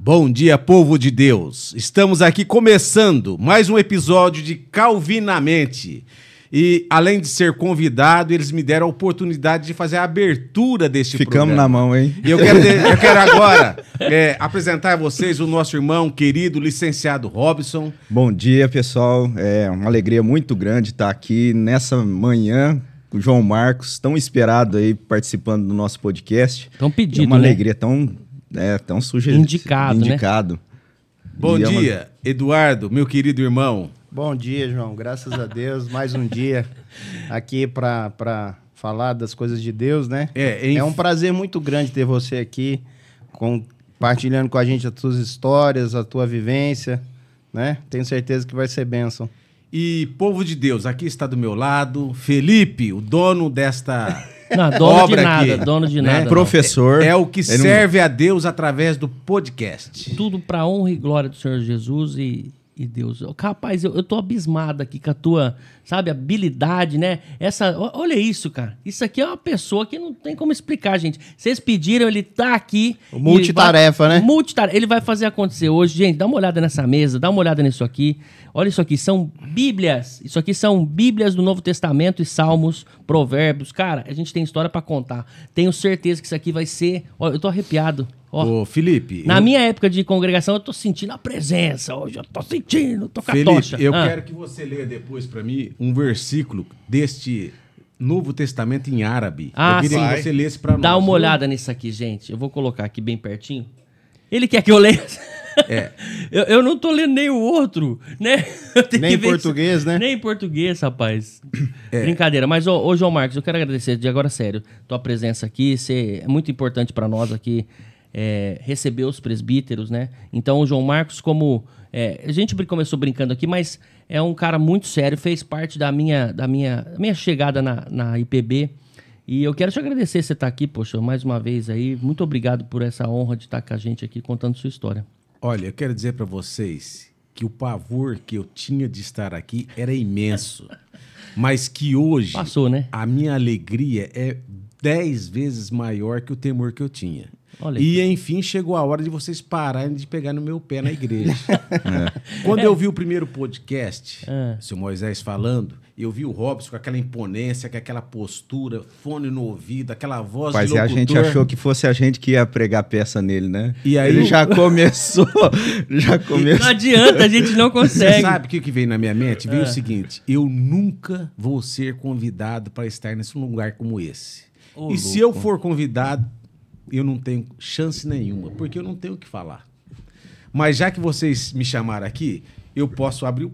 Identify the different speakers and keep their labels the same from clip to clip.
Speaker 1: Bom dia, povo de Deus. Estamos aqui começando mais um episódio de Calvinamente. E, além de ser convidado, eles me deram a oportunidade de fazer a abertura deste programa.
Speaker 2: Ficamos na mão, hein?
Speaker 1: E eu quero agora apresentar a vocês o nosso irmão querido, licenciado Robson.
Speaker 2: Bom dia, pessoal. É uma alegria muito grande estar aqui nessa manhã com o João Marcos, tão esperado aí, participando do nosso podcast.
Speaker 3: Tão pedido,
Speaker 2: é uma
Speaker 3: né?
Speaker 2: alegria tão
Speaker 3: Indicado, né?
Speaker 1: Bom dia, Eduardo, meu querido irmão.
Speaker 4: Bom dia, João. Graças a Deus, mais um dia aqui para falar das coisas de Deus, né? É um prazer muito grande ter você aqui, compartilhando com a gente as tuas histórias, a tua vivência, né? Tenho certeza que vai ser bênção.
Speaker 1: E, povo de Deus, aqui está do meu lado, Felipe, o dono desta...
Speaker 3: Não, dono
Speaker 1: obra
Speaker 3: de nada,
Speaker 1: aqui,
Speaker 3: dono de
Speaker 1: né?
Speaker 3: nada.
Speaker 2: Professor.
Speaker 1: É o que serve a Deus através do podcast.
Speaker 3: Tudo para honra e glória do Senhor Jesus e Deus. Rapaz, eu tô abismado aqui com a tua, sabe, habilidade, né? Olha isso, cara. Isso aqui é uma pessoa que não tem como explicar, gente. Vocês pediram, ele tá aqui.
Speaker 4: Multitarefa, né?
Speaker 3: Multitarefa. Ele vai fazer acontecer hoje. Gente, dá uma olhada nessa mesa, dá uma olhada nisso aqui. Olha isso aqui, são Bíblias. Isso aqui são Bíblias do Novo Testamento e Salmos, Provérbios. Cara, a gente tem história pra contar. Tenho certeza que isso aqui vai ser... Olha, eu tô arrepiado.
Speaker 1: Ô, Felipe...
Speaker 3: Na minha época de congregação, eu tô sentindo a presença. Hoje eu tô sentindo, tô com a
Speaker 1: Felipe,
Speaker 3: tocha.
Speaker 1: eu quero que você leia depois pra mim um versículo deste Novo Testamento em árabe. Eu queria que você lesse pra nós.
Speaker 3: Dá uma olhada nisso aqui, gente. Eu vou colocar aqui bem pertinho. Ele quer que eu leia... Eu não tô lendo nem o outro, né?
Speaker 4: Nem em português, né?
Speaker 3: Nem em português, rapaz. Brincadeira. Mas, ô João Marcos, eu quero agradecer de agora, sério, tua presença aqui. Você é muito importante para nós aqui receber os presbíteros, né? Então, o João Marcos, como... a gente começou brincando aqui, mas é um cara muito sério, fez parte da minha chegada na IPB. E eu quero te agradecer você estar aqui, poxa, mais uma vez aí. Muito obrigado por essa honra de estar com a gente aqui contando sua história.
Speaker 1: Olha, eu quero dizer pra vocês que o pavor que eu tinha de estar aqui era imenso. Mas que hoje
Speaker 3: Passou, né?
Speaker 1: A minha alegria é 10 vezes maior que o temor que eu tinha.
Speaker 3: Olha
Speaker 1: e, enfim, chegou a hora de vocês pararem de pegar no meu pé na igreja. Quando eu vi o primeiro podcast, o seu Moisés falando, eu vi o Robson com aquela imponência, com aquela postura, fone no ouvido, aquela voz de locutor.
Speaker 2: A gente achou que fosse a gente que ia pregar peça nele, né?
Speaker 1: E aí
Speaker 2: ele já começou.
Speaker 3: Não adianta, a gente não consegue.
Speaker 1: Você sabe o que veio na minha mente? Veio o seguinte: eu nunca vou ser convidado para estar nesse lugar como esse. E se eu for convidado, eu não tenho chance nenhuma, porque eu não tenho o que falar. Mas já que vocês me chamaram aqui, eu posso abrir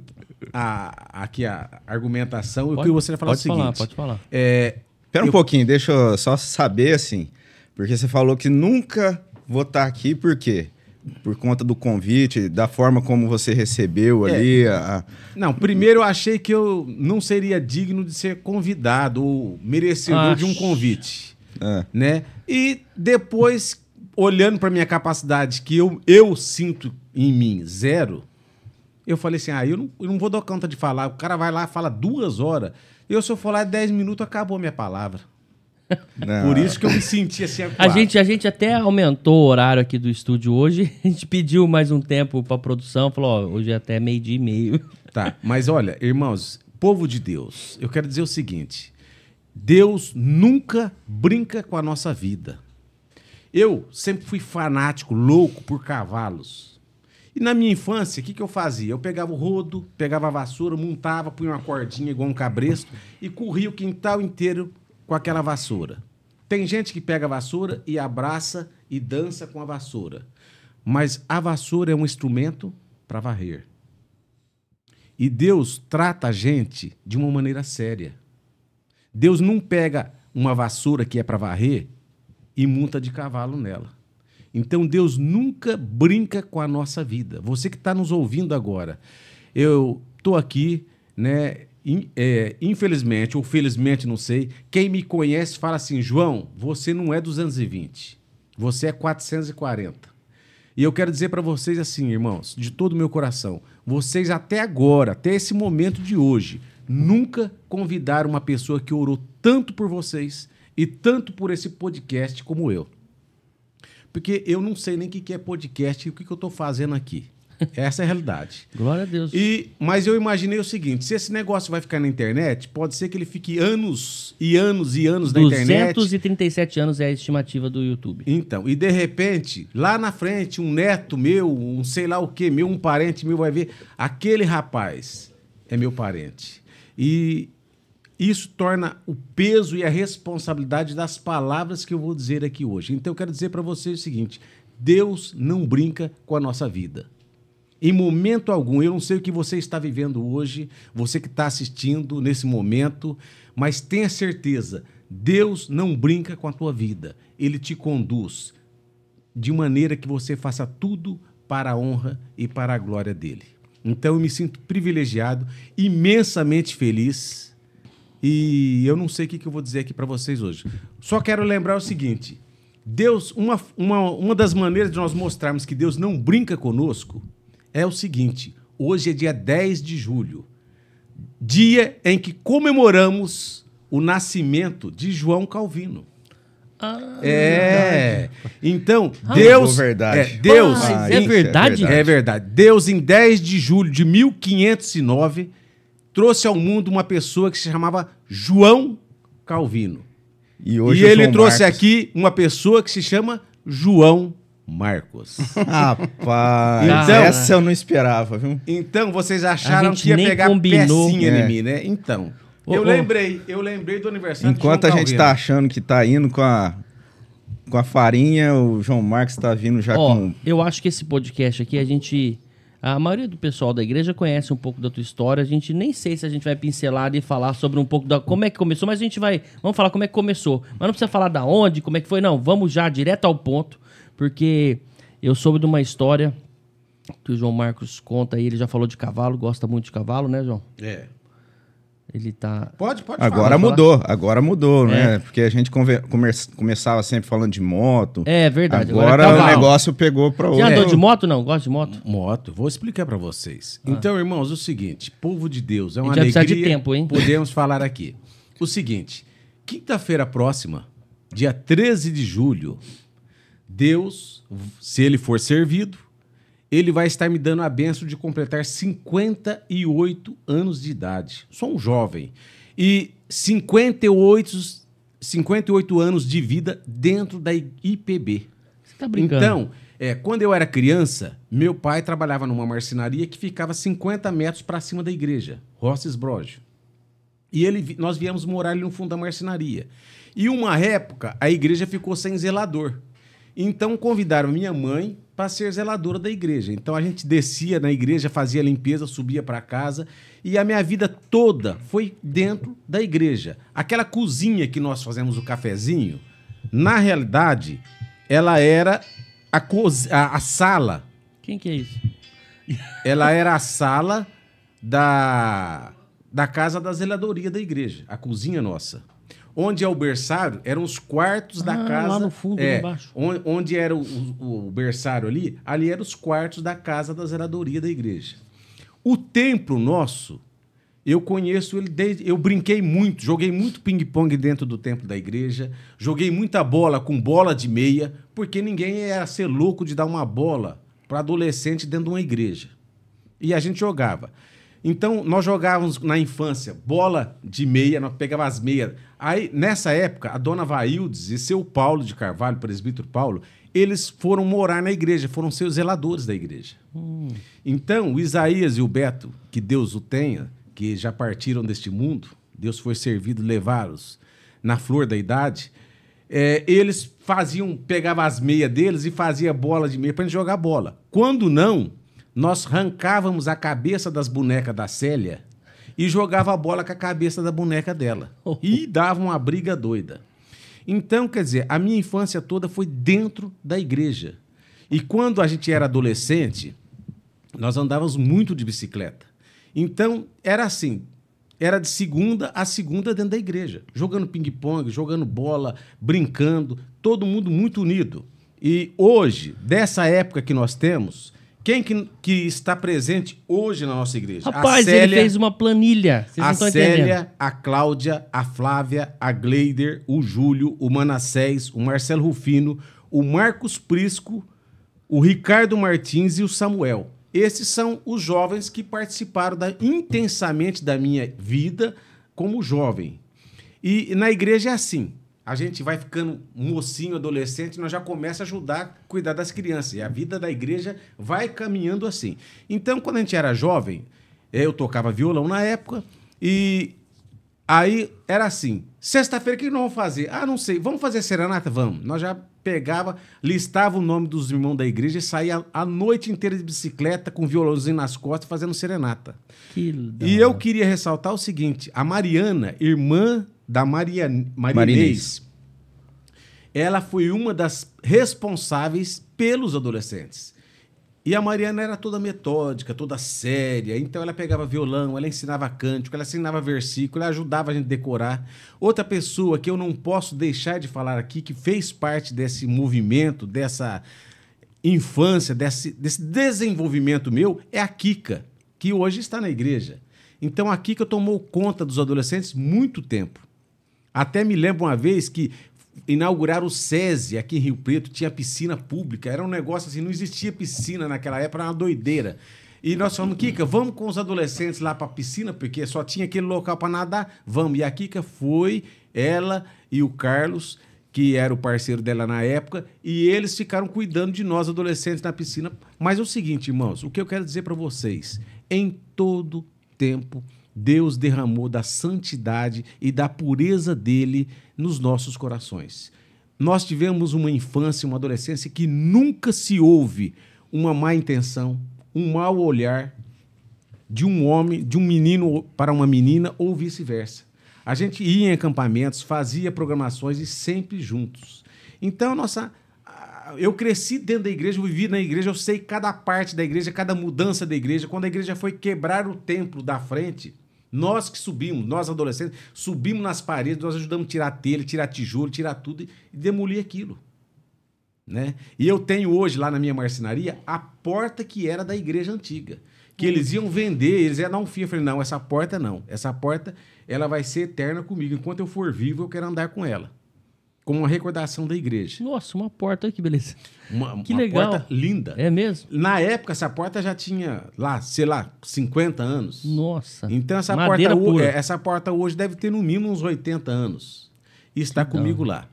Speaker 1: aqui a argumentação. Eu queria você falar o seguinte.
Speaker 3: Pode falar.
Speaker 2: Espera um pouquinho, deixa eu só saber, assim, porque você falou que nunca vou estar aqui, por quê? Por conta do convite, da forma como você recebeu ali.
Speaker 1: Não, primeiro eu achei que eu não seria digno de ser convidado ou merecedor de um convite. Né? E depois, olhando para minha capacidade, que eu sinto em mim zero, eu falei assim, eu não vou dar conta de falar. O cara vai lá e fala 2 horas. Se eu for lá 10 minutos, acabou a minha palavra. Por isso que eu me senti assim acuado.
Speaker 3: A gente até aumentou o horário aqui do estúdio hoje. A gente pediu mais um tempo para produção. Falou, hoje é até 12:30.
Speaker 1: Tá, mas olha, irmãos, povo de Deus, eu quero dizer o seguinte... Deus nunca brinca com a nossa vida. Eu sempre fui fanático, louco por cavalos. E na minha infância, o que eu fazia? Eu pegava o rodo, pegava a vassoura, montava, punha uma cordinha igual um cabresto e corria o quintal inteiro com aquela vassoura. Tem gente que pega a vassoura e abraça e dança com a vassoura. Mas a vassoura é um instrumento para varrer. E Deus trata a gente de uma maneira séria. Deus não pega uma vassoura que é para varrer e monta de cavalo nela. Então, Deus nunca brinca com a nossa vida. Você que está nos ouvindo agora, eu estou aqui, né? Infelizmente ou felizmente, não sei, quem me conhece fala assim, João, você não é 220, você é 440. E eu quero dizer para vocês assim, irmãos, de todo o meu coração, vocês até agora, até esse momento de hoje, nunca convidaram uma pessoa que orou tanto por vocês e tanto por esse podcast como eu. Porque eu não sei nem o que é podcast e o que eu estou fazendo aqui. Essa é a realidade.
Speaker 3: Glória a Deus.
Speaker 1: Mas eu imaginei o seguinte, se esse negócio vai ficar na internet, pode ser que ele fique anos e anos e anos na internet.
Speaker 3: 237 anos é a estimativa do YouTube.
Speaker 1: Então, e de repente, lá na frente, um neto meu, um sei lá o que meu, um parente meu vai ver, aquele rapaz é meu parente. E isso torna o peso e a responsabilidade das palavras que eu vou dizer aqui hoje. Então, eu quero dizer para vocês o seguinte, Deus não brinca com a nossa vida. Em momento algum, eu não sei o que você está vivendo hoje, você que está assistindo nesse momento, mas tenha certeza, Deus não brinca com a tua vida. Ele te conduz de maneira que você faça tudo para a honra e para a glória dele. Então eu me sinto privilegiado, imensamente feliz, e eu não sei o que eu vou dizer aqui para vocês hoje. Só quero lembrar o seguinte, Deus, uma das maneiras de nós mostrarmos que Deus não brinca conosco é o seguinte, hoje é dia 10 de julho, dia em que comemoramos o nascimento de João Calvino.
Speaker 3: Verdade.
Speaker 1: Então, Deus...
Speaker 2: verdade.
Speaker 1: Deus...
Speaker 3: é verdade?
Speaker 1: É verdade. Deus, em 10 de julho de 1509, trouxe ao mundo uma pessoa que se chamava João Calvino.
Speaker 2: E hoje
Speaker 1: ele
Speaker 2: João
Speaker 1: trouxe
Speaker 2: Marcos.
Speaker 1: aqui uma pessoa que se chama João Marcos.
Speaker 2: Rapaz,
Speaker 1: Então-
Speaker 2: essa eu não esperava, viu?
Speaker 1: Então, vocês acharam
Speaker 3: gente
Speaker 1: que ia
Speaker 3: nem
Speaker 1: pegar
Speaker 3: combinou.
Speaker 1: pecinha
Speaker 2: É.
Speaker 1: em mim, né? Então,
Speaker 3: Ô,
Speaker 1: eu
Speaker 3: ô.
Speaker 1: lembrei do aniversário
Speaker 2: Enquanto
Speaker 1: de
Speaker 2: a
Speaker 1: João
Speaker 2: gente
Speaker 1: Calvino.
Speaker 2: tá achando que tá indo com a farinha, o João Marcos tá vindo já com...
Speaker 3: Eu acho que esse podcast aqui, a maioria do pessoal da igreja conhece um pouco da tua história. A gente nem sei se a gente vai pincelar e falar sobre um pouco da como é que começou, mas vamos falar como é que começou. Mas não precisa falar da onde, como é que foi, não. Vamos já direto ao ponto, porque eu soube de uma história que o João Marcos conta aí. Ele já falou de cavalo, gosta muito de cavalo, né, João?
Speaker 1: É.
Speaker 3: Ele tá...
Speaker 1: Pode
Speaker 2: Agora
Speaker 1: falar.
Speaker 2: mudou, né? Porque a gente começava sempre falando de moto.
Speaker 3: É verdade.
Speaker 2: Agora
Speaker 3: é
Speaker 2: o
Speaker 3: cavalo.
Speaker 2: negócio pegou pra outro.
Speaker 3: Já andou de moto? Não, gosta de moto?
Speaker 1: Moto, vou explicar para vocês. Então, irmãos, o seguinte, povo de Deus, é uma
Speaker 3: A gente vai
Speaker 1: alegria.
Speaker 3: precisar de tempo, hein?
Speaker 1: Podemos falar aqui. O seguinte, quinta-feira próxima, dia 13 de julho, Deus, se ele for servido, ele vai estar me dando a bênção de completar 58 anos de idade. Sou um jovem. E 58 anos de vida dentro da IPB.
Speaker 3: Você tá brincando?
Speaker 1: Então, quando eu era criança, meu pai trabalhava numa marcenaria que ficava 50 metros para cima da igreja, Rosses Broge. E nós viemos morar ali no fundo da marcenaria. E uma época, a igreja ficou sem zelador. Então, convidaram minha mãe para ser zeladora da igreja. Então, a gente descia na igreja, fazia limpeza, subia para casa. E a minha vida toda foi dentro da igreja. Aquela cozinha que nós fazemos o cafezinho, na realidade, ela era a sala.
Speaker 3: Quem que é isso?
Speaker 1: Ela era a sala da casa da zeladoria da igreja, a cozinha nossa. Onde é o berçário, eram os quartos da casa.
Speaker 3: Lá no fundo, lá embaixo.
Speaker 1: Onde era o berçário ali eram os quartos da casa da zeladoria da igreja. O templo nosso, eu conheço ele eu brinquei muito, joguei muito ping-pong dentro do templo da igreja, joguei muita bola com bola de meia, porque ninguém ia ser louco de dar uma bola para adolescente dentro de uma igreja. E a gente jogava. Então, nós jogávamos na infância bola de meia, nós pegávamos as meias. Aí, nessa época, a dona Vaildes e seu Paulo de Carvalho, presbítero Paulo, eles foram morar na igreja, foram seus zeladores da igreja. Então, o Isaías e o Beto, que Deus o tenha, que já partiram deste mundo, Deus foi servido levá-los na flor da idade, eles pegavam as meias deles e faziam bola de meia para a gente jogar bola. Quando não, nós arrancávamos a cabeça das bonecas da Célia e jogava a bola com a cabeça da boneca dela. E dava uma briga doida. Então, quer dizer, a minha infância toda foi dentro da igreja. E quando a gente era adolescente, nós andávamos muito de bicicleta. Então, era assim, era de segunda a segunda dentro da igreja, jogando ping-pong, jogando bola, brincando, todo mundo muito unido. E hoje, dessa época que nós temos... Quem que está presente hoje na nossa igreja?
Speaker 3: Rapaz, ele fez uma planilha. Vocês não estão entendendo.
Speaker 1: A Célia, a Cláudia, a Flávia, a Gleider, o Júlio, o Manassés, o Marcelo Rufino, o Marcos Prisco, o Ricardo Martins e o Samuel. Esses são os jovens que participaram intensamente da minha vida como jovem. E na igreja é assim. A gente vai ficando mocinho, adolescente, nós já começa a ajudar a cuidar das crianças. E a vida da igreja vai caminhando assim. Então, quando a gente era jovem, eu tocava violão na época, e aí era assim, sexta-feira o que nós vamos fazer? Ah, não sei, vamos fazer serenata? Vamos. Nós já pegava, listava o nome dos irmãos da igreja e saía a noite inteira de bicicleta com o violãozinho nas costas fazendo serenata. E eu queria ressaltar o seguinte, a Mariana, irmã da Marinês, ela foi uma das responsáveis pelos adolescentes. E a Mariana era toda metódica, toda séria. Então ela pegava violão, ela ensinava cântico, ela ensinava versículo, ela ajudava a gente a decorar. Outra pessoa que eu não posso deixar de falar aqui, que fez parte desse movimento, dessa infância, desse desenvolvimento meu, é a Kika, que hoje está na igreja. Então a Kika tomou conta dos adolescentes muito tempo. Até me lembro uma vez que inauguraram o SESI aqui em Rio Preto, tinha piscina pública, era um negócio assim, não existia piscina naquela época, era uma doideira. E nós falamos, Kika, vamos com os adolescentes lá para a piscina, porque só tinha aquele local para nadar, vamos. E a Kika foi, ela e o Carlos, que era o parceiro dela na época, e eles ficaram cuidando de nós, adolescentes, na piscina. Mas é o seguinte, irmãos, o que eu quero dizer para vocês, em todo tempo, Deus derramou da santidade e da pureza dele nos nossos corações. Nós tivemos uma infância, uma adolescência que nunca se houve uma má intenção, um mau olhar de um homem, de um menino para uma menina ou vice-versa. A gente ia em acampamentos, fazia programações e sempre juntos. Então, eu cresci dentro da igreja, eu vivi na igreja, eu sei cada parte da igreja, cada mudança da igreja. Quando a igreja foi quebrar o templo da frente, nós que subimos, nós adolescentes, subimos nas paredes, nós ajudamos a tirar telha, tirar tijolo, tirar tudo e demolir aquilo. Né? E eu tenho hoje, lá na minha marcenaria, a porta que era da igreja antiga. Que eles iam vender, eles iam dar um fio. Eu falei, não, essa porta não. Essa porta, ela vai ser eterna comigo. Enquanto eu for vivo, eu quero andar com ela. Como uma recordação da igreja.
Speaker 3: Nossa, uma porta, que beleza.
Speaker 1: Que legal. Porta linda.
Speaker 3: É mesmo?
Speaker 1: Na época, essa porta já tinha, lá, sei lá, 50 anos.
Speaker 3: Nossa.
Speaker 1: Então, essa porta hoje deve ter no mínimo uns 80 anos. E está comigo lá.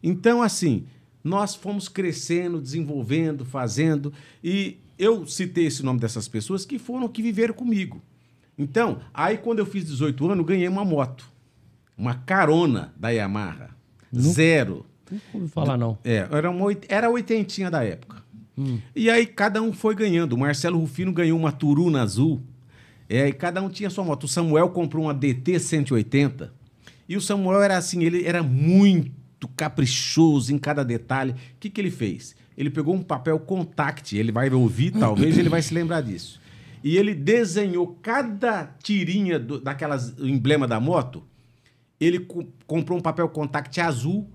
Speaker 1: Então, assim, nós fomos crescendo, desenvolvendo, fazendo. E eu citei esse nome dessas pessoas que viveram comigo. Então, aí quando eu fiz 18 anos, eu ganhei uma moto. Uma carona da Yamaha. Zero.
Speaker 3: Não ouvi falar, não.
Speaker 1: Era a oitentinha da época. E aí cada um foi ganhando. O Marcelo Rufino ganhou uma Turuna azul. E cada um tinha sua moto. O Samuel comprou uma DT 180. E o Samuel era assim, ele era muito caprichoso em cada detalhe. O que ele fez? Ele pegou um papel contact. Ele vai ouvir, talvez ele vai se lembrar disso. E ele desenhou cada tirinha daquelas emblema da moto. Ele comprou um papel contact azul,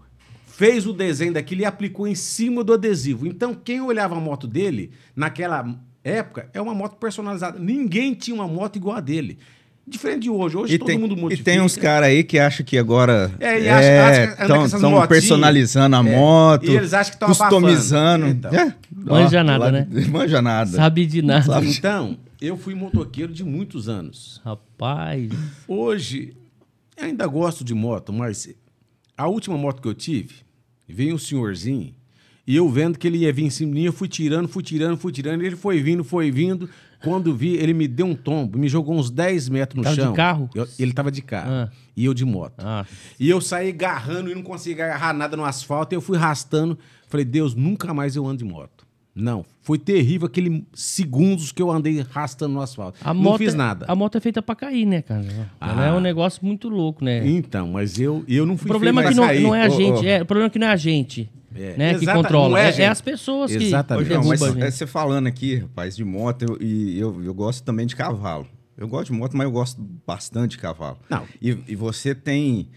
Speaker 1: fez o desenho daquilo e aplicou em cima do adesivo. Então, quem olhava a moto dele, naquela época, é uma moto personalizada. Ninguém tinha uma moto igual a dele. Diferente de hoje. Hoje todo mundo modifica.
Speaker 2: E tem uns caras aí que acham que agora estão personalizando a moto, e
Speaker 1: eles acham que estão
Speaker 2: customizando.
Speaker 1: Então.
Speaker 3: Manja nada, né?
Speaker 2: Manja nada.
Speaker 3: Sabe de nada.
Speaker 1: Então, eu fui motoqueiro de muitos anos.
Speaker 3: Rapaz.
Speaker 1: Hoje... Eu ainda gosto de moto, mas a última moto que eu tive, veio um senhorzinho, e eu vendo que ele ia vir em cima de mim, eu fui tirando, e ele foi vindo. Quando vi, ele me deu um tombo, me jogou uns 10 metros no chão.
Speaker 3: Tava de carro?
Speaker 1: Ele tava de carro, e eu de moto. E eu saí agarrando e não conseguia agarrar nada no asfalto, e eu fui arrastando. Falei, Deus, nunca mais eu ando de moto. Não, foi terrível aqueles segundos que eu andei arrastando no asfalto. Não fiz nada.
Speaker 3: A moto é feita pra cair, né, cara? Ela é um negócio muito louco, né?
Speaker 1: Então, mas eu não fui
Speaker 3: feito pra cair. Não é a gente, o problema é que não é a gente, né, que controla. É as pessoas que
Speaker 2: derrubam a gente. Você falando aqui, rapaz, de moto, eu gosto também de cavalo. Eu gosto de moto, mas eu gosto bastante de cavalo.
Speaker 1: Não.
Speaker 2: E você tem...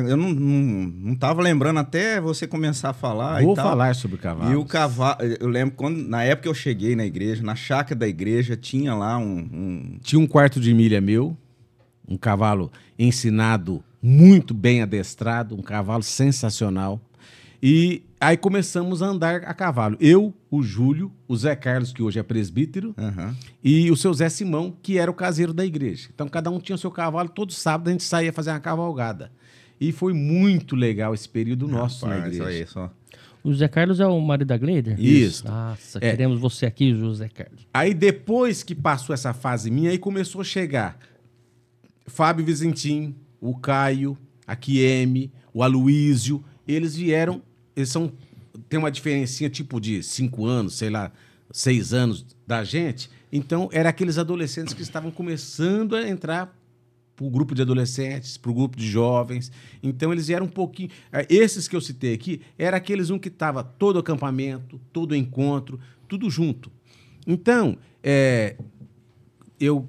Speaker 2: Eu não estava lembrando até você começar a falar.
Speaker 1: Vou falar sobre cavalo.
Speaker 2: E o cavalo... Eu lembro quando, na época que eu cheguei na igreja, na chácara da igreja, tinha lá
Speaker 1: Tinha um quarto de milha meu, um cavalo ensinado, muito bem adestrado, um cavalo sensacional. E aí começamos a andar a cavalo. Eu, o Júlio, o Zé Carlos, que hoje é presbítero, e o seu Zé Simão, que era o caseiro da igreja. Então, cada um tinha o seu cavalo. Todo sábado a gente saía fazer uma cavalgada. E foi muito legal esse período nosso na igreja.
Speaker 2: Aí, só.
Speaker 3: O Zé Carlos é o marido da Gleider?
Speaker 1: Isso.
Speaker 3: Nossa, queremos você aqui, José Carlos.
Speaker 1: Aí, depois que passou essa fase minha, aí começou a chegar Fábio Vizentim, o Caio, a Kieme, o Aloísio. Eles vieram, tem uma diferencinha tipo de 5 anos, sei lá, 6 anos da gente. Então, eram aqueles adolescentes que estavam começando a entrar para o grupo de adolescentes, para o grupo de jovens. Então, eles vieram um pouquinho... Esses que eu citei aqui, eram aqueles que estava todo acampamento, todo encontro, tudo junto. Então, eu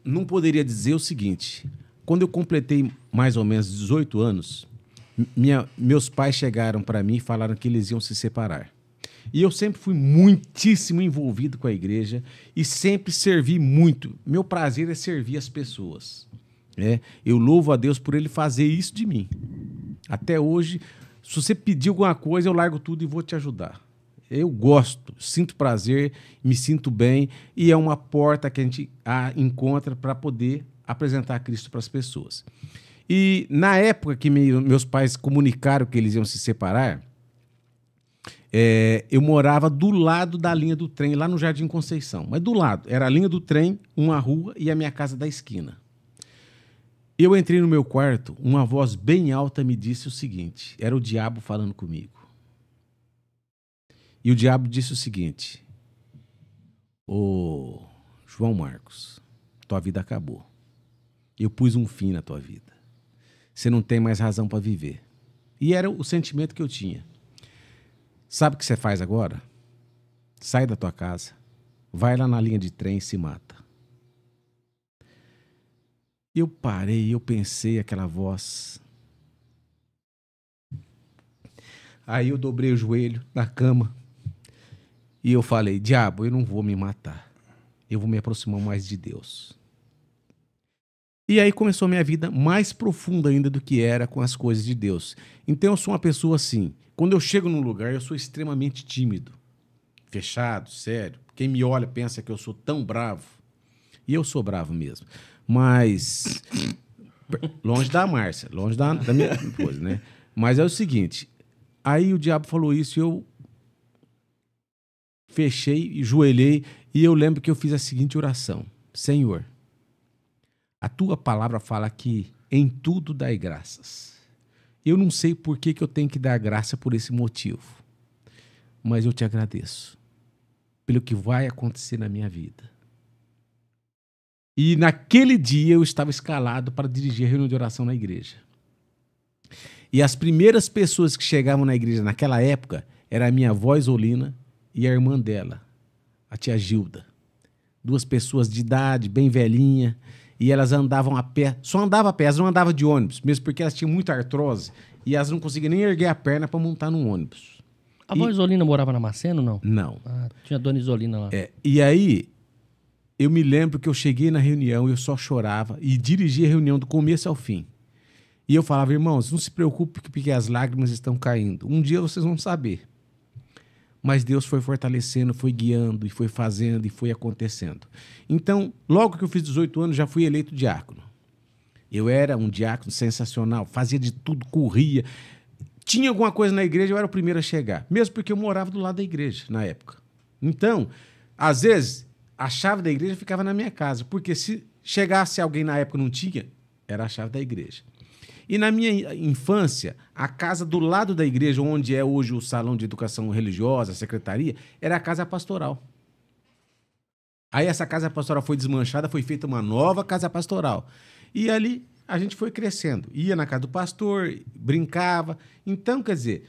Speaker 1: não poderia dizer o seguinte: quando eu completei mais ou menos 18 anos, meus pais chegaram para mim e falaram que eles iam se separar. E eu sempre fui muitíssimo envolvido com a igreja e sempre servi muito. Meu prazer é servir as pessoas. Eu louvo a Deus por Ele fazer isso de mim. Até hoje, se você pedir alguma coisa, eu largo tudo e vou te ajudar. Eu gosto, sinto prazer, me sinto bem, e é uma porta que a gente encontra para poder apresentar Cristo para as pessoas. E na época que meus pais comunicaram que eles iam se separar, eu morava do lado da linha do trem, lá no Jardim Conceição. Mas do lado, era a linha do trem, uma rua e a minha casa da esquina. Eu entrei no meu quarto, uma voz bem alta me disse o seguinte: era o diabo falando comigo. E o diabo disse o seguinte: ô João Marcos, tua vida acabou. Eu pus um fim na tua vida. Você não tem mais razão para viver. E era o sentimento que eu tinha. Sabe o que você faz agora? Sai da tua casa, vai lá na linha de trem e se mata. Eu parei, eu pensei aquela voz. Aí eu dobrei o joelho na cama e eu falei: diabo, eu não vou me matar. Eu vou me aproximar mais de Deus. E aí começou a minha vida mais profunda ainda do que era com as coisas de Deus. Então eu sou uma pessoa assim, quando eu chego num lugar, eu sou extremamente tímido, fechado, sério. Quem me olha pensa que eu sou tão bravo. E eu sou bravo mesmo. Mas longe da Márcia, longe da minha coisa, né? Mas é o seguinte, aí o diabo falou isso e eu fechei, joelhei, e eu lembro que eu fiz a seguinte oração: Senhor, a tua palavra fala que em tudo dai graças. Eu não sei por que eu tenho que dar graça por esse motivo, mas eu te agradeço pelo que vai acontecer na minha vida. E naquele dia eu estava escalado para dirigir a reunião de oração na igreja. E as primeiras pessoas que chegavam na igreja naquela época era a minha avó Isolina e a irmã dela, a tia Gilda. 2 pessoas de idade, bem velhinha, e elas andavam a pé. Só andavam a pé, elas não andavam de ônibus, mesmo porque elas tinham muita artrose e elas não conseguiam nem erguer a perna para montar num ônibus.
Speaker 3: A avó Isolina morava na Maceno, não?
Speaker 1: Não.
Speaker 3: Tinha a dona Isolina lá.
Speaker 1: E aí... eu me lembro que eu cheguei na reunião e eu só chorava e dirigi a reunião do começo ao fim. E eu falava: irmãos, não se preocupe porque as lágrimas estão caindo. Um dia vocês vão saber. Mas Deus foi fortalecendo, foi guiando e foi fazendo e foi acontecendo. Então, logo que eu fiz 18 anos, já fui eleito diácono. Eu era um diácono sensacional, fazia de tudo, corria. Tinha alguma coisa na igreja, eu era o primeiro a chegar. Mesmo porque eu morava do lado da igreja na época. Então, às vezes... a chave da igreja ficava na minha casa, porque se chegasse alguém na época e não tinha, era a chave da igreja. E na minha infância, a casa do lado da igreja, onde é hoje o salão de educação religiosa, a secretaria, era a casa pastoral. Aí essa casa pastoral foi desmanchada, foi feita uma nova casa pastoral. E ali a gente foi crescendo. Ia na casa do pastor, brincava. Então, quer dizer,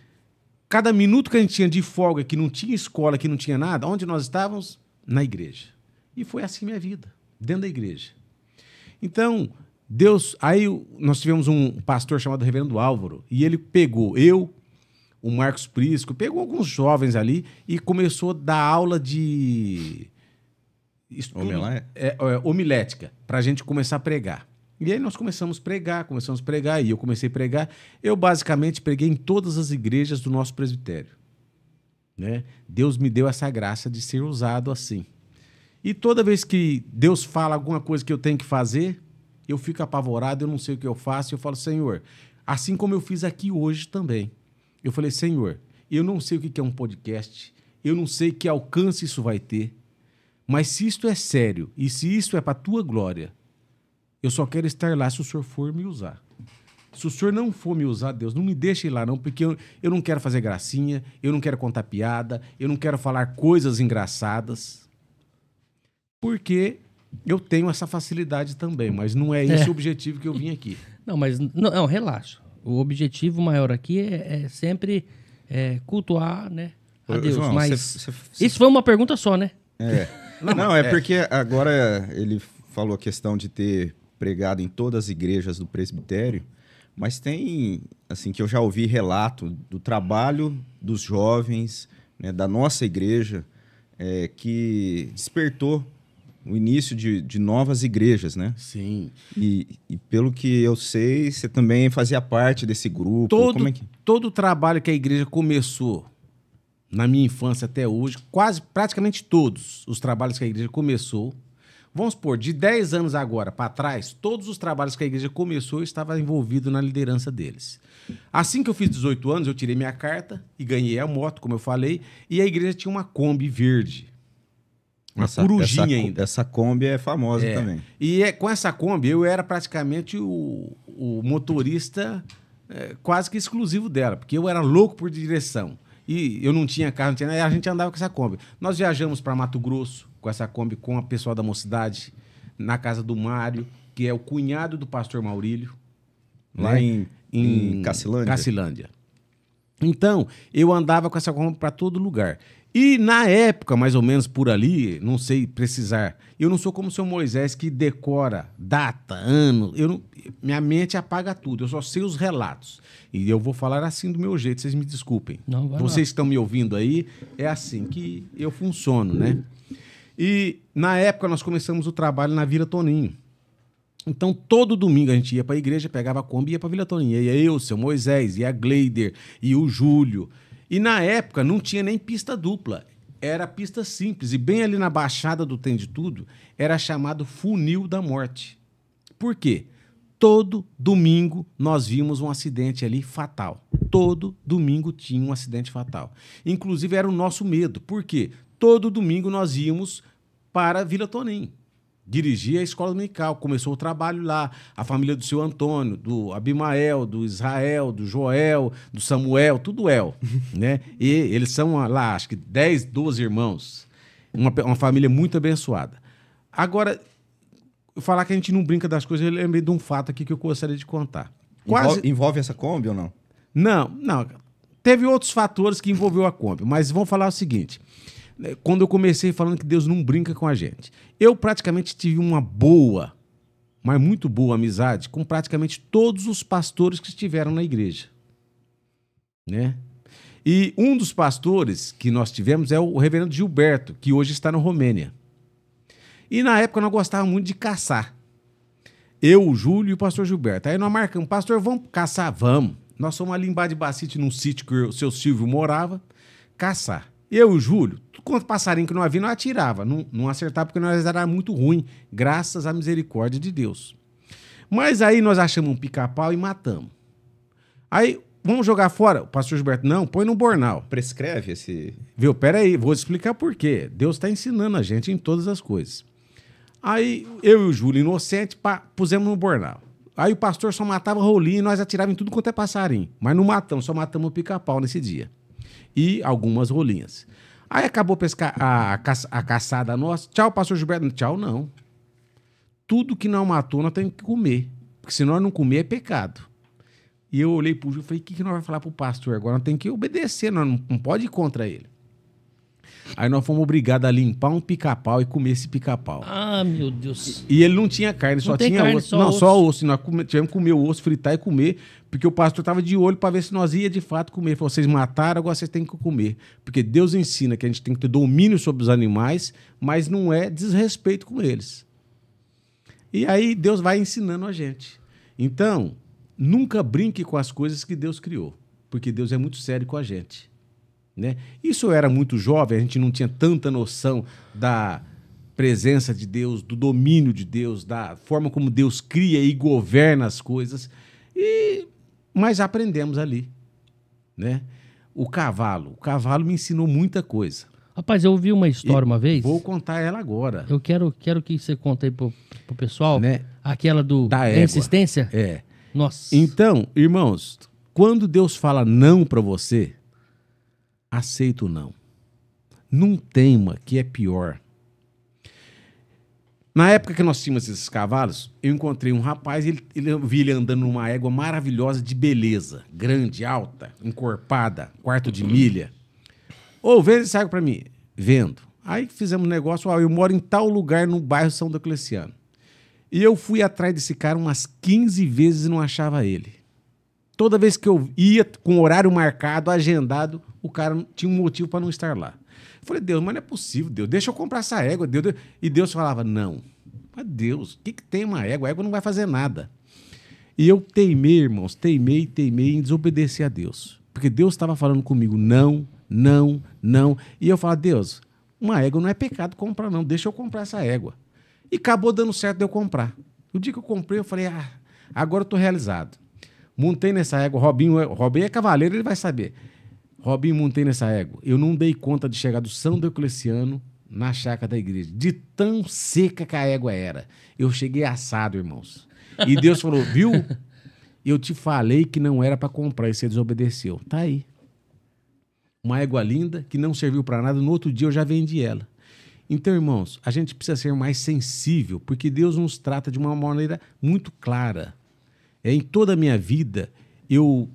Speaker 1: cada minuto que a gente tinha de folga, que não tinha escola, que não tinha nada, onde nós estávamos? Na igreja. E foi assim minha vida, dentro da igreja. Então, Deus... aí nós tivemos um pastor chamado Reverendo Álvaro, e ele pegou o Marcos Prisco, pegou alguns jovens ali e começou a dar aula de... homilética, para a gente começar a pregar. E aí nós começamos a pregar, e eu comecei a pregar. Eu basicamente preguei em todas as igrejas do nosso presbitério. né? Deus me deu essa graça de ser usado assim. E toda vez que Deus fala alguma coisa que eu tenho que fazer, eu fico apavorado, eu não sei o que eu faço, eu falo, Senhor, assim como eu fiz aqui hoje também. Eu falei, Senhor, eu não sei o que é um podcast, eu não sei que alcance isso vai ter, mas se isto é sério e se isso é para a tua glória, eu só quero estar lá se o Senhor for me usar. Se o Senhor não for me usar, Deus, não me deixe ir lá não, porque eu não quero fazer gracinha, eu não quero contar piada, eu não quero falar coisas engraçadas, porque eu tenho essa facilidade também, mas não é esse o objetivo que eu vim aqui.
Speaker 3: Não, mas não, relaxa. O objetivo maior aqui é sempre cultuar, né, a Deus.
Speaker 2: João,
Speaker 3: mas isso foi uma pergunta só, né?
Speaker 2: Não, é porque agora ele falou a questão de ter pregado em todas as igrejas do presbitério, mas tem, assim, que eu já ouvi relato do trabalho dos jovens, né, da nossa igreja, que despertou o início de novas igrejas, né?
Speaker 1: Sim.
Speaker 2: E pelo que eu sei, você também fazia parte desse grupo.
Speaker 1: Todo o trabalho que a igreja começou na minha infância até hoje, praticamente todos os trabalhos que a igreja começou, vamos supor, de 10 anos agora para trás, todos os trabalhos que a igreja começou, eu estava envolvido na liderança deles. Assim que eu fiz 18 anos, eu tirei minha carta e ganhei a moto, como eu falei, e a igreja tinha uma Kombi verde. Uma corujinha ainda.
Speaker 2: Essa Kombi é famosa também.
Speaker 1: E com essa Kombi, eu era praticamente o motorista quase que exclusivo dela, porque eu era louco por direção. E eu não tinha carro, não tinha nada, a gente andava com essa Kombi. Nós viajamos para Mato Grosso com essa Kombi, com a pessoal da mocidade, na casa do Mário, que é o cunhado do pastor Maurílio.
Speaker 2: Lá
Speaker 1: né?
Speaker 2: em Cacilândia.
Speaker 1: Cacilândia. Então, eu andava com essa Kombi para todo lugar. E na época, mais ou menos por ali, não sei precisar, eu não sou como o seu Moisés que decora data, ano, minha mente apaga tudo, eu só sei os relatos. E eu vou falar assim do meu jeito, vocês me desculpem.
Speaker 3: Não,
Speaker 1: vocês que estão me ouvindo aí, é assim que eu funciono, né? E na época nós começamos o trabalho na Vila Toninho. Então, todo domingo a gente ia para a igreja, pegava a Kombi e ia para a Vila Toninho. E aí eu, o seu Moisés, e a Gleider, e o Júlio. E na época não tinha nem pista dupla, era pista simples. E bem ali na Baixada do Tem de Tudo, era chamado Funil da Morte. Por quê? Todo domingo nós vimos um acidente ali fatal. Todo domingo tinha um acidente fatal. Inclusive era o nosso medo. Por quê? Todo domingo nós íamos para Vila Toninho. Dirigia a escola dominical, começou o trabalho lá, a família do seu Antônio, do Abimael, do Israel, do Joel, do Samuel, tudo né? E eles são lá, acho que 10, 12 irmãos, uma família muito abençoada. Agora, falar que a gente não brinca das coisas, eu lembrei de um fato aqui que eu gostaria de contar.
Speaker 2: Envolve essa Kombi ou não?
Speaker 1: Não. Teve outros fatores que envolveu a Kombi, mas vamos falar o seguinte... Quando eu comecei falando que Deus não brinca com a gente, eu praticamente tive uma boa, mas muito boa amizade com praticamente todos os pastores que estiveram na igreja, né? E um dos pastores que nós tivemos é o reverendo Gilberto, que hoje está na Romênia. E na época nós gostávamos muito de caçar. Eu, o Júlio e o pastor Gilberto. Aí nós marcamos, pastor, vamos caçar? Vamos. Nós fomos ali em Badibacite, num sítio que o seu Silvio morava, caçar. Eu e o Júlio, quanto passarinho que não havia, nós atirava. Não acertava porque nós era muito ruim, graças à misericórdia de Deus. Mas aí nós achamos um pica-pau e matamos. Aí, vamos jogar fora? O pastor Gilberto, não, põe no bornal.
Speaker 2: Prescreve esse...
Speaker 1: Viu, peraí, vou explicar por quê. Deus está ensinando a gente em todas as coisas. Aí, eu e o Júlio, inocente, pusemos no bornal. Aí o pastor só matava rolinho e nós atirávamos em tudo quanto é passarinho. Mas não matamos, só matamos o pica-pau nesse dia. E algumas rolinhas. Aí acabou a caçada nossa. Tchau, pastor Gilberto. Tchau, não. Tudo que não matou, nós temos que comer. Porque se nós não comer, é pecado. E eu olhei pro Júlio e falei, o que nós vamos falar pro pastor agora? Nós temos que obedecer, nós não pode ir contra ele. Aí nós fomos obrigados a limpar um pica-pau e comer esse pica-pau.
Speaker 3: Ah, meu Deus.
Speaker 1: E ele não tinha carne, só tinha osso. Não, só osso. Nós tivemos que comer o osso, fritar e comer, porque o pastor estava de olho para ver se nós ia de fato comer. Ele falou, vocês mataram, agora vocês têm que comer. Porque Deus ensina que a gente tem que ter domínio sobre os animais, mas não é desrespeito com eles. E aí Deus vai ensinando a gente. Então, nunca brinque com as coisas que Deus criou, porque Deus é muito sério com a gente. né? Isso eu era muito jovem, a gente não tinha tanta noção da presença de Deus, do domínio de Deus, da forma como Deus cria e governa as coisas. Mas aprendemos ali, né? O cavalo me ensinou muita coisa.
Speaker 3: Rapaz, eu ouvi uma história uma vez.
Speaker 1: Vou contar ela agora.
Speaker 3: Eu quero que você conte aí pro pessoal,
Speaker 1: né?
Speaker 3: Aquela da insistência.
Speaker 1: É.
Speaker 3: Nossa.
Speaker 1: Então, irmãos, quando Deus fala não para você, aceita o não. Não teima, que é pior. Na época que nós tínhamos esses cavalos, eu encontrei um rapaz, eu vi ele andando numa égua maravilhosa de beleza, grande, alta, encorpada, quarto de milha. Vende essa égua pra mim. Vendo. Aí fizemos um negócio, eu moro em tal lugar no bairro São Diocleciano. E eu fui atrás desse cara umas 15 vezes e não achava ele. Toda vez que eu ia com horário marcado, agendado, o cara tinha um motivo para não estar lá. Eu falei, Deus, mas não é possível, Deus, deixa eu comprar essa égua. Deus. E Deus falava, não. Mas Deus, o que tem uma égua? A égua não vai fazer nada. E eu teimei, irmãos, teimei em desobedecer a Deus. Porque Deus estava falando comigo, não. E eu falava, Deus, uma égua não é pecado comprar, não. Deixa eu comprar essa égua. E acabou dando certo de eu comprar. O dia que eu comprei, eu falei, agora eu estou realizado. Montei nessa égua, Robinho é cavaleiro, ele vai saber. Robinho, montei nessa égua. Eu não dei conta de chegar do São Diocleciano na chácara da igreja. De tão seca que a égua era. Eu cheguei assado, irmãos. E Deus falou, viu? Eu te falei que não era para comprar e você desobedeceu. Tá aí. Uma égua linda que não serviu para nada. No outro dia eu já vendi ela. Então, irmãos, a gente precisa ser mais sensível, porque Deus nos trata de uma maneira muito clara. Em toda a minha vida, eu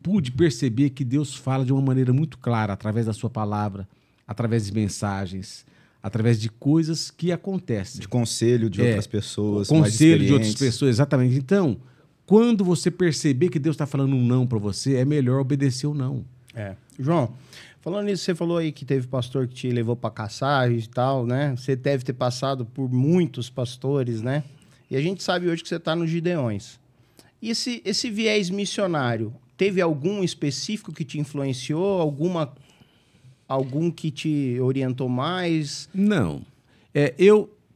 Speaker 1: pude perceber que Deus fala de uma maneira muito clara, através da sua palavra, através de mensagens, através de coisas que acontecem.
Speaker 2: De conselho de outras pessoas.
Speaker 1: Conselho de outras pessoas, exatamente. Então, quando você perceber que Deus está falando um não para você, é melhor obedecer o não.
Speaker 4: João, falando nisso, você falou aí que teve pastor que te levou para caçar e tal, né? Você deve ter passado por muitos pastores, né? E a gente sabe hoje que você está nos Gideões. E esse viés missionário, teve algum específico que te influenciou? Algum que te orientou mais?
Speaker 1: Não.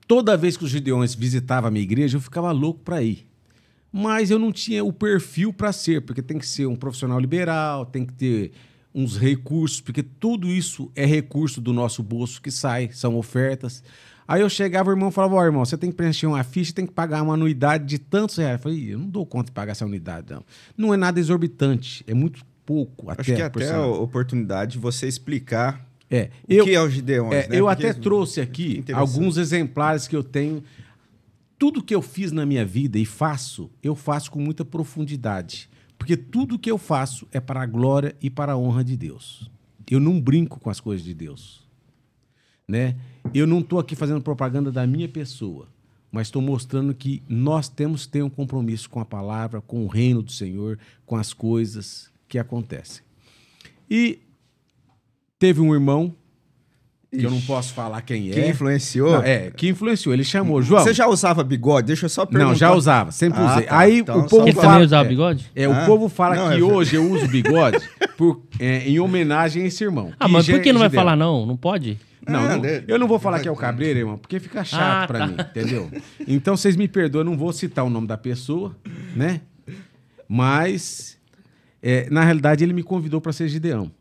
Speaker 1: Toda vez que os Gideões visitavam a minha igreja, eu ficava louco para ir. Mas eu não tinha o perfil para ser, porque tem que ser um profissional liberal, tem que ter uns recursos, porque tudo isso é recurso do nosso bolso que sai, são ofertas. Aí eu chegava, o irmão falava, irmão, você tem que preencher uma ficha, tem que pagar uma anuidade de tantos reais. Eu falei, eu não dou conta de pagar essa anuidade, não. Não é nada exorbitante, é muito pouco.
Speaker 2: Acho que até a oportunidade de você explicar o que é o Gideões.
Speaker 1: Né? Eu até trouxe aqui alguns exemplares que eu tenho. Tudo que eu fiz na minha vida e faço, eu faço com muita profundidade. Porque tudo que eu faço é para a glória e para a honra de Deus. Eu não brinco com as coisas de Deus. Né? Eu não estou aqui fazendo propaganda da minha pessoa, mas estou mostrando que nós temos que ter um compromisso com a palavra, com o reino do Senhor, com as coisas que acontecem. E teve um irmão, que eu não posso falar quem é.
Speaker 2: Que influenciou?
Speaker 1: Não, que influenciou. Ele chamou, João.
Speaker 2: Você já usava bigode? Deixa eu só perguntar.
Speaker 1: Não, já usava, sempre usei.
Speaker 2: Tá.
Speaker 1: Aí
Speaker 2: então,
Speaker 1: o povo
Speaker 3: Ele também usava bigode?
Speaker 1: O povo fala que hoje eu uso bigode em homenagem a esse irmão.
Speaker 3: Mas por que não vai falar não? Não pode?
Speaker 1: Não, eu não vou falar que é o Cabreiro, irmão, porque fica chato pra mim, entendeu? Então, vocês me perdoem, eu não vou citar o nome da pessoa, né? Mas, na realidade, ele me convidou para ser Gideão.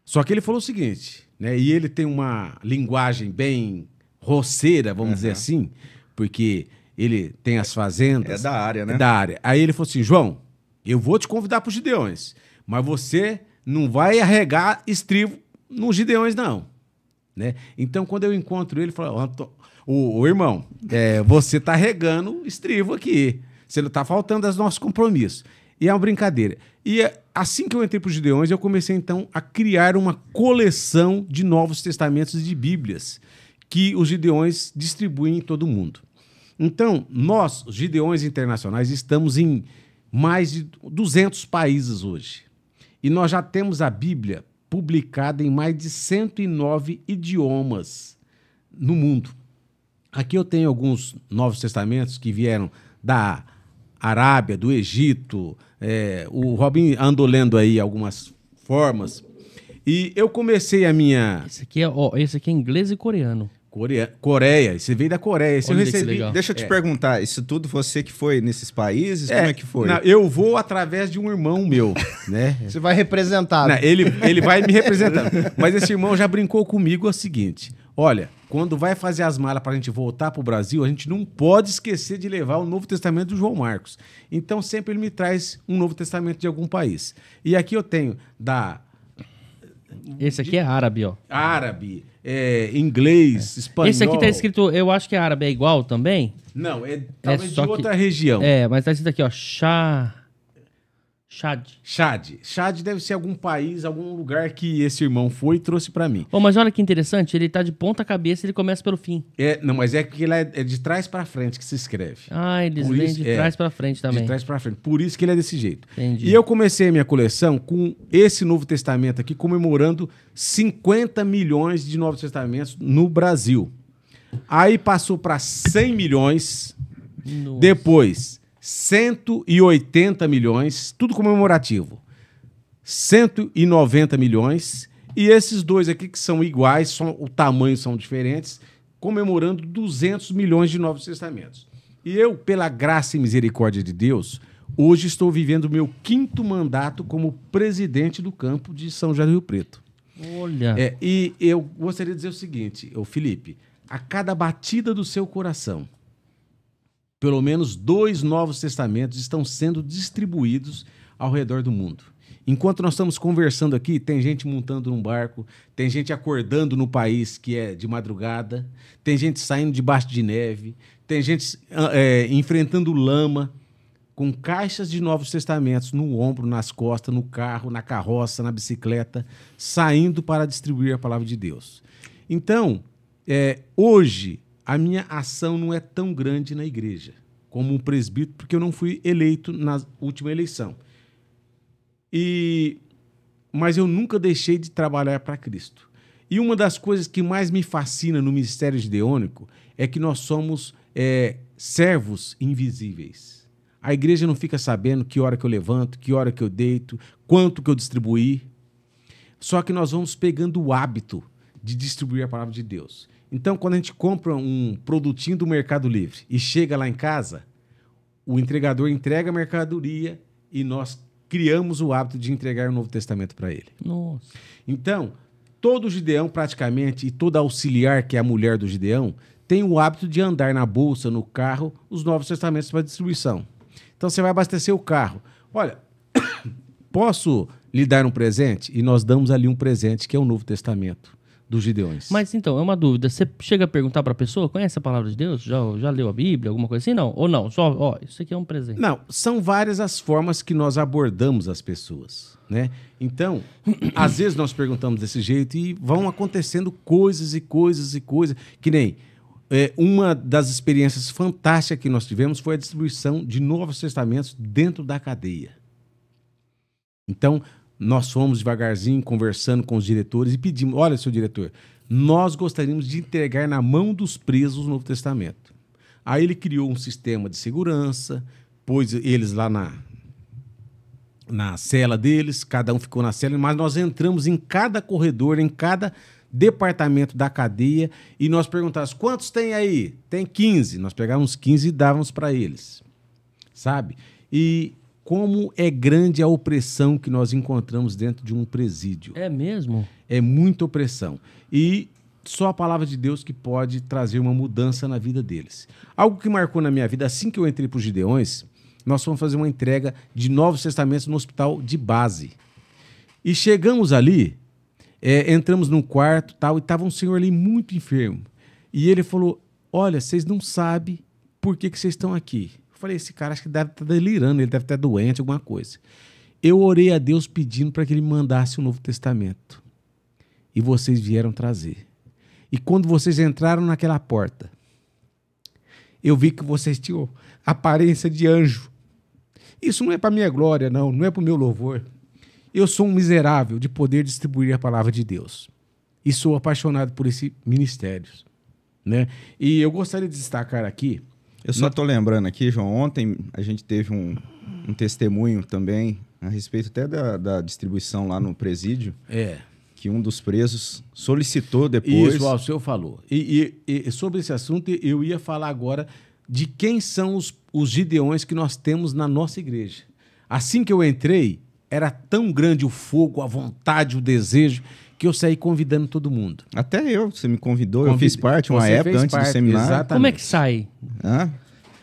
Speaker 1: Só que ele falou o seguinte, né? E ele tem uma linguagem bem roceira, vamos dizer assim, porque ele tem as fazendas.
Speaker 2: É da área, né?
Speaker 1: É da área. Aí ele falou assim, João, eu vou te convidar para os Gideões, mas você não vai arregar estribo nos Gideões, não. Né? Então, quando eu encontro ele, eu falo, o irmão, você está regando estribo aqui. Você não está faltando aos nossos compromissos. E é uma brincadeira. E assim que eu entrei para os Gideões, eu comecei, então, a criar uma coleção de Novos Testamentos e de Bíblias que os Gideões distribuem em todo o mundo. Então, nós, os Gideões Internacionais, estamos em mais de 200 países hoje. E nós já temos a Bíblia publicada em mais de 109 idiomas no mundo. Aqui eu tenho alguns Novos Testamentos que vieram da Arábia, do Egito. O Robin andou lendo aí algumas formas. E eu comecei a minha...
Speaker 3: Esse aqui é inglês e coreano.
Speaker 1: Coreia. Você veio da Coreia. Esse eu recebi...
Speaker 2: Deixa eu te perguntar, isso tudo você que foi nesses países? Como é que foi?
Speaker 1: Não, eu vou através de um irmão meu, né?
Speaker 4: Você vai representado.
Speaker 1: Não, ele vai me representar. Mas esse irmão já brincou comigo o seguinte: olha, quando vai fazer as malas pra gente voltar pro Brasil, a gente não pode esquecer de levar o Novo Testamento do João Marcos. Então sempre ele me traz um Novo Testamento de algum país. E aqui eu tenho
Speaker 3: Esse aqui é árabe, ó.
Speaker 1: Árabe, inglês, espanhol.
Speaker 3: Esse aqui tá escrito, eu acho que é árabe, é igual também?
Speaker 1: Não, talvez de outra região.
Speaker 3: Mas tá escrito aqui, ó, Chad
Speaker 1: deve ser algum país, algum lugar que esse irmão foi e trouxe pra mim.
Speaker 3: Mas olha que interessante, ele tá de ponta cabeça e ele começa pelo fim.
Speaker 1: Não, mas é que ele é de trás pra frente que se escreve.
Speaker 3: Eles leem de trás pra frente também.
Speaker 1: De trás pra frente. Por isso que ele é desse jeito.
Speaker 3: Entendi.
Speaker 1: E eu comecei a minha coleção com esse Novo Testamento aqui, comemorando 50 milhões de Novos Testamentos no Brasil. Aí passou pra 100 milhões,
Speaker 3: Nossa.
Speaker 1: Depois 180 milhões, tudo comemorativo. 190 milhões. E esses dois aqui que são iguais, o tamanho são diferentes, comemorando 200 milhões de Novos Testamentos. E eu, pela graça e misericórdia de Deus, hoje estou vivendo o meu 5º mandato como presidente do campo de São José do Rio Preto.
Speaker 3: Olha.
Speaker 1: E eu gostaria de dizer o seguinte, Felipe, a cada batida do seu coração, pelo menos 2 Novos Testamentos estão sendo distribuídos ao redor do mundo. Enquanto nós estamos conversando aqui, tem gente montando num barco, tem gente acordando no país que é de madrugada, tem gente saindo debaixo de neve, tem gente enfrentando lama, com caixas de Novos Testamentos no ombro, nas costas, no carro, na carroça, na bicicleta, saindo para distribuir a palavra de Deus. Então, hoje, a minha ação não é tão grande na igreja como um presbítero, porque eu não fui eleito na última eleição. Mas eu nunca deixei de trabalhar para Cristo. E uma das coisas que mais me fascina no ministério gideônico é que nós somos servos invisíveis. A igreja não fica sabendo que hora que eu levanto, que hora que eu deito, quanto que eu distribuí. Só que nós vamos pegando o hábito de distribuir a palavra de Deus. Então, quando a gente compra um produtinho do Mercado Livre e chega lá em casa, o entregador entrega a mercadoria e nós criamos o hábito de entregar o Novo Testamento para ele.
Speaker 3: Nossa.
Speaker 1: Então, todo Gideão praticamente e toda auxiliar, que é a mulher do Gideão, tem o hábito de andar na bolsa, no carro, os Novos Testamentos para distribuição. Então, você vai abastecer o carro. Olha, posso lhe dar um presente? E nós damos ali um presente, que é o Novo Testamento dos Gideões.
Speaker 3: Mas então, é uma dúvida. Você chega a perguntar para a pessoa, conhece a palavra de Deus? Já leu a Bíblia, alguma coisa assim? Não? Ou não? Só, isso aqui é um presente.
Speaker 1: Não, são várias as formas que nós abordamos as pessoas, né? Então, às vezes nós perguntamos desse jeito e vão acontecendo coisas e coisas e coisas. Que nem uma das experiências fantásticas que nós tivemos foi a distribuição de Novos Testamentos dentro da cadeia. Então, nós fomos devagarzinho conversando com os diretores e pedimos, olha, seu diretor, nós gostaríamos de entregar na mão dos presos o Novo Testamento. Aí ele criou um sistema de segurança, pôs eles lá na cela deles, cada um ficou na cela, mas nós entramos em cada corredor, em cada departamento da cadeia e nós perguntávamos, quantos tem aí? Tem 15. Nós pegávamos 15 e dávamos para eles, sabe? E como é grande a opressão que nós encontramos dentro de um presídio.
Speaker 3: É mesmo?
Speaker 1: É muita opressão. E só a palavra de Deus que pode trazer uma mudança na vida deles. Algo que marcou na minha vida, assim que eu entrei para os Gideões, nós fomos fazer uma entrega de Novos Testamentos no hospital de base. E chegamos ali, entramos num quarto tal, e estava um senhor ali muito enfermo. E ele falou, olha, vocês não sabem por que vocês estão aqui. Eu falei, esse cara acho que deve estar delirando, ele deve estar doente, alguma coisa. Eu orei a Deus pedindo para que ele me mandasse o Novo Testamento. E vocês vieram trazer. E quando vocês entraram naquela porta, eu vi que vocês tinham aparência de anjo. Isso não é para minha glória, não é para o meu louvor. Eu sou um miserável de poder distribuir a palavra de Deus. E sou apaixonado por esse ministério, né? E eu gostaria de destacar aqui...
Speaker 2: Eu só estou lembrando aqui, João, ontem a gente teve um testemunho também, a respeito até da distribuição lá no presídio. que um dos presos solicitou depois.
Speaker 1: Isso, o senhor falou. E sobre esse assunto, eu ia falar agora de quem são os gideões que nós temos na nossa igreja. Assim que eu entrei, era tão grande o fogo, a vontade, o desejo, que eu saí convidando todo mundo.
Speaker 2: Até você me convidou, eu fiz parte uma época antes do seminário.
Speaker 3: Exatamente. Como é que sai?
Speaker 2: Hã?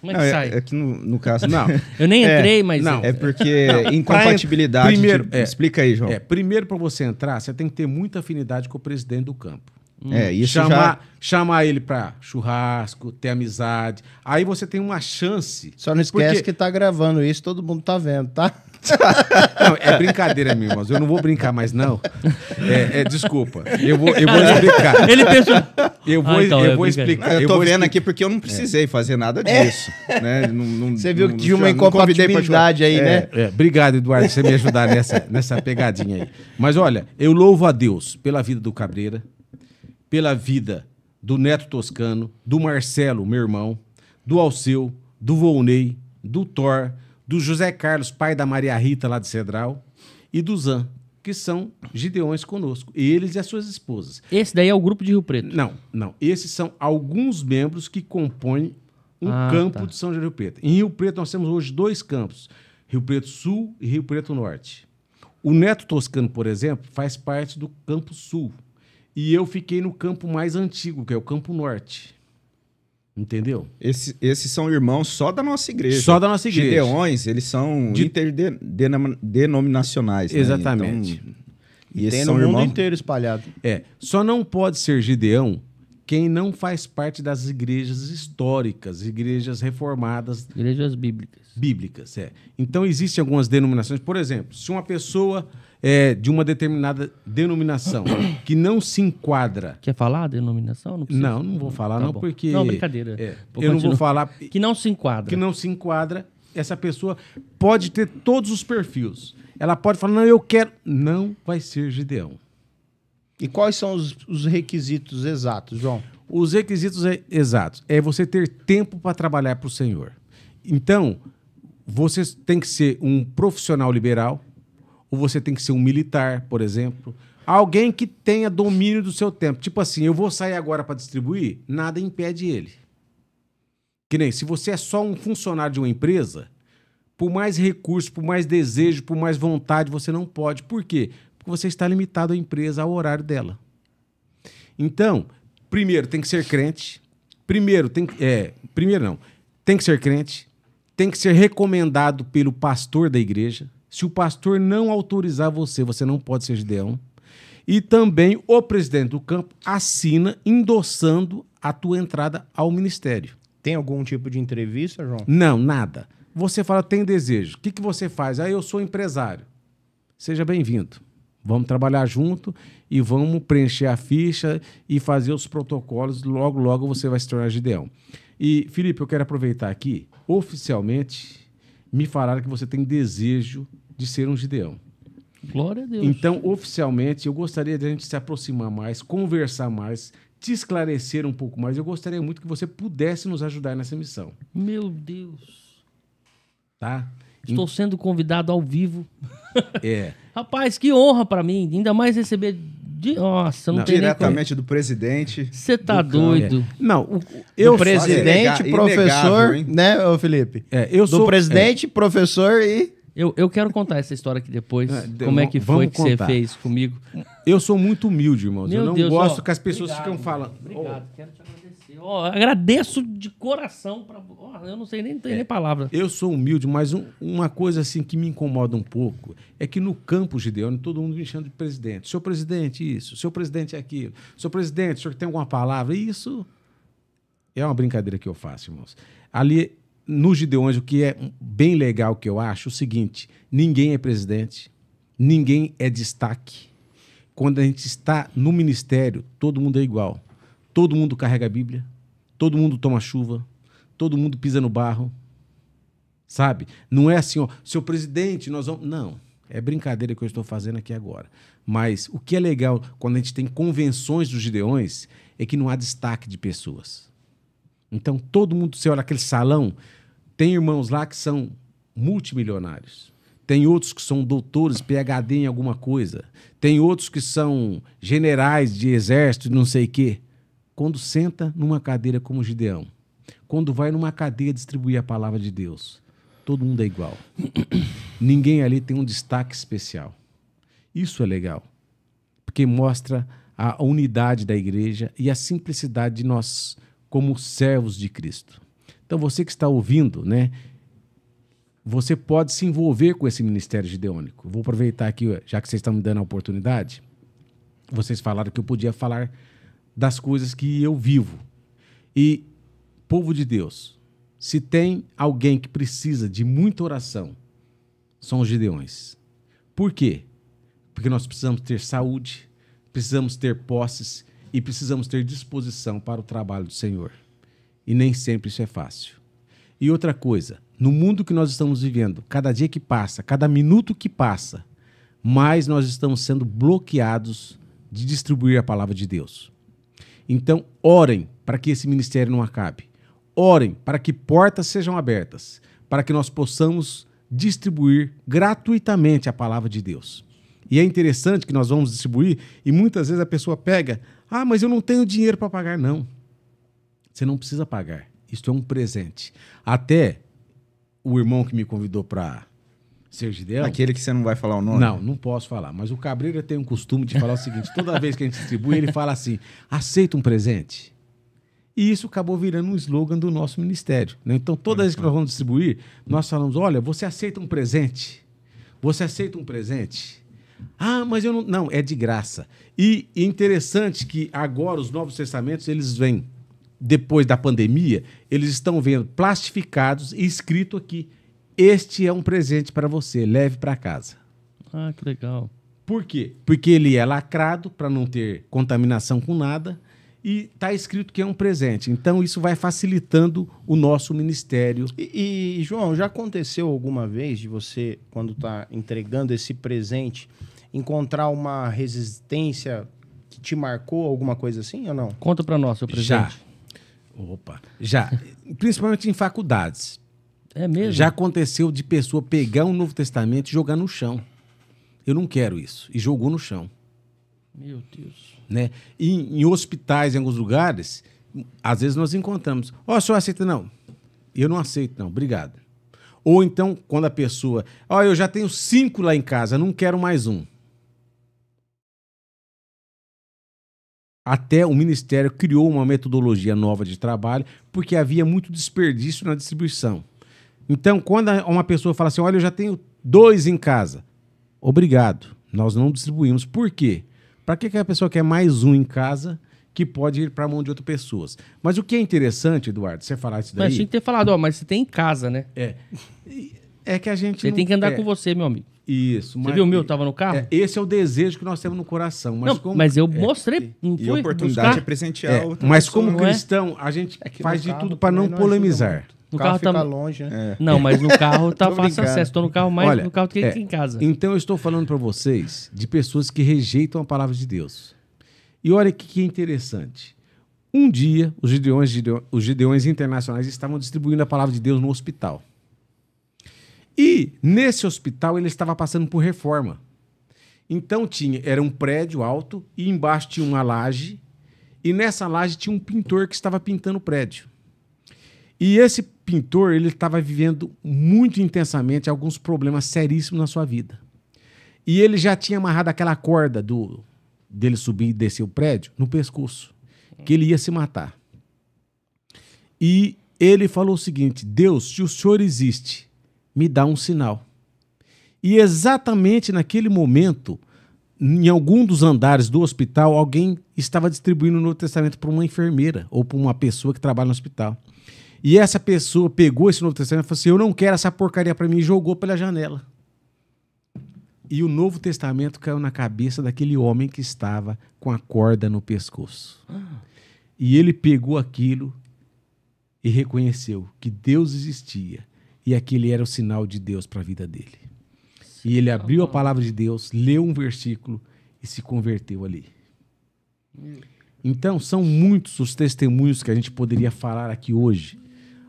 Speaker 3: Como é que sai?
Speaker 2: É que no caso...
Speaker 1: Não.
Speaker 3: Eu nem entrei, mas...
Speaker 2: Não, é porque incompatibilidade...
Speaker 1: Primeiro,
Speaker 2: explica aí, João.
Speaker 1: Primeiro, para você entrar, você tem que ter muita afinidade com o presidente do campo.
Speaker 2: Isso
Speaker 1: chamar ele para churrasco, ter amizade. Aí você tem uma chance.
Speaker 4: Só não esquece que tá gravando isso, todo mundo tá vendo, tá?
Speaker 1: Não, é brincadeira, meu irmão. Eu não vou brincar mais, não. Desculpa. Eu vou explicar.
Speaker 3: Ele pensou...
Speaker 1: Eu vou explicar.
Speaker 2: Eu tô vendo aqui porque eu não precisei fazer nada disso. Né?
Speaker 4: Você viu que tinha uma incompatibilidade aí, né?
Speaker 1: Obrigado, Eduardo, por você me ajudar nessa pegadinha aí. Mas olha, eu louvo a Deus pela vida do Cabreira, pela vida do Neto Toscano, do Marcelo, meu irmão, do Alceu, do Volney, do Thor, do José Carlos, pai da Maria Rita, lá de Cedral, e do Zan, que são gideões conosco. Eles e as suas esposas.
Speaker 3: Esse daí é o grupo de Rio Preto?
Speaker 1: Não. Esses são alguns membros que compõem um campo de São José do Rio Preto. Em Rio Preto nós temos hoje 2 campos, Rio Preto Sul e Rio Preto Norte. O Neto Toscano, por exemplo, faz parte do Campo Sul. E eu fiquei no campo mais antigo, que é o Campo Norte. Entendeu?
Speaker 2: Esses são irmãos só da nossa igreja.
Speaker 1: Só da nossa igreja.
Speaker 2: Gideões, eles são interdenominacionais. Né?
Speaker 1: Exatamente.
Speaker 2: Então, e esses
Speaker 4: tem
Speaker 2: são
Speaker 4: no
Speaker 2: irmãos...
Speaker 4: mundo inteiro espalhado.
Speaker 1: Só não pode ser gideão quem não faz parte das igrejas históricas, igrejas reformadas.
Speaker 3: Igrejas bíblicas.
Speaker 1: Bíblicas. Então, existem algumas denominações. Por exemplo, se uma pessoa é de uma determinada denominação que não se enquadra...
Speaker 3: Quer falar a denominação?
Speaker 1: Não vou falar, não, porque...
Speaker 3: Não, brincadeira.
Speaker 1: Eu não vou falar...
Speaker 3: Que não se enquadra.
Speaker 1: Que não se enquadra. Essa pessoa pode ter todos os perfis. Ela pode falar, não, eu quero... Não vai ser gideão.
Speaker 4: E quais são os requisitos exatos, João?
Speaker 1: Os requisitos exatos é você ter tempo para trabalhar para o Senhor. Então, você tem que ser um profissional liberal, ou você tem que ser um militar, por exemplo. Alguém que tenha domínio do seu tempo. Tipo assim, eu vou sair agora para distribuir, nada impede ele. Que nem, se você é só um funcionário de uma empresa, por mais recurso, por mais desejo, por mais vontade, você não pode. Por quê? Porque você está limitado à empresa, ao horário dela. Então, primeiro, tem que ser crente. Tem que ser crente. Tem que ser recomendado pelo pastor da igreja. Se o pastor não autorizar você não pode ser gideão. E também o presidente do campo assina endossando a tua entrada ao ministério.
Speaker 4: Tem algum tipo de entrevista, João?
Speaker 1: Não, nada. Você fala, tem desejo. O que você faz? Eu sou empresário. Seja bem-vindo. Vamos trabalhar junto e vamos preencher a ficha e fazer os protocolos. Logo, logo você vai se tornar gideão. E, Felipe, eu quero aproveitar aqui, oficialmente, me falaram que você tem desejo de ser um gideão.
Speaker 3: Glória a Deus.
Speaker 1: Então, oficialmente, eu gostaria de a gente se aproximar mais, conversar mais, te esclarecer um pouco mais. Eu gostaria muito que você pudesse nos ajudar nessa missão.
Speaker 3: Meu Deus.
Speaker 1: Tá?
Speaker 3: Estou sendo convidado ao vivo.
Speaker 1: É.
Speaker 3: Rapaz, que honra pra mim. Ainda mais receber... Nossa, não tem
Speaker 2: diretamente do presidente.
Speaker 3: Você tá doido.
Speaker 1: Não,
Speaker 4: eu presidente, professor, né, ô Felipe?
Speaker 1: Eu sou
Speaker 4: do presidente, professor e...
Speaker 3: Eu quero contar essa história aqui depois. Como é que foi que você fez comigo?
Speaker 1: Eu sou muito humilde, irmãos.
Speaker 3: Meu
Speaker 1: eu não
Speaker 3: Deus,
Speaker 1: gosto que as pessoas ficam falando.
Speaker 3: Obrigado, quero te agradecer. Agradeço de coração. Eu não sei nem palavra.
Speaker 1: Eu sou humilde, mas uma coisa assim que me incomoda um pouco é que no campo gideano todo mundo me chama de presidente. Senhor presidente, isso. Senhor presidente, aquilo. Senhor presidente, o senhor tem alguma palavra? Isso é uma brincadeira que eu faço, irmãos. Ali... Nos Gideões, o que é bem legal que eu acho, é o seguinte, ninguém é presidente, ninguém é destaque. Quando a gente está no ministério, todo mundo é igual. Todo mundo carrega a Bíblia, todo mundo toma chuva, todo mundo pisa no barro, sabe? Não é assim, ó, seu presidente, nós vamos... Não, é brincadeira que eu estou fazendo aqui agora. Mas o que é legal quando a gente tem convenções dos Gideões é que não há destaque de pessoas. Então, todo mundo, você olha aquele salão, tem irmãos lá que são multimilionários. tem outros que são doutores, PhD em alguma coisa, tem outros que são generais de exército, não sei o quê. Quando senta numa cadeira como Gideão, quando vai numa cadeia distribuir a palavra de Deus, todo mundo é igual. Ninguém ali tem um destaque especial. Isso é legal, porque mostra a unidade da igreja e a simplicidade de nós como servos de Cristo. Então você que está ouvindo, né, você pode se envolver com esse ministério gideônico. Vou aproveitar aqui, já que vocês estão me dando a oportunidade, vocês falaram que eu podia falar das coisas que eu vivo. E, povo de Deus, se tem alguém que precisa de muita oração, são os gideões. Por quê? Porque nós precisamos ter saúde, precisamos ter posses e precisamos ter disposição para o trabalho do Senhor. E nem sempre isso é fácil. E outra coisa, no mundo que nós estamos vivendo, cada dia que passa, cada minuto que passa, mais nós estamos sendo bloqueados de distribuir a palavra de Deus. Então, orem para que esse ministério não acabe. Orem para que portas sejam abertas, para que nós possamos distribuir gratuitamente a palavra de Deus. E é interessante que nós vamos distribuir e muitas vezes a pessoa pega, mas eu não tenho dinheiro para pagar. Não, você não precisa pagar. Isto é um presente. Até o irmão que me convidou para ser Gideão...
Speaker 2: Aquele que você não vai falar o nome?
Speaker 1: Não posso falar. Mas o Cabreira tem um costume de falar o seguinte, toda vez que a gente distribui, ele fala assim, aceita um presente? E isso acabou virando um slogan do nosso ministério, né? Então, toda vez que nós vamos distribuir, nós falamos, olha, você aceita um presente? Você aceita um presente? Mas eu não... Não, é de graça. E interessante que agora os Novos Testamentos, eles vêm, depois da pandemia, eles estão vendo plastificados e escrito aqui, este é um presente para você, leve para casa.
Speaker 3: Que legal.
Speaker 1: Por quê? Porque ele é lacrado para não ter contaminação com nada e está escrito que é um presente. Então, isso vai facilitando o nosso ministério.
Speaker 4: E João, já aconteceu alguma vez de você, quando está entregando esse presente, encontrar uma resistência que te marcou, alguma coisa assim ou não?
Speaker 3: Conta para nós seu presente.
Speaker 1: Já. Principalmente em faculdades.
Speaker 3: É mesmo?
Speaker 1: Já aconteceu de pessoa pegar um Novo Testamento e jogar no chão. Eu não quero isso. E jogou no chão.
Speaker 3: Meu Deus.
Speaker 1: Né? E em hospitais, em alguns lugares, às vezes nós encontramos. O senhor aceita? Não. Eu não aceito, não. Obrigado. Ou então, quando a pessoa... eu já tenho 5 lá em casa, não quero mais um. Até o Ministério criou uma metodologia nova de trabalho, porque havia muito desperdício na distribuição. Então, quando uma pessoa fala assim, olha, eu já tenho 2 em casa. Obrigado, nós não distribuímos. Por quê? Para que a pessoa quer mais um em casa que pode ir para a mão de outras pessoas? Mas o que é interessante, Eduardo, você falar isso daí...
Speaker 3: Mas tinha que ter falado, mas você tem em casa, né?
Speaker 1: É que a gente...
Speaker 3: Você tem que andar com você, meu amigo.
Speaker 1: Isso.
Speaker 3: Você viu o meu? Tava no carro?
Speaker 1: Esse é o desejo que nós temos no coração. Mas,
Speaker 3: mas eu mostrei.
Speaker 2: E a oportunidade é presencial.
Speaker 1: Mas como cristão, a gente faz de tudo para não polemizar.
Speaker 4: No carro fica longe, né?
Speaker 3: Não, mas no carro tá fácil acesso. Estou no carro mais no carro do que aqui em casa.
Speaker 1: Então eu estou falando para vocês de pessoas que rejeitam a palavra de Deus. E olha que interessante. Um dia, os Gideões internacionais estavam distribuindo a palavra de Deus no hospital. E nesse hospital ele estava passando por reforma. Então era um prédio alto e embaixo tinha uma laje. E nessa laje tinha um pintor que estava pintando o prédio. E esse pintor, ele estava vivendo muito intensamente alguns problemas seríssimos na sua vida. E ele já tinha amarrado aquela corda dele subir e descer o prédio no pescoço, que ele ia se matar. E ele falou o seguinte, Deus, se o Senhor existe, me dá um sinal. E exatamente naquele momento, em algum dos andares do hospital, alguém estava distribuindo o Novo Testamento para uma enfermeira ou para uma pessoa que trabalha no hospital. E essa pessoa pegou esse Novo Testamento e falou assim, eu não quero essa porcaria para mim, e jogou pela janela. E o Novo Testamento caiu na cabeça daquele homem que estava com a corda no pescoço. E ele pegou aquilo e reconheceu que Deus existia e aquele era o sinal de Deus para a vida dele. E ele abriu a palavra de Deus, leu um versículo e se converteu ali. Então, são muitos os testemunhos que a gente poderia falar aqui hoje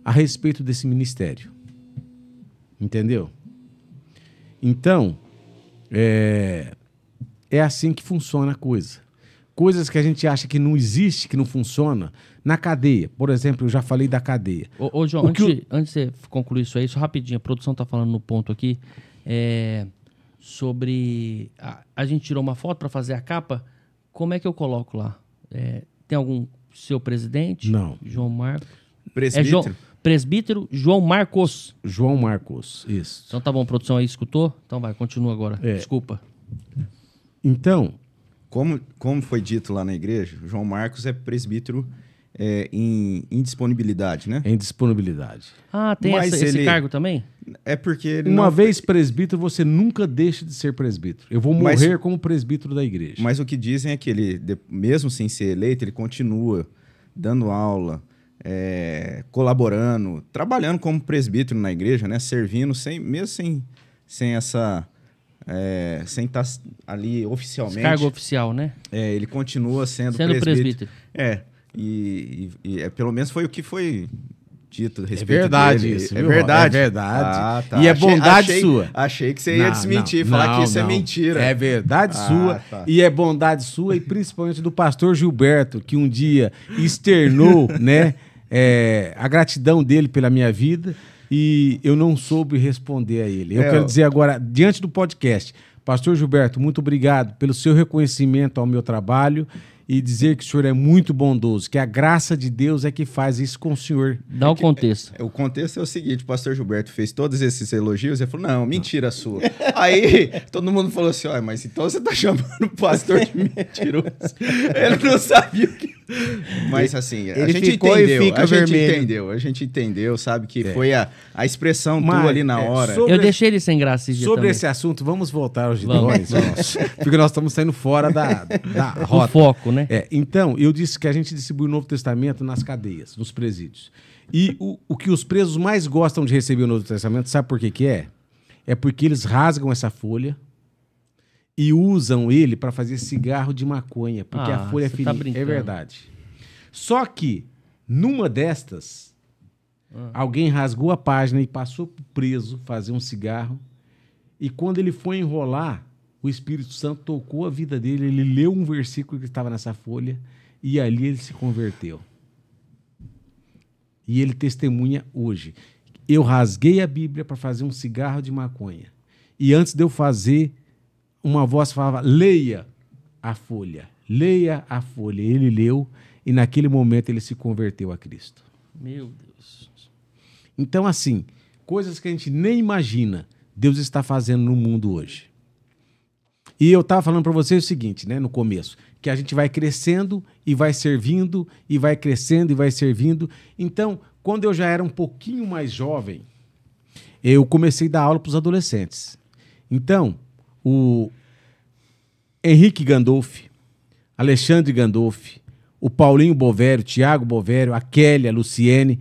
Speaker 1: a respeito desse ministério. Entendeu? Então, é assim que funciona a coisa. Coisas que a gente acha que não existe, que não funciona, na cadeia. Por exemplo, eu já falei da cadeia.
Speaker 3: Ô João, antes de você concluir isso aí, só rapidinho, a produção tá falando no ponto aqui, sobre... A gente tirou uma foto para fazer a capa, como é que eu coloco lá? Tem algum seu presidente?
Speaker 1: Não.
Speaker 3: João Marcos?
Speaker 2: Presbítero?
Speaker 3: Presbítero João Marcos.
Speaker 1: João Marcos, isso.
Speaker 3: Então tá bom, produção aí escutou? Então vai, continua agora. Desculpa.
Speaker 1: Então...
Speaker 2: Como foi dito lá na igreja, João Marcos é presbítero em indisponibilidade, né?
Speaker 1: Em disponibilidade.
Speaker 3: Tem esse cargo também?
Speaker 2: É porque ele
Speaker 1: Uma vez presbítero, você nunca deixa de ser presbítero. Eu vou morrer como presbítero da igreja.
Speaker 2: Mas o que dizem é que ele, mesmo sem ser eleito, ele continua dando aula, colaborando, trabalhando como presbítero na igreja, né? Servindo, mesmo sem essa... sem estar ali oficialmente.
Speaker 3: Cargo oficial, né?
Speaker 2: Ele continua sendo presbítero. Pelo menos foi o que foi dito a respeito dele.
Speaker 1: É verdade isso.
Speaker 2: É verdade?
Speaker 1: É verdade.
Speaker 2: Ah, tá.
Speaker 1: E é bondade sua.
Speaker 2: Achei que você ia desmentir, falar que isso é mentira.
Speaker 1: É verdade sua e é bondade sua e principalmente do pastor Gilberto, que um dia externou, né, a gratidão dele pela minha vida. E eu não soube responder a ele. Eu quero dizer agora, diante do podcast, pastor Gilberto, muito obrigado pelo seu reconhecimento ao meu trabalho e dizer que o senhor é muito bondoso, que a graça de Deus é que faz isso com o senhor.
Speaker 3: Dá o contexto.
Speaker 2: O contexto é o seguinte, o pastor Gilberto fez todos esses elogios e ele falou, não, mentira sua. Aí todo mundo falou assim, mas então você tá chamando o pastor de mentiroso. Ele não sabia o que... Mas assim, a gente entendeu, sabe que foi a expressão tua ali na hora.
Speaker 3: Eu deixei ele sem graça esse dia
Speaker 1: sobre
Speaker 3: também.
Speaker 1: esse assunto, vamos voltar aos Gideões, porque nós estamos saindo fora da rota.
Speaker 3: O foco, né?
Speaker 1: Então, eu disse que a gente distribui o Novo Testamento nas cadeias, nos presídios. E o que os presos mais gostam de receber o Novo Testamento, sabe por que é? É porque eles rasgam essa folha e usam ele para fazer cigarro de maconha, porque a folha é fininha. É verdade. Só que, numa destas, alguém rasgou a página e passou pro preso fazer um cigarro, e quando ele foi enrolar, o Espírito Santo tocou a vida dele, ele leu um versículo que estava nessa folha, e ali ele se converteu. E ele testemunha hoje. Eu rasguei a Bíblia para fazer um cigarro de maconha. E antes de eu fazer, uma voz falava, leia a folha. Leia a folha. Ele leu e naquele momento ele se converteu a Cristo.
Speaker 3: Meu Deus.
Speaker 1: Então, assim, coisas que a gente nem imagina, Deus está fazendo no mundo hoje. E eu estava falando para vocês o seguinte, né, no começo, que a gente vai crescendo e vai servindo, e vai crescendo e vai servindo. Então, quando eu já era um pouquinho mais jovem, eu comecei a dar aula para os adolescentes. Então, o Henrique Gandolfi, Alexandre Gandolfi, o Paulinho Bovério, Tiago Bovério, a Kelly, a Luciene,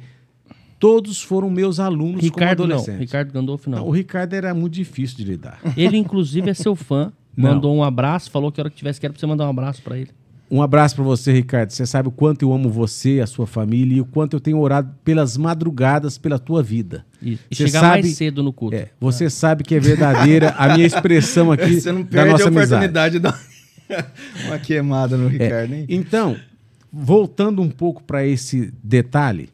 Speaker 1: todos foram meus alunos como adolescentes.
Speaker 3: Não, Ricardo Gandolfi não.
Speaker 1: O Ricardo era muito difícil de lidar.
Speaker 3: Ele, inclusive, é seu fã. Mandou um abraço, falou que a hora que tivesse que era pra você mandar um abraço pra ele.
Speaker 1: Um abraço pra você, Ricardo. Você sabe o quanto eu amo você, a sua família, e o quanto eu tenho orado pelas madrugadas pela tua vida.
Speaker 3: Isso. E chegar mais cedo no culto.
Speaker 1: Você sabe que é verdadeira a minha expressão aqui.
Speaker 2: Você não perde a oportunidade de dar uma queimada no Ricardo, hein?
Speaker 1: Então, voltando um pouco para esse detalhe,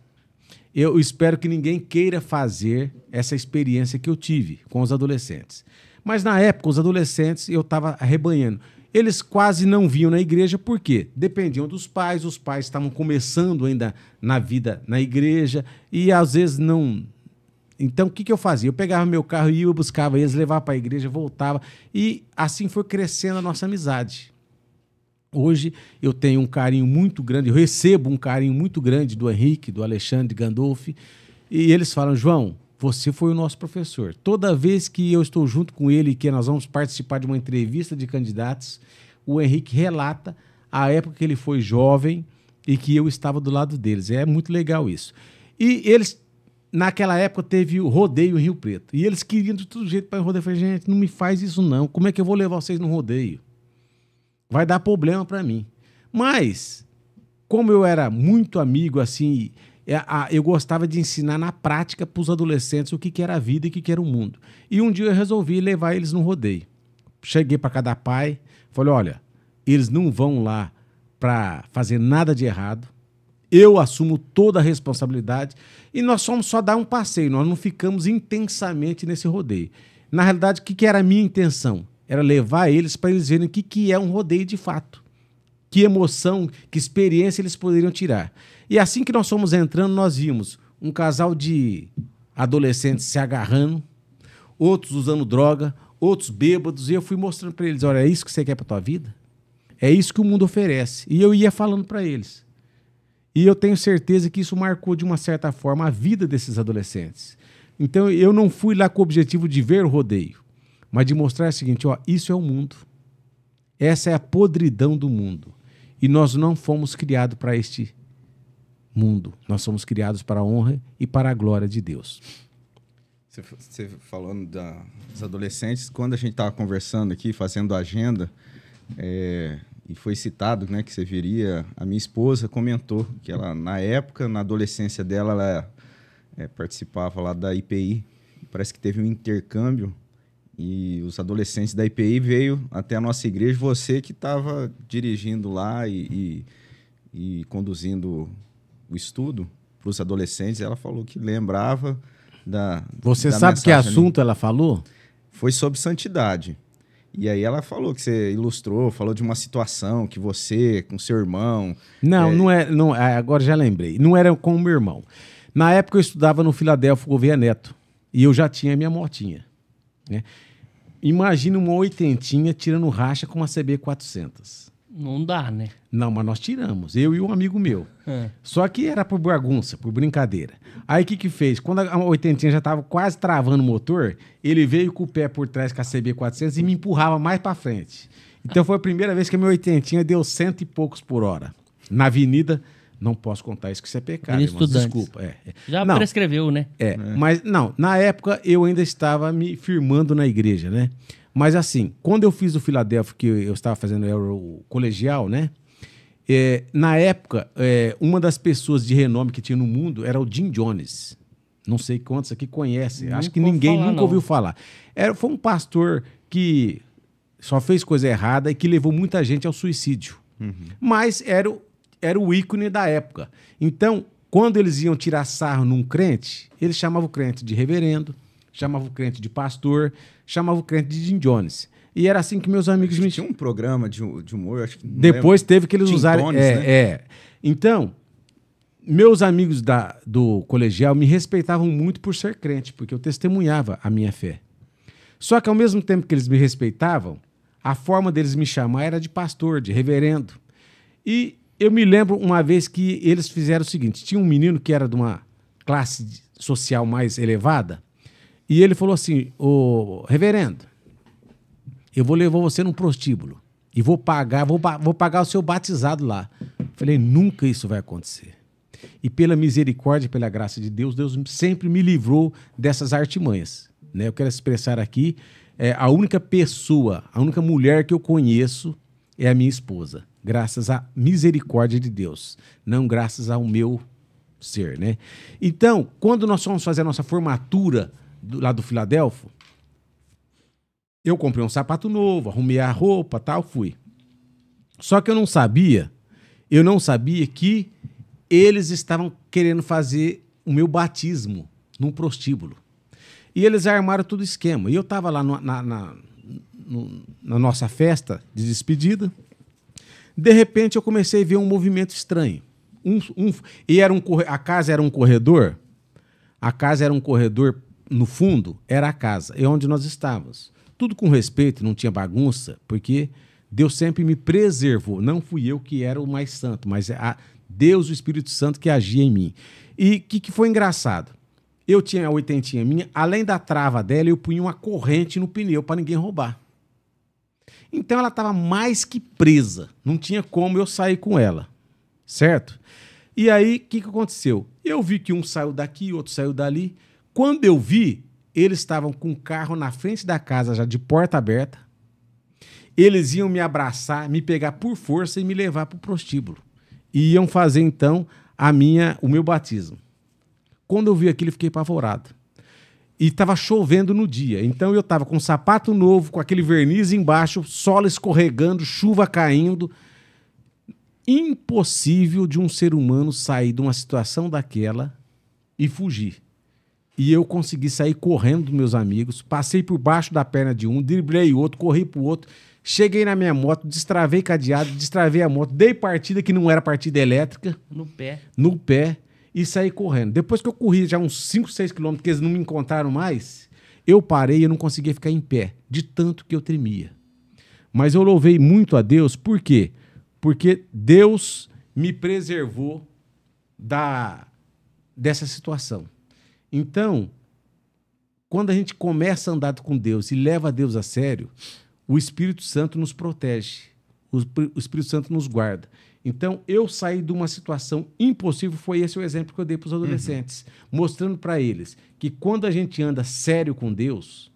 Speaker 1: eu espero que ninguém queira fazer essa experiência que eu tive com os adolescentes. Mas na época, os adolescentes, eu estava arrebanhando. Eles quase não vinham na igreja, por quê? Dependiam dos pais, os pais estavam começando ainda na vida na igreja, e às vezes não... Então, o que eu fazia? Eu pegava meu carro e eu buscava eles, levava para a igreja, voltava, e assim foi crescendo a nossa amizade. Hoje, eu tenho um carinho muito grande, eu recebo um carinho muito grande do Henrique, do Alexandre Gandolfi, e eles falam, João, você foi o nosso professor. Toda vez que eu estou junto com ele e que nós vamos participar de uma entrevista de candidatos, o Henrique relata a época que ele foi jovem e que eu estava do lado deles. É muito legal isso. E eles, naquela época, teve o rodeio em Rio Preto. E eles queriam de todo jeito para o rodeio. Eu falei, gente, não me faz isso não. Como é que eu vou levar vocês no rodeio? Vai dar problema para mim. Mas, como eu era muito amigo, assim, eu gostava de ensinar na prática para os adolescentes o que era a vida e o que era o mundo. E um dia eu resolvi levar eles no rodeio. Cheguei para cada pai, falei, olha, eles não vão lá para fazer nada de errado, eu assumo toda a responsabilidade e nós fomos só dar um passeio, nós não ficamos intensamente nesse rodeio. Na realidade, o que era a minha intenção? Era levar eles para eles verem o que é um rodeio de fato. Que emoção, que experiência eles poderiam tirar. E assim que nós fomos entrando, nós vimos um casal de adolescentes se agarrando, outros usando droga, outros bêbados, e eu fui mostrando para eles, olha, é isso que você quer para tua vida? É isso que o mundo oferece. E eu ia falando para eles. E eu tenho certeza que isso marcou, de uma certa forma, a vida desses adolescentes. Então, eu não fui lá com o objetivo de ver o rodeio, mas de mostrar o seguinte, ó, isso é o mundo. Essa é a podridão do mundo. E nós não fomos criados para este mundo. Nós somos criados para a honra e para a glória de Deus.
Speaker 2: Você falando dos adolescentes, quando a gente estava conversando aqui, fazendo a agenda, e foi citado, né, que você viria, a minha esposa comentou que ela, na época, na adolescência dela, ela participava lá da IPI. Parece que teve um intercâmbio e os adolescentes da IPI veio até a nossa igreja, você que estava dirigindo lá e conduzindo o estudo para os adolescentes. Ela falou que lembrava da
Speaker 1: Você
Speaker 2: da
Speaker 1: sabe que assunto
Speaker 2: ali.
Speaker 1: ela falou?
Speaker 2: Foi sobre santidade. E aí ela falou que você ilustrou, falou de uma situação que você, com seu irmão...
Speaker 1: Não, agora já lembrei. Não era com o meu irmão. Na época eu estudava no Filadélfia Gouveia Neto e eu já tinha minha motinha, né? Imagina uma oitentinha tirando racha com uma CB400.
Speaker 3: Não dá, né?
Speaker 1: Não, mas nós tiramos, eu e um amigo meu. Só que era por bagunça, por brincadeira. Aí o que fez? Quando a oitentinha já estava quase travando o motor, ele veio com o pé por trás com a CB400 e me empurrava mais para frente. Então foi a primeira vez que a minha oitentinha deu 100 e poucos por hora. Na avenida, não posso contar isso que isso é pecado, irmãos, desculpa.
Speaker 3: Já prescreveu, né?
Speaker 1: Mas não, na época eu ainda estava me firmando na igreja, né? Mas assim, quando eu fiz o Filadélfia, que eu estava fazendo o colegial, né? Na época, uma das pessoas de renome que tinha no mundo era o Jim Jones. Não sei quantos aqui conhecem. Acho que ninguém nunca ouviu falar. Foi um pastor que só fez coisa errada e que levou muita gente ao suicídio. Mas era o ícone da época. Então, quando eles iam tirar sarro num crente, eles chamavam o crente de reverendo, chamavam o crente de pastor, chamavam o crente de Jim Jones. E era assim que meus amigos me...
Speaker 2: Tinha um programa de humor, acho que...
Speaker 1: Depois teve que eles usarem...
Speaker 2: Né?
Speaker 1: Então, meus amigos do colegial me respeitavam muito por ser crente, porque eu testemunhava a minha fé. Só que ao mesmo tempo que eles me respeitavam, a forma deles me chamar era de pastor, de reverendo. E eu me lembro uma vez que eles fizeram o seguinte, tinha um menino que era de uma classe social mais elevada, e ele falou assim, ô reverendo, eu vou levar você num prostíbulo e vou pagar o seu batizado lá. Falei, nunca isso vai acontecer. E pela misericórdia e pela graça de Deus, Deus sempre me livrou dessas artimanhas, né? Eu quero expressar aqui, a única pessoa, a única mulher que eu conheço é a minha esposa, graças à misericórdia de Deus, não graças ao meu ser, né? Então, quando nós fomos fazer a nossa formatura lá do Filadélfia, eu comprei um sapato novo, arrumei a roupa, tal, fui. Só que eu não sabia que eles estavam querendo fazer o meu batismo num prostíbulo. E eles armaram todo o esquema. E eu estava lá na nossa festa de despedida. De repente, eu comecei a ver um movimento estranho. A casa era um corredor. A casa era um corredor, no fundo, era a casa. É onde nós estávamos. Tudo com respeito, não tinha bagunça, porque Deus sempre me preservou. Não fui eu que era o mais santo, mas Deus, o Espírito Santo, que agia em mim. E o que foi engraçado? Eu tinha a oitentinha minha, além da trava dela, eu punha uma corrente no pneu para ninguém roubar. Então ela estava mais que presa. Não tinha como eu sair com ela, certo? E aí, o que aconteceu? Eu vi que um saiu daqui, outro saiu dali. Quando eu vi, eles estavam com o carro na frente da casa, já de porta aberta. Eles iam me abraçar, me pegar por força e me levar para o prostíbulo. E iam fazer, então, o meu batismo. Quando eu vi aquilo, eu fiquei apavorado. E estava chovendo no dia. Então eu estava com um sapato novo, com aquele verniz embaixo, sola escorregando, chuva caindo. Impossível de um ser humano sair de uma situação daquela e fugir. E eu consegui sair correndo dos meus amigos, passei por baixo da perna de um, driblei o outro, corri pro outro, cheguei na minha moto, destravei cadeado, destravei a moto, dei partida que não era partida elétrica. No pé. E saí correndo. Depois que eu corri já uns 5, 6 quilômetros, que eles não me encontraram mais, eu parei e eu não conseguia ficar em pé, de tanto que eu tremia. Mas eu louvei muito a Deus, por quê? Porque Deus me preservou dessa situação. Então, quando a gente começa a andar com Deus e leva Deus a sério, o Espírito Santo nos protege, o Espírito Santo nos guarda. Então, eu saí de uma situação impossível, foi esse o exemplo que eu dei para os adolescentes, mostrando para eles que quando a gente anda sério com Deus,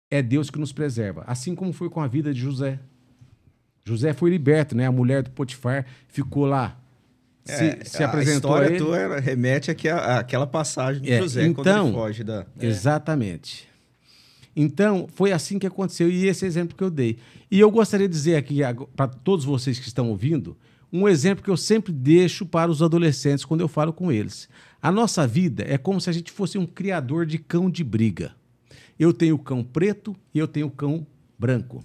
Speaker 1: é Deus que nos preserva. Assim como foi com a vida de José. José foi liberto, né? A mulher do Potifar ficou lá, se apresentou
Speaker 2: a história tua remete àquela passagem de José,
Speaker 1: então,
Speaker 2: quando ele foge da...
Speaker 1: Exatamente. Então, foi assim que aconteceu, e esse exemplo que eu dei. E eu gostaria de dizer aqui, para todos vocês que estão ouvindo, um exemplo que eu sempre deixo para os adolescentes quando eu falo com eles. A nossa vida é como se a gente fosse um criador de cão de briga. Eu tenho o cão preto e eu tenho o cão branco.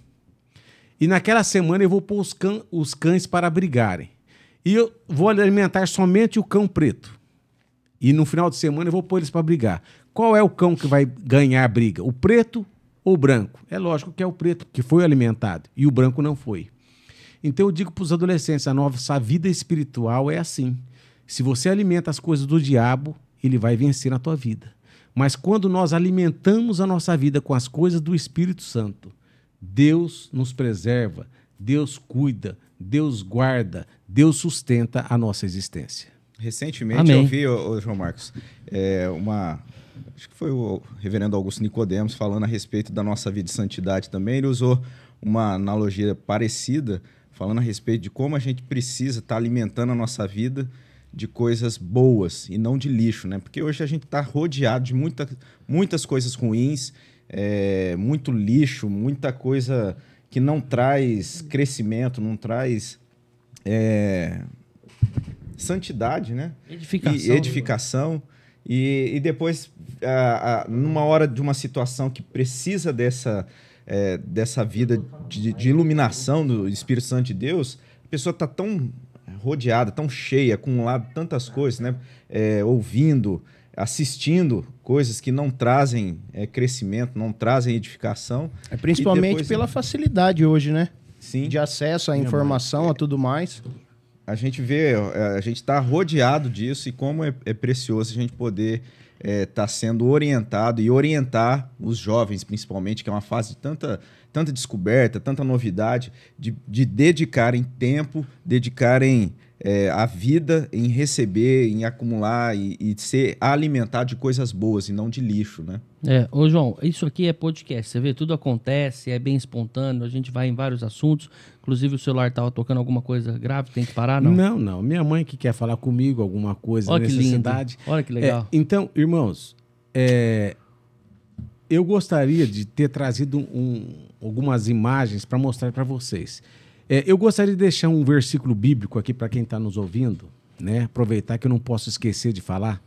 Speaker 1: E naquela semana eu vou pôr os cães para brigarem. E eu vou alimentar somente o cão preto. E no final de semana eu vou pôr eles para brigar. Qual é o cão que vai ganhar a briga? O preto ou o branco? É lógico que é o preto, que foi alimentado. E o branco não foi. Então eu digo para os adolescentes, a nossa vida espiritual é assim. Se você alimenta as coisas do diabo, ele vai vencer na tua vida. Mas quando nós alimentamos a nossa vida com as coisas do Espírito Santo, Deus nos preserva, Deus cuida, Deus guarda, Deus sustenta a nossa existência.
Speaker 2: Recentemente eu vi, João Marcos, acho que foi o reverendo Augusto Nicodemos falando a respeito da nossa vida de santidade também. Ele usou uma analogia parecida, falando a respeito de como a gente precisa estar alimentando a nossa vida de coisas boas e não de lixo, né? Porque hoje a gente está rodeado de muitas coisas ruins, muito lixo, muita coisa que não traz crescimento, não traz santidade, né? Edificação. E depois, numa hora de uma situação que precisa dessa vida de iluminação do Espírito Santo de Deus, a pessoa está tão rodeada, tão cheia, acumulada tantas coisas, né? Ouvindo, assistindo coisas que não trazem crescimento, não trazem edificação.
Speaker 4: Principalmente depois, pela facilidade hoje, né?
Speaker 2: Sim.
Speaker 4: De acesso à informação, a tudo mais.
Speaker 2: A gente vê, a gente está rodeado disso e como é precioso a gente poder estar sendo orientado e orientar os jovens, principalmente, que é uma fase de tanta descoberta, tanta novidade, de dedicarem tempo, dedicarem a vida em receber, em acumular e ser alimentado de coisas boas e não de lixo, né?
Speaker 3: Ô João, isso aqui é podcast, você vê, tudo acontece, é bem espontâneo, a gente vai em vários assuntos, inclusive o celular estava tocando alguma coisa grave, tem que parar, não?
Speaker 1: Não, minha mãe que quer falar comigo, alguma coisa,
Speaker 3: olha
Speaker 1: necessidade.
Speaker 3: Que lindo. Olha que legal.
Speaker 1: Então, irmãos, eu gostaria de ter trazido algumas imagens para mostrar para vocês. Eu gostaria de deixar um versículo bíblico aqui para quem está nos ouvindo, né? Aproveitar que eu não posso esquecer de falar.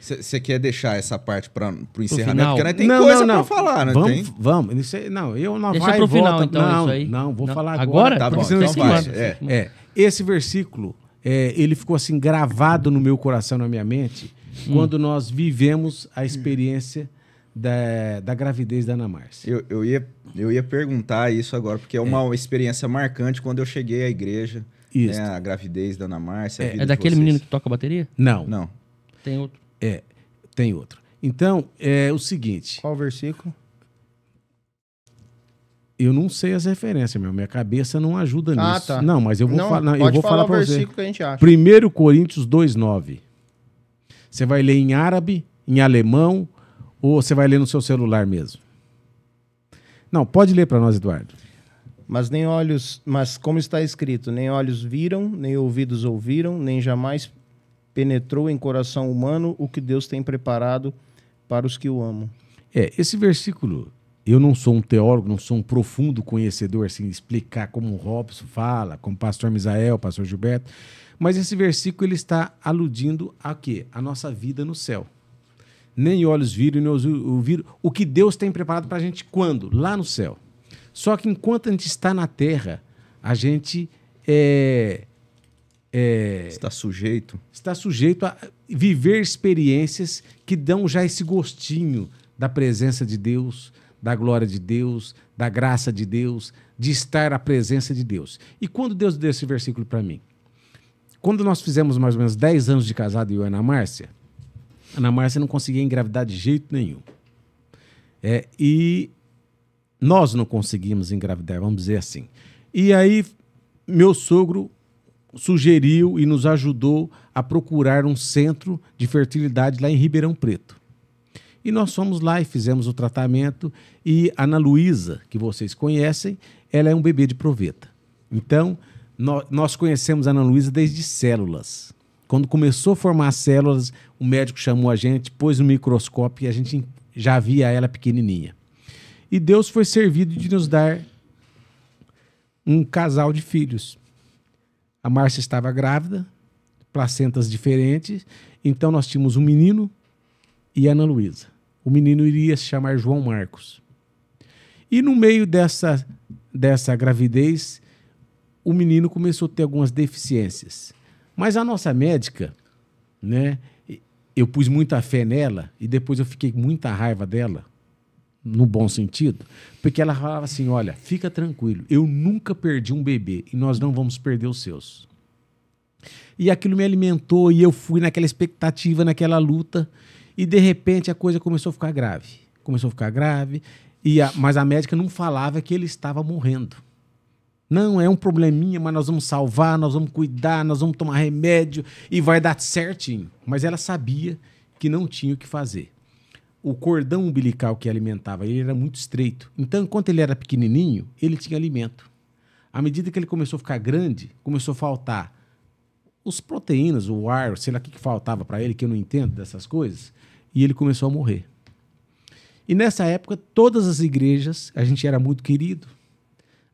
Speaker 2: Você quer deixar essa parte para o encerramento?
Speaker 3: Final.
Speaker 2: Porque tem coisa para falar, né?
Speaker 1: Vamos. Eu não
Speaker 3: deixa
Speaker 1: vai
Speaker 3: pro
Speaker 1: e volta.
Speaker 3: final, então, isso aí.
Speaker 1: Não, vou falar
Speaker 3: agora.
Speaker 2: Tá bom,
Speaker 1: senão
Speaker 2: então vai.
Speaker 1: Esse versículo, ele ficou assim gravado no meu coração, na minha mente, quando nós vivemos a experiência da gravidez da Ana Márcia.
Speaker 2: Eu ia perguntar isso agora, porque é uma experiência marcante quando eu cheguei à igreja, né, a gravidez da Ana Márcia.
Speaker 3: É daquele menino que toca bateria?
Speaker 1: Não.
Speaker 3: Tem outro.
Speaker 1: Tem outro. Então, é o seguinte...
Speaker 4: Qual o versículo?
Speaker 1: Eu não sei as referências, minha cabeça não ajuda nisso.
Speaker 4: Tá.
Speaker 1: Não, mas eu vou falar.
Speaker 4: Pode
Speaker 1: eu vou falar
Speaker 4: o
Speaker 1: para você.
Speaker 4: versículo que a gente acha.
Speaker 1: 1 Coríntios 2:9. Você vai ler em árabe, em alemão, ou você vai ler no seu celular mesmo? Não, pode ler para nós, Eduardo.
Speaker 4: Mas como está escrito, nem olhos viram, nem ouvidos ouviram, nem jamais penetrou em coração humano o que Deus tem preparado para os que o amam.
Speaker 1: Esse versículo, eu não sou um teólogo, não sou um profundo conhecedor, assim, explicar como o Robson fala, como o pastor Misael, o pastor Gilberto, mas esse versículo ele está aludindo a quê? A nossa vida no céu. Nem olhos viram, nem ouviram o que Deus tem preparado para a gente quando? Lá no céu. Só que enquanto a gente está na terra, a gente
Speaker 2: está sujeito
Speaker 1: a viver experiências que dão já esse gostinho da presença de Deus, da glória de Deus, da graça de Deus, de estar à presença de Deus. E quando Deus deu esse versículo para mim? Quando nós fizemos mais ou menos 10 anos de casado, eu e a Ana Márcia não conseguia engravidar de jeito nenhum. E nós não conseguimos engravidar, vamos dizer assim. E aí, meu sogro sugeriu e nos ajudou a procurar um centro de fertilidade lá em Ribeirão Preto. E nós fomos lá e fizemos o tratamento. E a Ana Luísa, que vocês conhecem, ela é um bebê de proveta. Então, nós conhecemos a Ana Luísa desde células. Quando começou a formar células, o médico chamou a gente, pôs no microscópio e a gente já via ela pequenininha. E Deus foi servido de nos dar um casal de filhos. A Márcia estava grávida, placentas diferentes, então nós tínhamos um menino e a Ana Luísa. O menino iria se chamar João Marcos. E no meio dessa gravidez, o menino começou a ter algumas deficiências. Mas a nossa médica, né, eu pus muita fé nela e depois eu fiquei com muita raiva dela, no bom sentido, porque ela falava assim, olha, fica tranquilo, eu nunca perdi um bebê e nós não vamos perder os seus. E aquilo me alimentou e eu fui naquela expectativa, naquela luta e de repente a coisa começou a ficar grave. Mas a médica não falava que ele estava morrendo. Não, é um probleminha, mas nós vamos salvar, nós vamos cuidar, nós vamos tomar remédio e vai dar certinho. Mas ela sabia que não tinha o que fazer. O cordão umbilical que alimentava ele era muito estreito. Então, enquanto ele era pequenininho, ele tinha alimento. À medida que ele começou a ficar grande, começou a faltar os proteínas, o ar, sei lá o que faltava para ele, que eu não entendo dessas coisas, e ele começou a morrer. E nessa época, todas as igrejas, a gente era muito querido,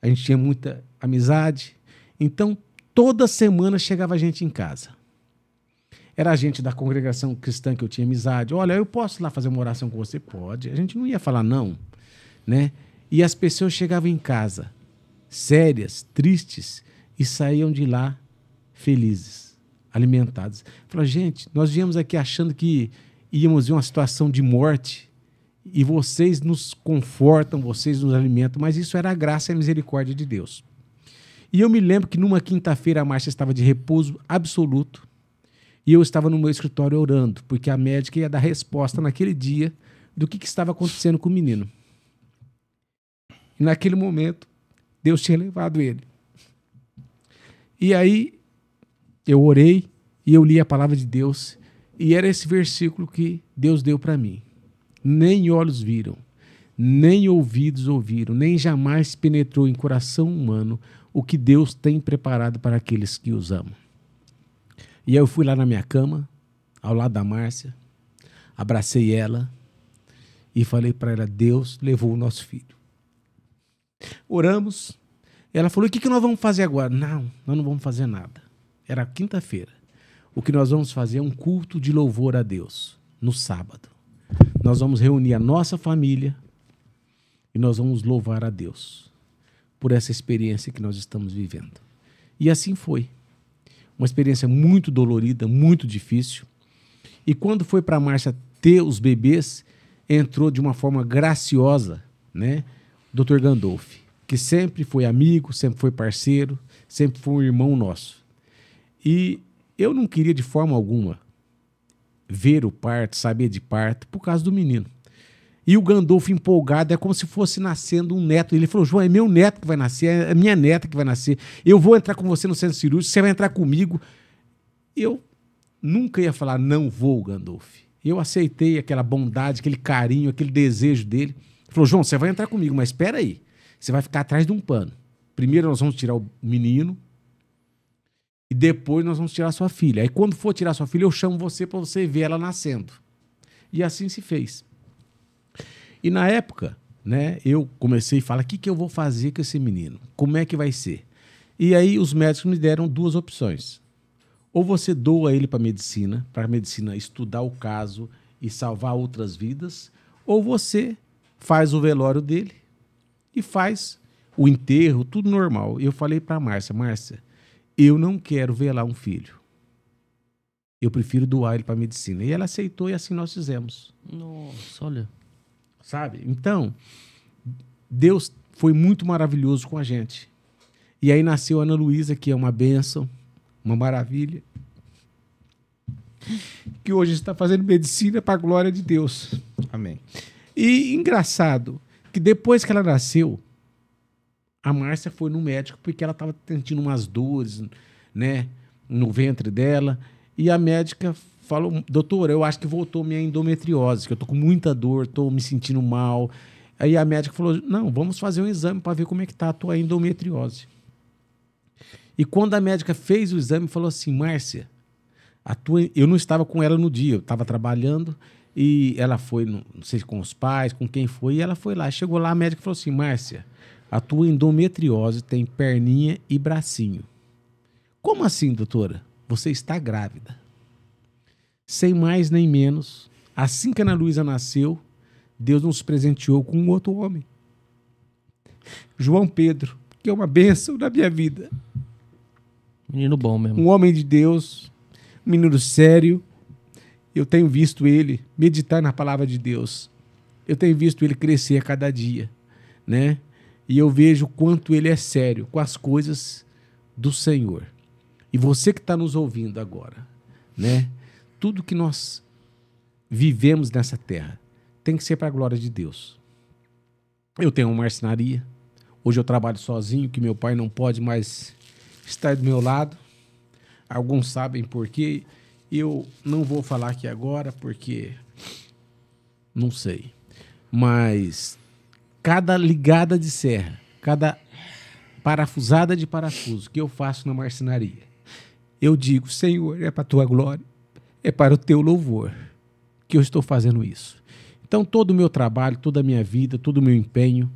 Speaker 1: a gente tinha muita amizade, então toda semana chegava gente em casa. Era a gente da congregação cristã que eu tinha amizade. Olha, eu posso ir lá fazer uma oração com você? Pode. A gente não ia falar não, né? E as pessoas chegavam em casa, sérias, tristes, e saíam de lá felizes, alimentados. Falaram, gente, nós viemos aqui achando que íamos ver uma situação de morte e vocês nos confortam, vocês nos alimentam, mas isso era a graça e a misericórdia de Deus. E eu me lembro que numa quinta-feira a Márcia estava de repouso absoluto e eu estava no meu escritório orando, porque a médica ia dar resposta naquele dia do que estava acontecendo com o menino. E naquele momento, Deus tinha levado ele. E aí, eu orei e eu li a palavra de Deus e era esse versículo que Deus deu para mim. Nem olhos viram, nem ouvidos ouviram, nem jamais penetrou em coração humano o que Deus tem preparado para aqueles que os amam. E aí eu fui lá na minha cama, ao lado da Márcia, abracei ela e falei para ela, Deus levou o nosso filho. Oramos, ela falou, o que nós vamos fazer agora? Não, nós não vamos fazer nada. Era quinta-feira. O que nós vamos fazer é um culto de louvor a Deus, no sábado. Nós vamos reunir a nossa família e nós vamos louvar a Deus por essa experiência que nós estamos vivendo. E assim foi. Uma experiência muito dolorida, muito difícil. E quando foi para a Márcia ter os bebês, entrou de uma forma graciosa, né, Dr. Gandolfi, que sempre foi amigo, sempre foi parceiro, sempre foi um irmão nosso. E eu não queria de forma alguma ver o parto, saber de parto, por causa do menino. E o Gandolfo empolgado, é como se fosse nascendo um neto. Ele falou, João, é meu neto que vai nascer, é minha neta que vai nascer. Eu vou entrar com você no centro cirúrgico, você vai entrar comigo. Eu nunca ia falar, não vou, Gandolfo. Eu aceitei aquela bondade, aquele carinho, aquele desejo dele. Ele falou, João, você vai entrar comigo, mas espera aí. Você vai ficar atrás de um pano. primeiro nós vamos tirar o menino e depois nós vamos tirar sua filha. Aí quando for tirar sua filha, eu chamo você para você ver ela nascendo. E assim se fez. E na época, né, eu comecei a falar, o que eu vou fazer com esse menino? Como é que vai ser? E aí os médicos me deram duas opções. Ou você doa ele para a medicina estudar o caso e salvar outras vidas, ou você faz o velório dele e faz o enterro, tudo normal. Eu falei para Márcia, eu não quero velar um filho. Eu prefiro doar ele para a medicina. E ela aceitou e assim nós fizemos.
Speaker 3: Nossa, olha.
Speaker 1: Sabe? Então, Deus foi muito maravilhoso com a gente. E aí nasceu a Ana Luísa, que é uma bênção, uma maravilha, que hoje está fazendo medicina para a glória de Deus.
Speaker 2: Amém.
Speaker 1: E engraçado, que depois que ela nasceu, a Márcia foi no médico porque ela estava sentindo umas dores, né, no ventre dela. E a médica falou, doutora, eu acho que voltou minha endometriose, que eu tô com muita dor, tô me sentindo mal. Aí a médica falou, não, vamos fazer um exame para ver como é que tá a tua endometriose. E quando a médica fez o exame, falou assim, Márcia, eu não estava com ela no dia, eu estava trabalhando e ela foi, não sei com os pais, com quem foi, e ela foi lá. Chegou lá, a médica falou assim, Márcia, a tua endometriose tem perninha e bracinho. Como assim, doutora? Você está grávida. Sem mais nem menos, assim que a Ana Luísa nasceu, Deus nos presenteou com um outro homem. João Pedro, que é uma bênção na minha vida.
Speaker 3: Menino bom mesmo.
Speaker 1: Um homem de Deus, um menino sério. Eu tenho visto ele meditar na palavra de Deus. Eu tenho visto ele crescer a cada dia, né? E eu vejo o quanto ele é sério com as coisas do Senhor. E você que está nos ouvindo agora, né? Tudo que nós vivemos nessa terra tem que ser para a glória de Deus. Eu tenho uma marcenaria. Hoje eu trabalho sozinho, que meu pai não pode mais estar do meu lado. Alguns sabem por quê. Eu não vou falar aqui agora porque não sei. Mas cada ligada de serra, cada parafusada de parafuso que eu faço na marcenaria, eu digo, Senhor, é para a tua glória, é para o teu louvor que eu estou fazendo isso. Então todo o meu trabalho, toda a minha vida, todo o meu empenho,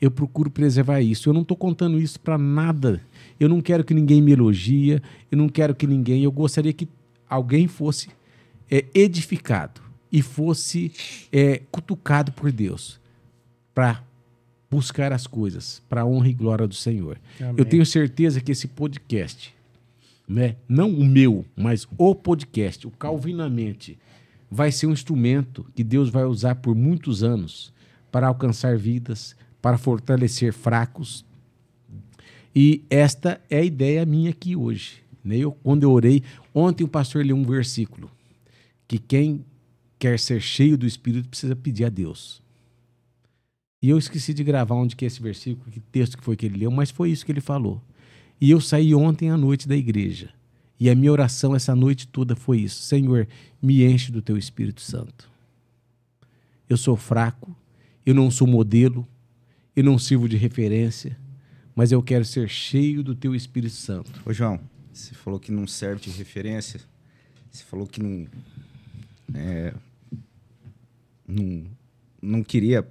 Speaker 1: eu procuro preservar isso. Eu não estou contando isso para nada. Eu não quero que ninguém me elogie, eu não quero que ninguém... Eu gostaria que alguém fosse edificado e fosse cutucado por Deus para buscar as coisas, para a honra e glória do Senhor. Amém. Eu tenho certeza que esse podcast, né, não o meu, mas o podcast, o Calvinamente, vai ser um instrumento que Deus vai usar por muitos anos para alcançar vidas, para fortalecer fracos. E esta é a ideia minha aqui hoje. Né? Quando eu orei, ontem o pastor leu um versículo, que quem quer ser cheio do Espírito precisa pedir a Deus. E eu esqueci de gravar onde que é esse versículo, que texto que foi que ele leu, mas foi isso que ele falou. E eu saí ontem à noite da igreja. E a minha oração essa noite toda foi isso. Senhor, me enche do teu Espírito Santo. Eu sou fraco, eu não sou modelo, eu não sirvo de referência, mas eu quero ser cheio do teu Espírito Santo.
Speaker 2: Ô, João, você falou que não serve de referência, você falou que não queria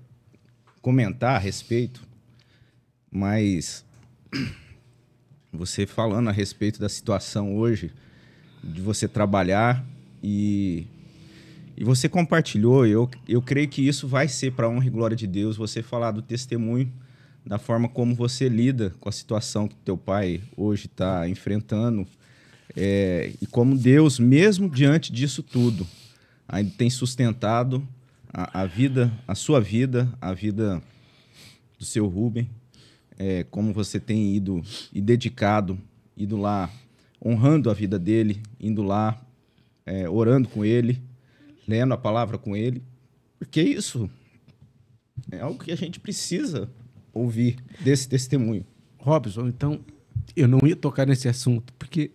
Speaker 2: comentar a respeito, mas você falando a respeito da situação hoje, de você trabalhar e você compartilhou, eu creio que isso vai ser para a honra e glória de Deus, você falar do testemunho, da forma como você lida com a situação que teu pai hoje está enfrentando, e como Deus, mesmo diante disso tudo, ainda tem sustentado a vida, a sua vida, a vida do seu Rubem, como você tem ido e dedicado, ido lá, honrando a vida dele, indo lá, orando com ele, lendo a palavra com ele, porque isso é algo que a gente precisa ouvir desse testemunho.
Speaker 1: Robson, então, eu não ia tocar nesse assunto, porque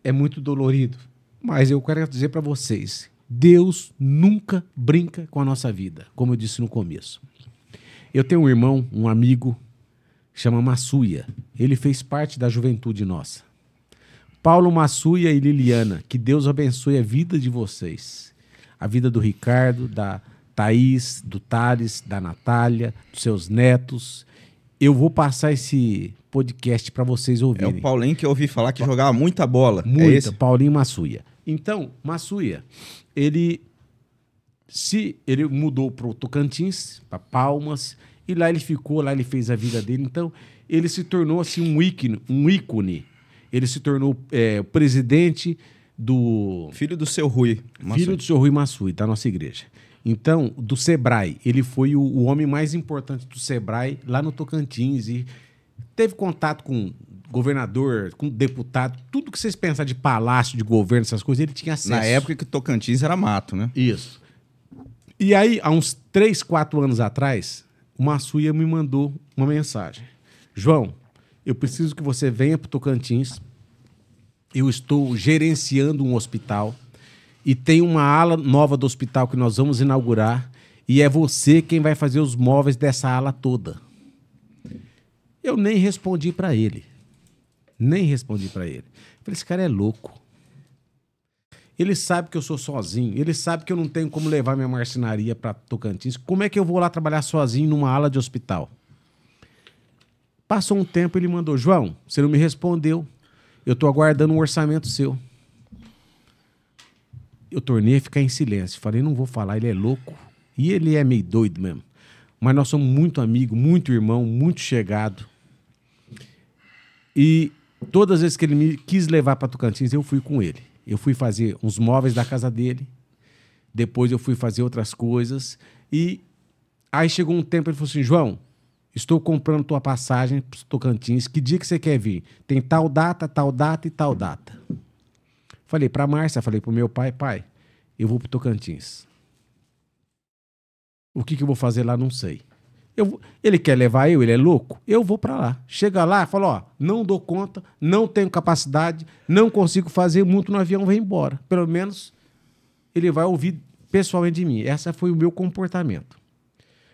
Speaker 1: é muito dolorido, mas eu quero dizer para vocês, Deus nunca brinca com a nossa vida, como eu disse no começo. Eu tenho um irmão, um amigo, chama Massuia. Ele fez parte da juventude nossa. Paulo Massuia e Liliana, que Deus abençoe a vida de vocês. A vida do Ricardo, da Thaís, do Thales, da Natália, dos seus netos. Eu vou passar esse podcast para vocês ouvirem.
Speaker 2: É o Paulinho que eu ouvi falar que jogava muita bola.
Speaker 1: Muita, Paulinho Massuia. Então, Massuia, ele mudou para o Tocantins, para Palmas, e lá ele ficou, lá ele fez a vida dele. Então, ele se tornou assim um ícone. Ele se tornou presidente do...
Speaker 2: Filho do seu Rui
Speaker 1: Massuia. Filho do seu Rui Massuia, da nossa igreja. Então, do Sebrae. Ele foi o homem mais importante do Sebrae lá no Tocantins e teve contato com governador, com deputado, tudo que vocês pensam de palácio, de governo, essas coisas, ele tinha acesso.
Speaker 2: Na época que o Tocantins era mato, né?
Speaker 1: Isso. E aí, há uns 3, 4 anos atrás, o Massuia me mandou uma mensagem. João, eu preciso que você venha para o Tocantins. Eu estou gerenciando um hospital e tem uma ala nova do hospital que nós vamos inaugurar e é você quem vai fazer os móveis dessa ala toda. Eu nem respondi para ele. Falei, esse cara é louco. Ele sabe que eu sou sozinho. Ele sabe que eu não tenho como levar minha marcenaria para Tocantins. Como é que eu vou lá trabalhar sozinho numa ala de hospital? Passou um tempo, ele mandou, João, você não me respondeu. Eu estou aguardando um orçamento seu. Eu tornei a ficar em silêncio. Falei, não vou falar, ele é louco. E ele é meio doido mesmo. Mas nós somos muito amigos, muito irmão, muito chegado. E todas as vezes que ele me quis levar para Tocantins, eu fui com ele. Eu fui fazer uns móveis da casa dele. Depois eu fui fazer outras coisas. E aí chegou um tempo, ele falou assim, João, estou comprando tua passagem para Tocantins. Que dia que você quer vir? Tem tal data e tal data. Falei para a Márcia, falei para o meu pai, eu vou para Tocantins. O que eu vou fazer lá, não sei. Ele quer levar ele é louco? Eu vou para lá. Chega lá, fala, não dou conta, não tenho capacidade, não consigo fazer, muito no avião, vem embora. Pelo menos ele vai ouvir pessoalmente de mim. Esse foi o meu comportamento.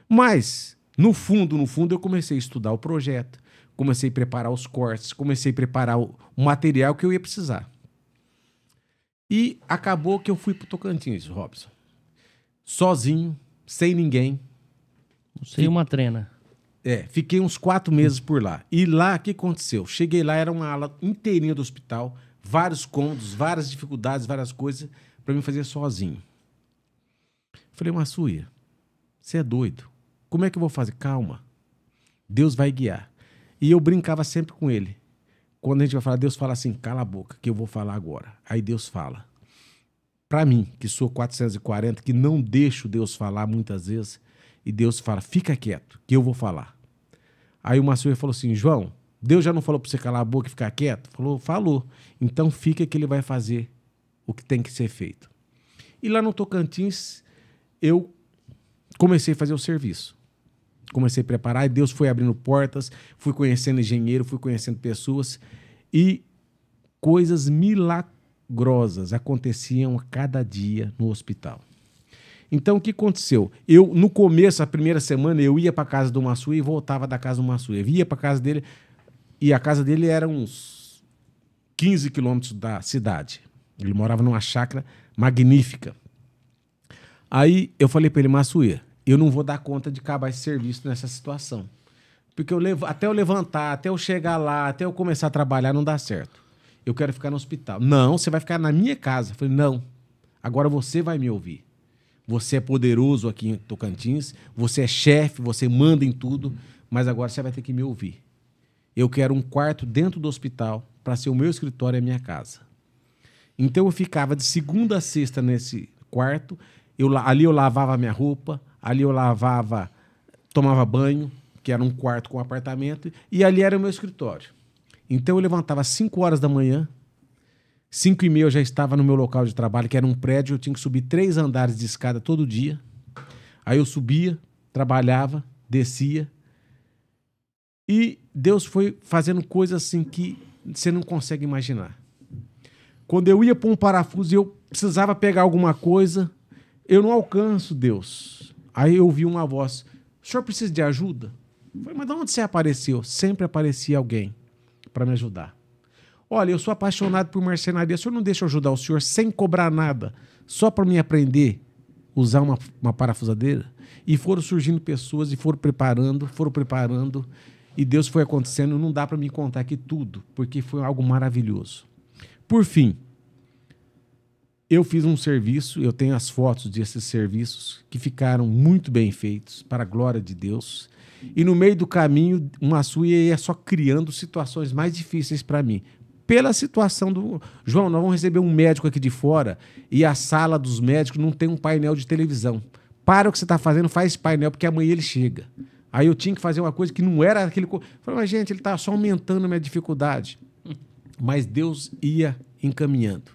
Speaker 1: Mas, no fundo, eu comecei a estudar o projeto, comecei a preparar os cortes, comecei a preparar o material que eu ia precisar. E acabou que eu fui pro Tocantins, Robson. Sozinho, sem ninguém.
Speaker 3: Sem uma trena.
Speaker 1: Fiquei uns 4 meses por lá. E lá, o que aconteceu? Cheguei lá, era uma ala inteirinha do hospital, vários cômodos, várias dificuldades, várias coisas, para mim fazer sozinho. Falei, Massuia, você é doido. Como é que eu vou fazer? Calma. Deus vai guiar. E eu brincava sempre com ele. Quando a gente vai falar, Deus fala assim, cala a boca, que eu vou falar agora. Aí Deus fala. Para mim, que sou 440, que não deixo Deus falar muitas vezes, e Deus fala, fica quieto, que eu vou falar. Aí o Massuia falou assim, João, Deus já não falou para você calar a boca e ficar quieto? Falou. Então fica que ele vai fazer o que tem que ser feito. E lá no Tocantins, eu comecei a fazer o serviço. Comecei a preparar e Deus foi abrindo portas, fui conhecendo engenheiro, fui conhecendo pessoas e coisas milagrosas aconteciam a cada dia no hospital. Então, o que aconteceu? No começo, a primeira semana, eu ia para a casa do Massuia e voltava da casa do Massuia. Eu ia para a casa dele e a casa dele era uns 15 quilômetros da cidade. Ele morava numa chácara magnífica. Aí eu falei para ele, Massuia, eu não vou dar conta de acabar esse serviço nessa situação. Porque até eu levantar, até eu chegar lá, até eu começar a trabalhar, não dá certo. Eu quero ficar no hospital. Não, você vai ficar na minha casa. Eu falei, não, agora você vai me ouvir. Você é poderoso aqui em Tocantins, você é chefe, você manda em tudo, mas agora você vai ter que me ouvir. Eu quero um quarto dentro do hospital para ser o meu escritório e a minha casa. Então eu ficava de segunda a sexta nesse quarto, ali eu lavava a minha roupa, ali eu tomava banho, que era um quarto com apartamento, e ali era o meu escritório. Então eu levantava às 5 horas da manhã, 5h30 eu já estava no meu local de trabalho, que era um prédio, eu tinha que subir 3 andares de escada todo dia. Aí eu subia, trabalhava, descia. E Deus foi fazendo coisas assim que você não consegue imaginar. Quando eu ia para um parafuso e eu precisava pegar alguma coisa, eu não alcanço Deus. Aí eu ouvi uma voz, o senhor precisa de ajuda? Eu falei, mas de onde você apareceu? Sempre aparecia alguém para me ajudar. Olha, eu sou apaixonado por marcenaria. O senhor não deixa eu ajudar o senhor sem cobrar nada, só para me aprender a usar uma parafusadeira? E foram surgindo pessoas e foram preparando. E Deus foi acontecendo. Não dá para me contar aqui tudo, porque foi algo maravilhoso. Por fim, eu fiz um serviço, eu tenho as fotos desses serviços que ficaram muito bem feitos, para a glória de Deus. E no meio do caminho, uma Açuia ia só criando situações mais difíceis para mim. Pela situação do... João, nós vamos receber um médico aqui de fora e a sala dos médicos não tem um painel de televisão. Para o que você está fazendo, faz esse painel, porque amanhã ele chega. Aí eu tinha que fazer uma coisa que não era aquele... Eu falei, mas gente, ele está só aumentando a minha dificuldade. Mas Deus ia encaminhando.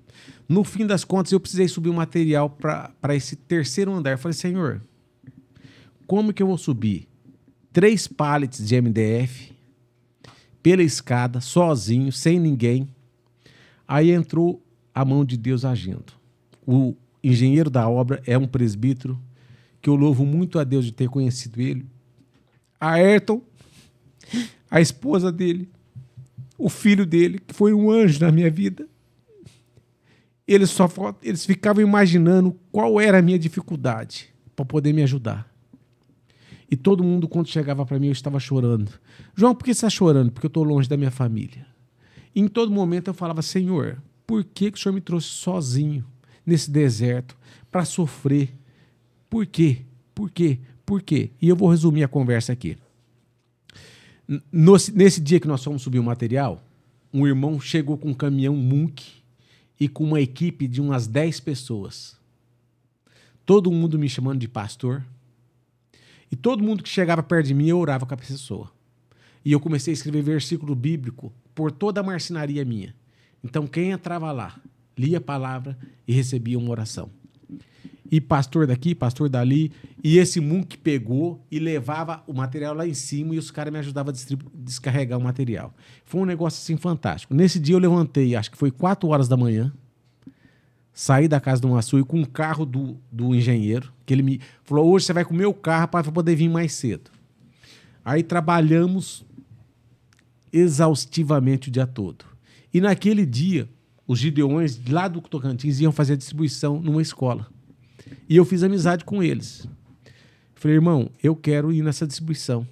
Speaker 1: No fim das contas, eu precisei subir um material para esse terceiro andar. Eu falei, Senhor, como que eu vou subir 3 pallets de MDF pela escada, sozinho, sem ninguém? Aí entrou a mão de Deus agindo. O engenheiro da obra é um presbítero que eu louvo muito a Deus de ter conhecido ele. A Ayrton, a esposa dele, o filho dele, que foi um anjo na minha vida. Eles ficavam imaginando qual era a minha dificuldade para poder me ajudar. E todo mundo, quando chegava para mim, eu estava chorando. João, por que você está chorando? Porque eu estou longe da minha família. E em todo momento eu falava, Senhor, por que o Senhor me trouxe sozinho nesse deserto para sofrer? Por quê? Por quê? Por quê? E eu vou resumir a conversa aqui. Nesse dia que nós fomos subir o material, um irmão chegou com um caminhão Munk e com uma equipe de umas 10 pessoas. Todo mundo me chamando de pastor. E todo mundo que chegava perto de mim, eu orava com a pessoa. E eu comecei a escrever versículo bíblico por toda a marcenaria minha. Então quem entrava lá, lia a palavra e recebia uma oração. E pastor daqui, pastor dali. E esse Munk pegou e levava o material lá em cima e os caras me ajudavam a descarregar o material. Foi um negócio assim fantástico. Nesse dia eu levantei, acho que foi 4 horas da manhã, saí da casa do Açuia com um carro do engenheiro, que ele me falou, hoje você vai com o meu carro para poder vir mais cedo. Aí trabalhamos exaustivamente o dia todo. E naquele dia, os gideões lá do Tocantins iam fazer a distribuição numa escola. E eu fiz amizade com eles. Falei, irmão, eu quero ir nessa distribuição.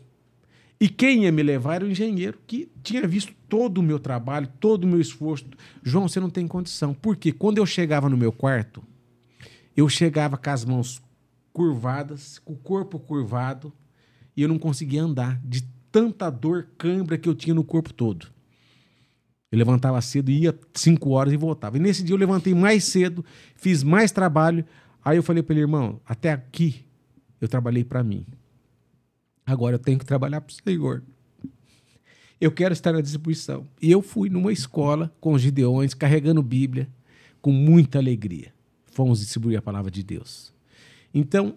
Speaker 1: E quem ia me levar era o engenheiro, que tinha visto todo o meu trabalho, todo o meu esforço. João, você não tem condição. Porque quando eu chegava no meu quarto, eu chegava com as mãos curvadas, com o corpo curvado, e eu não conseguia andar de tanta dor, cãibra que eu tinha no corpo todo. Eu levantava cedo, ia 5 horas e voltava. E nesse dia eu levantei mais cedo, fiz mais trabalho. Aí eu falei para ele, irmão, até aqui eu trabalhei para mim. Agora eu tenho que trabalhar para o Senhor. Eu quero estar na distribuição. E eu fui numa escola com os gideões, carregando Bíblia, com muita alegria. Fomos distribuir a palavra de Deus. Então,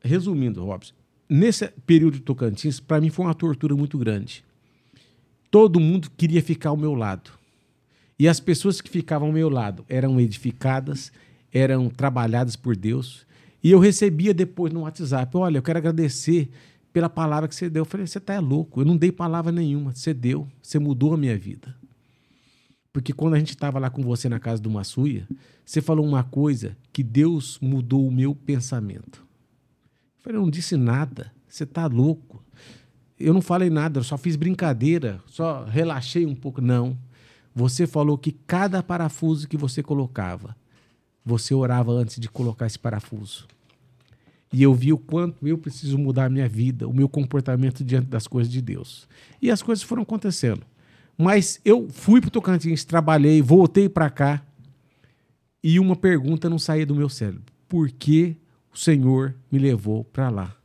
Speaker 1: resumindo, Robson, nesse período de Tocantins, para mim foi uma tortura muito grande. Todo mundo queria ficar ao meu lado. E as pessoas que ficavam ao meu lado eram edificadas, eram trabalhadas por Deus. E eu recebia depois no WhatsApp, olha, eu quero agradecer pela palavra que você deu. Eu falei, você tá louco, eu não dei palavra nenhuma, você deu, você mudou a minha vida. Porque quando a gente estava lá com você na casa do Açuia, você falou uma coisa que Deus mudou o meu pensamento. Eu falei, eu não disse nada, você tá louco. Eu não falei nada, eu só fiz brincadeira, só relaxei um pouco. Não, você falou que cada parafuso que você colocava, você orava antes de colocar esse parafuso. E eu vi o quanto eu preciso mudar a minha vida, o meu comportamento diante das coisas de Deus. E as coisas foram acontecendo. Mas eu fui para o Tocantins, trabalhei, voltei para cá, e uma pergunta não saía do meu cérebro. Por que o Senhor me levou para lá?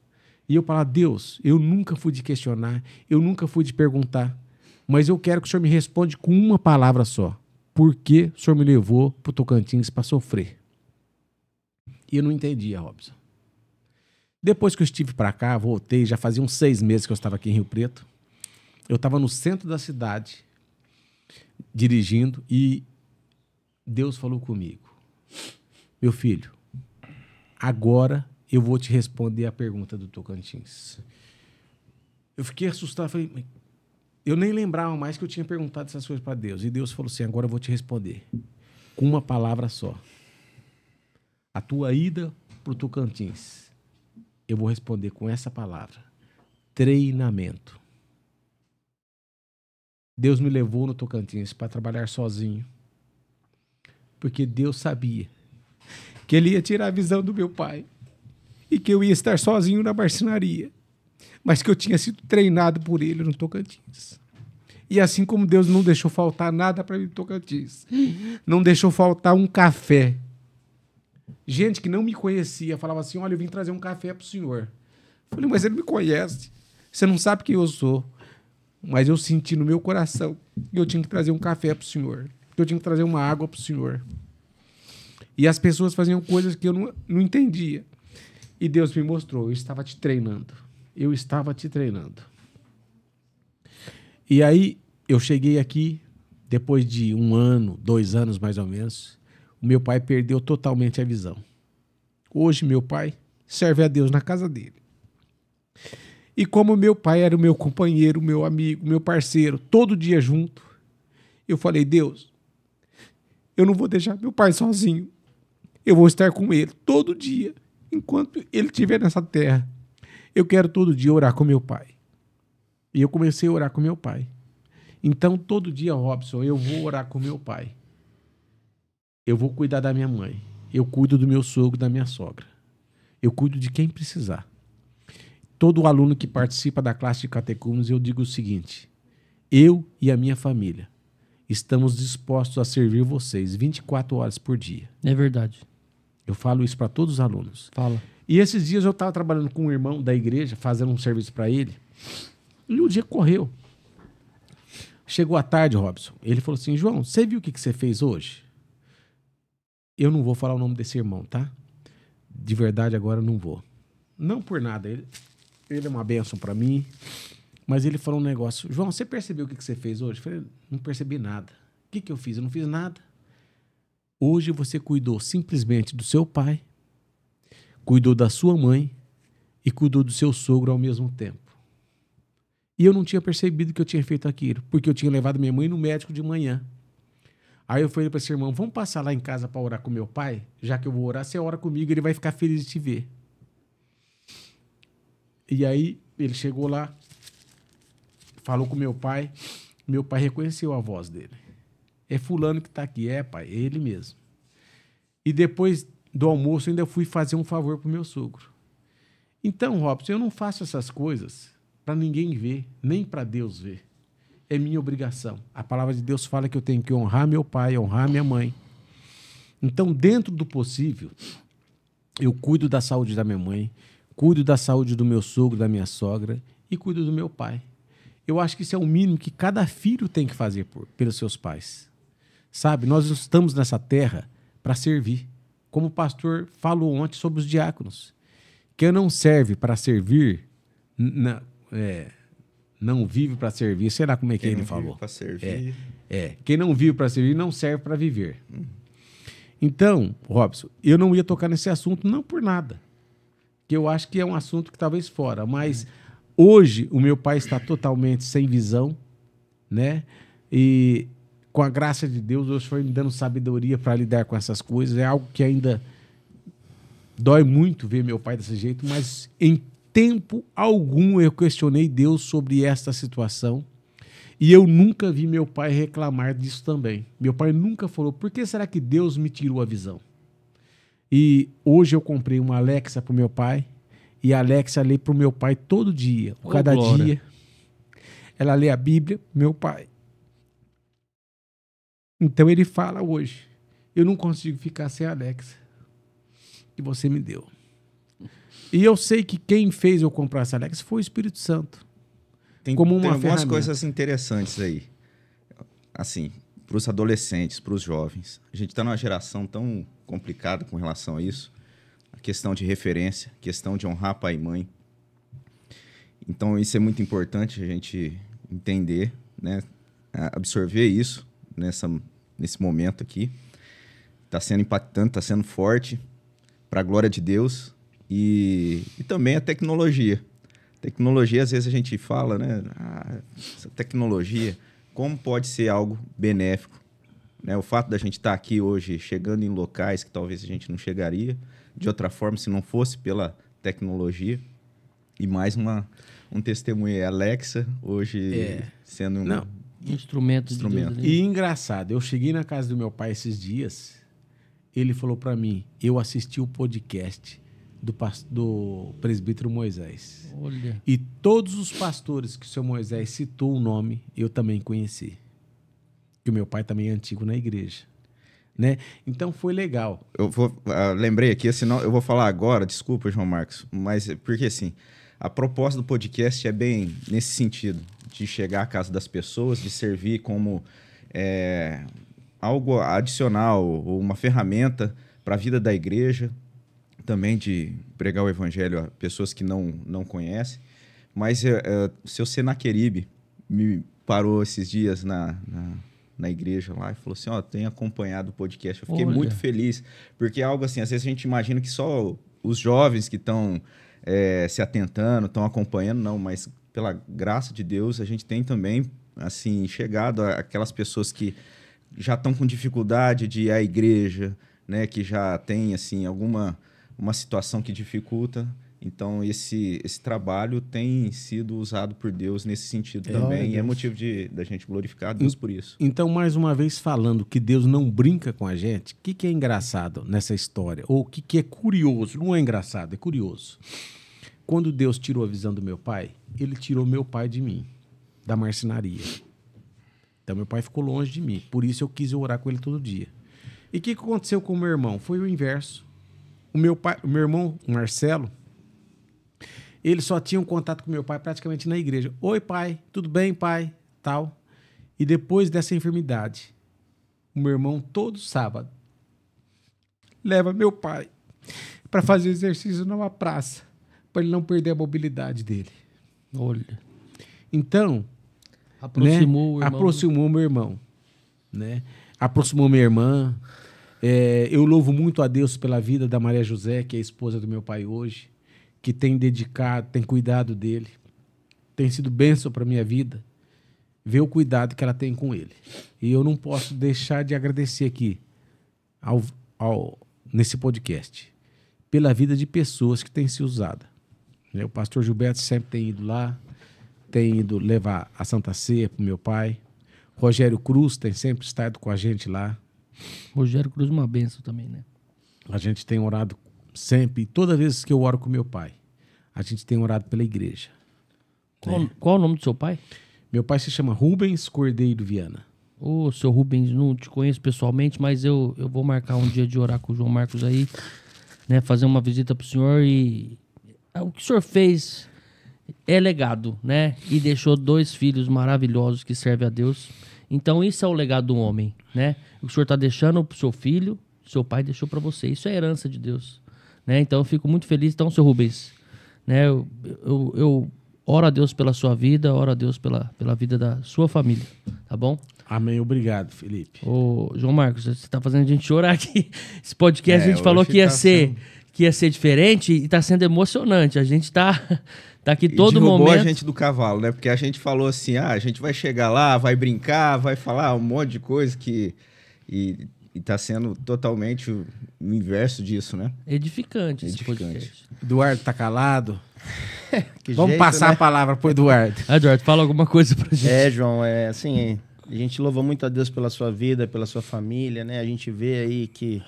Speaker 1: E eu falava, Deus, eu nunca fui de questionar, eu nunca fui de perguntar, mas eu quero que o Senhor me responda com uma palavra só. Por que o Senhor me levou para o Tocantins para sofrer? E eu não entendia, Robson. Depois que eu estive para cá, voltei, já fazia uns 6 meses que eu estava aqui em Rio Preto. Eu estava no centro da cidade, dirigindo, e Deus falou comigo. Meu filho, agora eu vou te responder a pergunta do Tocantins. Eu fiquei assustado, falei, eu nem lembrava mais que eu tinha perguntado essas coisas para Deus. E Deus falou assim, agora eu vou te responder com uma palavra só. A tua ida pro Tocantins, eu vou responder com essa palavra. Treinamento. Deus me levou no Tocantins para trabalhar sozinho. Porque Deus sabia que Ele ia tirar a visão do meu pai e que eu ia estar sozinho na marcenaria, mas que eu tinha sido treinado por Ele no Tocantins. E assim como Deus não deixou faltar nada para mim no Tocantins, não deixou faltar um café. Gente que não me conhecia falava assim, olha, eu vim trazer um café para o senhor. Eu falei, mas ele me conhece, você não sabe quem eu sou. Mas eu senti no meu coração que eu tinha que trazer um café para o senhor, que eu tinha que trazer uma água para o senhor. E as pessoas faziam coisas que eu não entendia. E Deus me mostrou, eu estava te treinando. Eu estava te treinando. E aí, eu cheguei aqui, depois de 1 ano, 2 anos mais ou menos, o meu pai perdeu totalmente a visão. Hoje, meu pai serve a Deus na casa dele. E como meu pai era o meu companheiro, meu amigo, meu parceiro, todo dia junto, eu falei, Deus, eu não vou deixar meu pai sozinho. Eu vou estar com ele todo dia, enquanto ele estiver nessa terra. Eu quero todo dia orar com meu pai. E eu comecei a orar com meu pai. Então, todo dia, Robson, eu vou orar com meu pai. Eu vou cuidar da minha mãe. Eu cuido do meu sogro, da minha sogra. Eu cuido de quem precisar. Todo aluno que participa da classe de catecúmenos, eu digo o seguinte, eu e a minha família estamos dispostos a servir vocês 24 horas por dia.
Speaker 3: É verdade.
Speaker 1: Eu falo isso para todos os alunos.
Speaker 3: Fala.
Speaker 1: E esses dias eu estava trabalhando com um irmão da igreja, fazendo um serviço para ele, e o dia correu. Chegou à tarde, Robson, ele falou assim, João, você viu o que você fez hoje? Eu não vou falar o nome desse irmão, tá? De verdade, agora eu não vou. Não por nada, ele é uma bênção para mim, mas ele falou um negócio, João, você percebeu o que você fez hoje? Eu falei, não percebi nada. O que eu fiz? Eu não fiz nada. Hoje você cuidou simplesmente do seu pai, cuidou da sua mãe e cuidou do seu sogro ao mesmo tempo. E eu não tinha percebido que eu tinha feito aquilo, porque eu tinha levado minha mãe no médico de manhã. Aí eu falei para esse irmão, vamos passar lá em casa para orar com meu pai? Já que eu vou orar, você ora comigo, ele vai ficar feliz de te ver. E aí ele chegou lá, falou com meu pai reconheceu a voz dele. É fulano que está aqui, é pai, é ele mesmo. E depois do almoço eu ainda fui fazer um favor pro meu sogro. Então, Robson, eu não faço essas coisas para ninguém ver, nem para Deus ver. É minha obrigação. A palavra de Deus fala que eu tenho que honrar meu pai, honrar minha mãe. Então, dentro do possível, eu cuido da saúde da minha mãe, cuido da saúde do meu sogro, da minha sogra e cuido do meu pai. Eu acho que isso é o mínimo que cada filho tem que fazer pelos seus pais. Sabe, nós estamos nessa terra para servir. Como o pastor falou ontem sobre os diáconos. Quem não serve para servir, não vive para servir. Sei lá como é que ele falou. Quem não vive para servir não serve para viver. Então, Robson, eu não ia tocar nesse assunto não por nada. Que eu acho que é um assunto que talvez fora. Mas hoje o meu pai está totalmente sem visão, né? E com a graça de Deus, Deus foi me dando sabedoria para lidar com essas coisas. É algo que ainda dói muito ver meu pai desse jeito, mas em tempo algum eu questionei Deus sobre esta situação e eu nunca vi meu pai reclamar disso também. Meu pai nunca falou, por que será que Deus me tirou a visão? E hoje eu comprei uma Alexa para o meu pai e a Alexa lê para o meu pai todo dia, cada dia. Ela lê a Bíblia, meu pai. Então ele fala hoje, eu não consigo ficar sem a Alexa que você me deu. E eu sei que quem fez eu comprar essa Alexa foi o Espírito Santo.
Speaker 2: Tem algumas coisas interessantes aí. Assim, para os adolescentes, para os jovens. A gente está numa geração tão complicada com relação a isso. A questão de referência, a questão de honrar pai e mãe. Então isso é muito importante a gente entender, né? Absorver isso nesse momento aqui. Está sendo impactante, está sendo forte para a glória de Deus e também a tecnologia. Tecnologia, às vezes a gente fala, né? Essa tecnologia, como pode ser algo benéfico? Né? O fato da gente estar aqui hoje, chegando em locais que talvez a gente não chegaria de outra forma se não fosse pela tecnologia. E mais um testemunho, Alexa, hoje sendo um
Speaker 3: instrumento. De Deus,
Speaker 1: e engraçado, eu cheguei na casa do meu pai esses dias, ele falou para mim, eu assisti o podcast do presbítero Moisés.
Speaker 3: Olha.
Speaker 1: E todos os pastores que o seu Moisés citou o nome, eu também conheci. Que o meu pai também é antigo na igreja. Né? Então foi legal.
Speaker 2: Eu lembrei aqui, senão eu vou falar agora, desculpa, João Marcos, mas porque assim, a proposta do podcast é bem nesse sentido, de chegar à casa das pessoas, de servir como algo adicional, ou uma ferramenta para a vida da igreja, também de pregar o evangelho a pessoas que não conhecem. Mas o seu Senaqueribe me parou esses dias na igreja lá e falou assim, tenho acompanhado o podcast. Eu fiquei muito feliz, porque é algo assim, às vezes a gente imagina que só os jovens que estão se atentando, estão acompanhando, não, mas pela graça de Deus a gente tem também assim, chegado àquelas pessoas que já estão com dificuldade de ir à igreja, né, que já tem assim, uma situação que dificulta. Então, esse trabalho tem sido usado por Deus nesse sentido também. E é motivo da gente glorificar a Deus por isso.
Speaker 1: Então, mais uma vez falando que Deus não brinca com a gente, o que é engraçado nessa história? Ou o que é curioso? Não é engraçado, é curioso. Quando Deus tirou a visão do meu pai, ele tirou meu pai de mim, da marcenaria. Então, meu pai ficou longe de mim. Por isso, eu quis orar com ele todo dia. E o que aconteceu com o meu irmão? Foi o inverso. O meu irmão, o Marcelo, ele só tinha um contato com meu pai praticamente na igreja. Oi, pai, tudo bem, pai? Tal. E depois dessa enfermidade, o meu irmão, todo sábado, leva meu pai para fazer exercício numa praça, para ele não perder a mobilidade dele.
Speaker 3: Olha.
Speaker 1: Então,
Speaker 3: aproximou
Speaker 1: o meu irmão. Né? Aproximou minha irmã. Eu louvo muito a Deus pela vida da Maria José, que é a esposa do meu pai hoje, que tem dedicado, tem cuidado dele, tem sido bênção para a minha vida, ver o cuidado que ela tem com ele. E eu não posso deixar de agradecer aqui, nesse podcast, pela vida de pessoas que têm se usado. O pastor Gilberto sempre tem ido lá, tem ido levar a Santa Ceia para o meu pai. Rogério Cruz tem sempre estado com a gente lá.
Speaker 3: Rogério Cruz é uma bênção também, né?
Speaker 1: A gente tem orado sempre, toda vez que eu oro com meu pai, a gente tem orado pela igreja.
Speaker 3: Qual o nome do seu pai?
Speaker 1: Meu pai se chama Rubens Cordeiro Viana.
Speaker 3: Ô, seu Rubens, não te conheço pessoalmente, mas eu vou marcar um dia de orar com o João Marcos aí, né? Fazer uma visita pro senhor e... O que o senhor fez é legado, né? E deixou 2 filhos maravilhosos que servem a Deus. Então, isso é o legado do homem, né? O que o senhor está deixando pro seu filho, seu pai deixou para você. Isso é herança de Deus, né? Então, eu fico muito feliz. Então, seu Rubens, né? Eu oro a Deus pela sua vida, oro a Deus pela vida da sua família, tá bom?
Speaker 1: Amém. Obrigado, Felipe.
Speaker 3: Ô, João Marcos, você está fazendo a gente chorar aqui. Esse podcast a gente falou que ia ser diferente e está sendo emocionante. A gente tá aqui todo momento.
Speaker 2: A gente do cavalo, né? Porque a gente falou assim, a gente vai chegar lá, vai brincar, vai falar um monte de coisa e tá sendo totalmente o inverso disso, né?
Speaker 3: Edificante esse podcast.
Speaker 1: Eduardo tá calado.
Speaker 4: Vamos
Speaker 1: jeito, passar, né? A palavra pro Eduardo.
Speaker 3: Eduardo, fala alguma coisa pra gente.
Speaker 4: João, assim, a gente louva muito a Deus pela sua vida, pela sua família, né? A gente vê aí que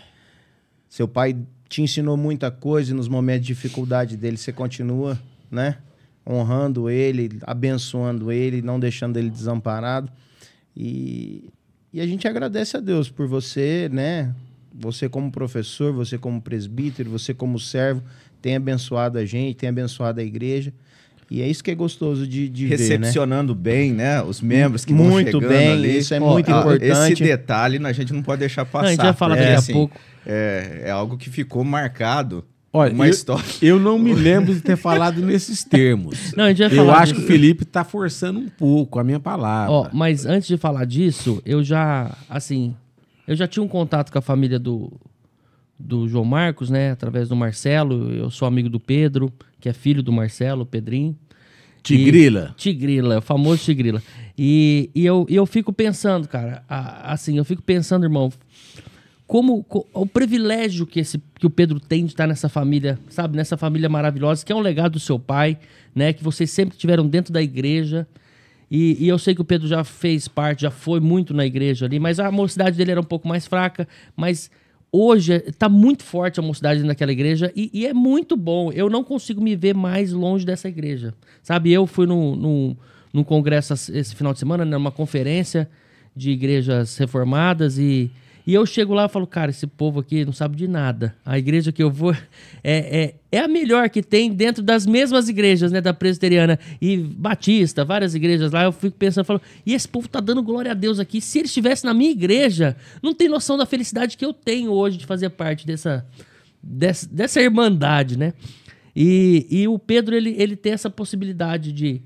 Speaker 4: seu pai te ensinou muita coisa e nos momentos de dificuldade dele você continua, né? Honrando ele, abençoando ele, não deixando ele desamparado. E a gente agradece a Deus por você, né? Você como professor, você como presbítero, você como servo, tem abençoado a gente, tem abençoado a igreja. E é isso que é gostoso de ver, né?
Speaker 2: Recepcionando bem, né? Os membros que
Speaker 4: muito
Speaker 2: vão chegando
Speaker 4: bem,
Speaker 2: ali.
Speaker 4: isso é muito importante.
Speaker 2: Esse detalhe a gente não pode deixar passar.
Speaker 3: A gente vai falar daqui a pouco.
Speaker 2: É algo que ficou marcado.
Speaker 1: Olha,
Speaker 2: uma história.
Speaker 1: Eu não me lembro de ter falado nesses termos.
Speaker 3: Não, a gente vai falar
Speaker 1: eu acho
Speaker 3: disso.
Speaker 1: que o Felipe está forçando um pouco a minha palavra.
Speaker 3: Mas antes de falar disso, eu já tinha um contato com a família do João Marcos, né? Através do Marcelo. Eu sou amigo do Pedro, que é filho do Marcelo, o Pedrinho.
Speaker 1: Tigrila.
Speaker 3: Tigrila, o famoso Tigrila. E eu fico pensando, cara, assim, eu fico pensando, irmão, como o privilégio que o Pedro tem de estar nessa família, sabe? Nessa família maravilhosa, que é um legado do seu pai, né? Que vocês sempre tiveram dentro da igreja. E eu sei que o Pedro já fez parte, já foi muito na igreja ali, mas a mocidade dele era um pouco mais fraca, mas hoje está muito forte a mocidade naquela igreja e é muito bom. Eu não consigo me ver mais longe dessa igreja, sabe? Eu fui num congresso esse final de semana, numa conferência de igrejas reformadas e eu chego lá e falo, cara, esse povo aqui não sabe de nada. A igreja que eu vou é a melhor que tem dentro das mesmas igrejas, né, da presbiteriana e batista, várias igrejas lá. Eu fico pensando, falo, e esse povo tá dando glória a Deus aqui. Se ele estivesse na minha igreja, não tem noção da felicidade que eu tenho hoje de fazer parte dessa irmandade, né? E o Pedro, ele tem essa possibilidade de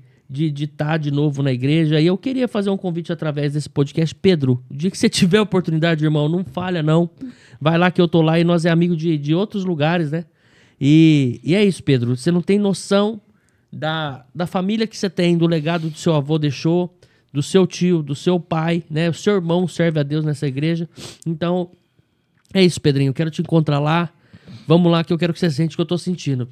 Speaker 3: estar de novo na igreja. E eu queria fazer um convite através desse podcast. Pedro, o dia que você tiver a oportunidade, irmão, não falha, não. Vai lá que eu tô lá e nós é amigo de outros lugares, né? E é isso, Pedro. Você não tem noção da família que você tem, do legado que seu avô deixou, do seu tio, do seu pai, né? O seu irmão serve a Deus nessa igreja. Então, é isso, Pedrinho. Eu quero te encontrar lá. Vamos lá que eu quero que você sente o que eu tô sentindo.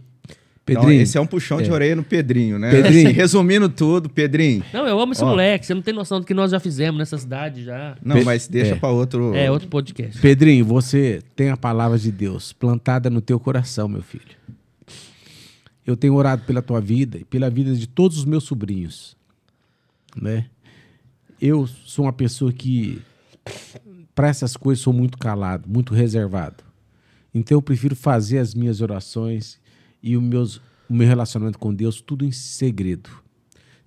Speaker 2: Pedrinho. Então, esse é um puxão de orelha no Pedrinho, né? Pedrinho. Resumindo tudo, Pedrinho.
Speaker 3: Não, eu amo esse moleque. Você não tem noção do que nós já fizemos nessa cidade já.
Speaker 2: Não, mas deixa para outro...
Speaker 3: outro podcast.
Speaker 1: Pedrinho, você tem a palavra de Deus plantada no teu coração, meu filho. Eu tenho orado pela tua vida e pela vida de todos os meus sobrinhos, né? Eu sou uma pessoa que, para essas coisas, sou muito calado, muito reservado. Então, eu prefiro fazer as minhas orações e o meu relacionamento com Deus tudo em segredo.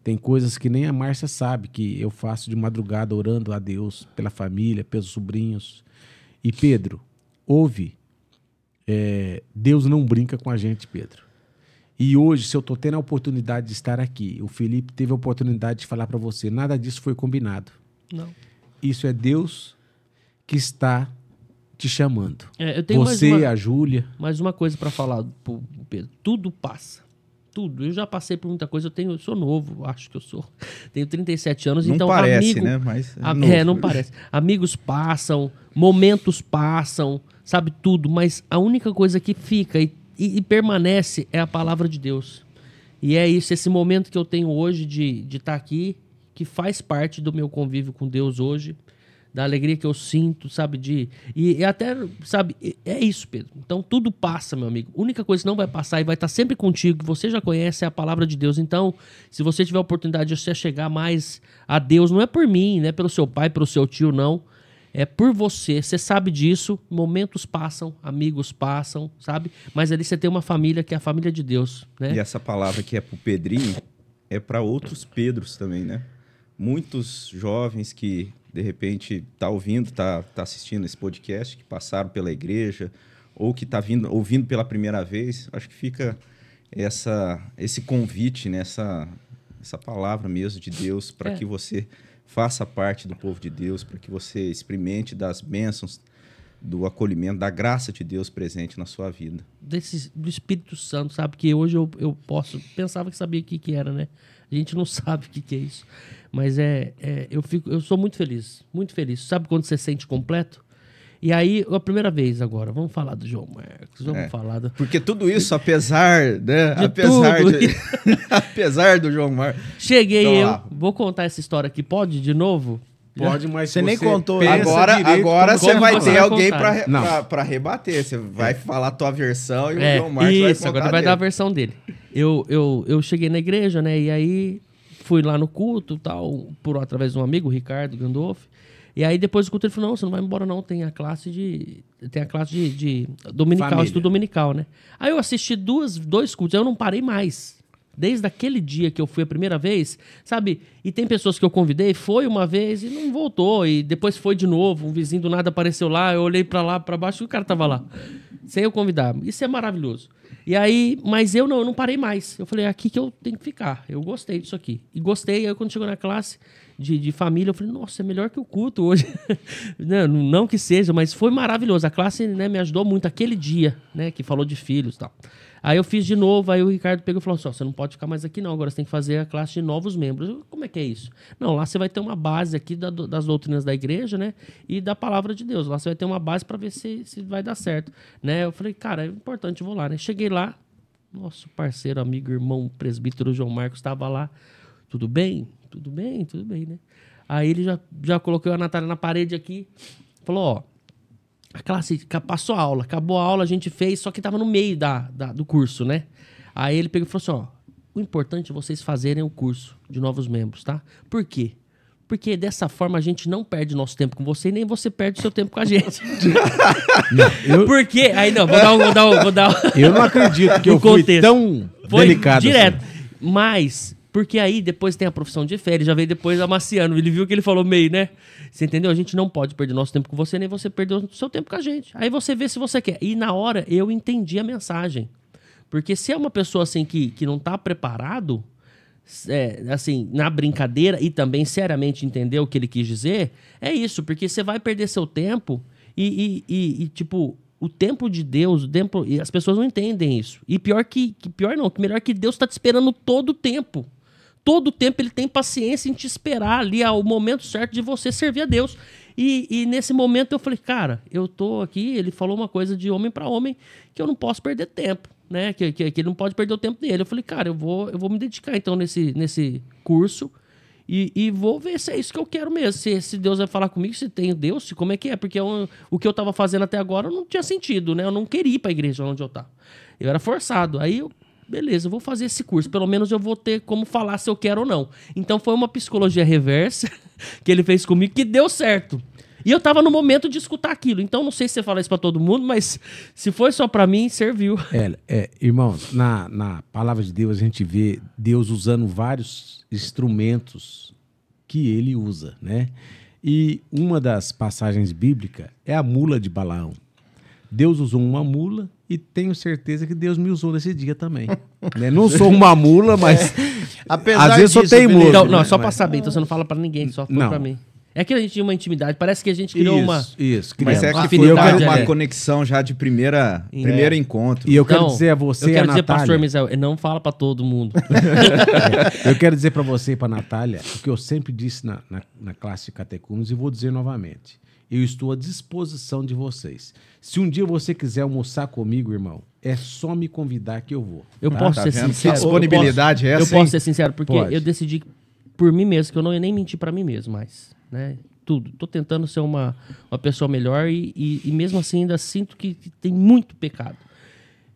Speaker 1: Tem coisas que nem a Márcia sabe que eu faço de madrugada orando a Deus pela família, pelos sobrinhos. E Pedro, ouve, Deus não brinca com a gente, Pedro. E hoje, se eu estou tendo a oportunidade de estar aqui, o Felipe teve a oportunidade de falar para você, nada disso foi combinado.
Speaker 3: Não.
Speaker 1: Isso é Deus que está te chamando.
Speaker 3: Eu tenho
Speaker 1: você, a Júlia.
Speaker 3: Mais uma coisa para falar pro Pedro. Tudo passa. Tudo. Eu já passei por muita coisa. Eu sou novo, acho que eu sou. Tenho 37 anos,
Speaker 2: não
Speaker 3: então
Speaker 2: parece, né? Mas
Speaker 3: não parece. Amigos passam, momentos passam, sabe tudo, mas a única coisa que fica e permanece é a palavra de Deus. E é isso, esse momento que eu tenho hoje de estar aqui, que faz parte do meu convívio com Deus hoje. Da alegria que eu sinto, sabe? E até, sabe? É isso, Pedro. Então, tudo passa, meu amigo. A única coisa que não vai passar e vai estar sempre contigo, que você já conhece, é a palavra de Deus. Então, se você tiver a oportunidade de você chegar mais a Deus, não é por mim, não é pelo seu pai, pelo seu tio, não. É por você. Você sabe disso. Momentos passam, amigos passam, sabe? Mas ali você tem uma família que é a família de Deus, né?
Speaker 2: E essa palavra que é pro Pedrinho é para outros Pedros também, né? Muitos jovens que de repente tá ouvindo, tá assistindo esse podcast, que passaram pela igreja ou que tá ouvindo pela primeira vez, acho que fica esse convite, né? essa palavra mesmo de Deus para que você faça parte do povo de Deus, para que você experimente das bênçãos, do acolhimento, da graça de Deus presente na sua vida.
Speaker 3: Do Espírito Santo, sabe? Que hoje eu pensava que sabia o que era, né? A gente não sabe o que é isso. Mas eu sou muito feliz, muito feliz. Sabe quando você se sente completo? E aí, a primeira vez agora, vamos falar do João Marcos, vamos falar do...
Speaker 2: Porque tudo isso, apesar do João Marcos...
Speaker 3: Cheguei vou contar essa história aqui, pode de novo?
Speaker 1: Pode, mas
Speaker 4: você nem contou.
Speaker 2: Agora você vai ter alguém para rebater. Você vai falar a tua versão e o João Marcos vai contar
Speaker 3: agora vai dar a versão dele. Eu cheguei na igreja, né? E aí fui lá no culto, tal, através de um amigo, o Ricardo Gandolfi. E aí depois do culto ele falou, não, você não vai embora não, tem a classe de dominical, família. Estudo dominical, né? Aí eu assisti dois cultos, aí eu não parei mais. Desde aquele dia que eu fui a primeira vez, sabe? E tem pessoas que eu convidei, foi uma vez e não voltou. E depois foi de novo, um vizinho do nada apareceu lá, eu olhei pra lá, pra baixo e o cara tava lá. Sem eu convidar. Isso é maravilhoso. E aí, mas eu não parei mais. Eu falei, é aqui que eu tenho que ficar. Eu gostei disso aqui. E gostei, aí quando chegou na classe, de família. Eu falei, nossa, é melhor que o culto hoje. Não que seja, mas foi maravilhoso. A classe, né, me ajudou muito aquele dia, né, que falou de filhos e tal. Aí eu fiz de novo, aí o Ricardo pegou e falou assim, ó, você não pode ficar mais aqui não, agora você tem que fazer a classe de novos membros. Eu, como é que é isso? Não, lá você vai ter uma base aqui das doutrinas da igreja, né, e da palavra de Deus. Lá você vai ter uma base para ver se vai dar certo, né. Eu falei, cara, é importante, eu vou lá, né. Cheguei lá, nosso parceiro, amigo, irmão, presbítero João Marcos estava lá. Tudo bem? Tudo bem, né. Aí ele já colocou a Natália na parede aqui, falou, ó, a classe passou a aula, acabou a aula, a gente fez, só que tava no meio do curso, né? Aí ele pegou e falou assim, ó, o importante é vocês fazerem o curso de novos membros, tá? Por quê? Porque dessa forma a gente não perde nosso tempo com você e nem você perde o seu tempo com a gente. Por quê? Aí não, vou dar
Speaker 1: Eu não acredito que eu fui tão delicado
Speaker 3: direto.
Speaker 1: assim.
Speaker 3: Mas... Porque aí depois tem a profissão de fé, ele já veio depois amaciando. Ele viu que ele falou meio, né? Você entendeu? A gente não pode perder nosso tempo com você, nem você perder o seu tempo com a gente. Aí você vê se você quer. E na hora eu entendi a mensagem. Porque se é uma pessoa assim que não tá preparado, assim, na brincadeira e também seriamente entender o que ele quis dizer, é isso. Porque você vai perder seu tempo e tipo... O tempo de Deus, as pessoas não entendem isso. E melhor que Deus está te esperando todo o tempo. Todo o tempo ele tem paciência em te esperar ali ao momento certo de você servir a Deus. E nesse momento eu falei, cara, eu tô aqui, ele falou uma coisa de homem para homem que eu não posso perder tempo, né? Que ele não pode perder o tempo dele. Eu falei, cara, eu vou me dedicar então nesse curso e vou ver se é isso que eu quero mesmo. Se Deus vai falar comigo, se tem Deus, como é que é? Porque o que eu tava fazendo até agora não tinha sentido, né? Eu não queria ir pra igreja onde eu tava. Eu era forçado. Aí beleza, eu vou fazer esse curso. Pelo menos eu vou ter como falar se eu quero ou não. Então foi uma psicologia reversa que ele fez comigo que deu certo. E eu tava no momento de escutar aquilo. Então não sei se você fala isso pra todo mundo, mas se foi só pra mim, serviu.
Speaker 1: Irmãos, na palavra de Deus a gente vê Deus usando vários instrumentos que ele usa, né? E uma das passagens bíblicas é a mula de Balaão. Deus usou uma mula e tenho certeza que Deus me usou nesse dia também. Né? Não sou uma mula, mas às vezes eu sou teimoso.
Speaker 3: Então, não, só pra saber, então você não fala pra ninguém, só pra mim. É que a gente tinha uma intimidade, parece que a gente criou uma...
Speaker 2: Isso, mas é que foi uma conexão já de primeiro encontro.
Speaker 1: E eu quero dizer a você,
Speaker 3: eu quero dizer, pastor Misael, não fala pra todo mundo.
Speaker 1: Eu quero dizer pra você e pra Natália o que eu sempre disse na classe de catecúmenos e vou dizer novamente. Eu estou à disposição de vocês. Se um dia você quiser almoçar comigo, irmão, é só me convidar que eu vou.
Speaker 3: Eu posso ser sincero.
Speaker 2: Que disponibilidade é essa?
Speaker 3: Eu posso ser sincero, porque eu decidi por mim mesmo, que eu não ia nem mentir pra mim mesmo mais. Né? Tudo. Tô tentando ser uma pessoa melhor e mesmo assim ainda sinto que tem muito pecado,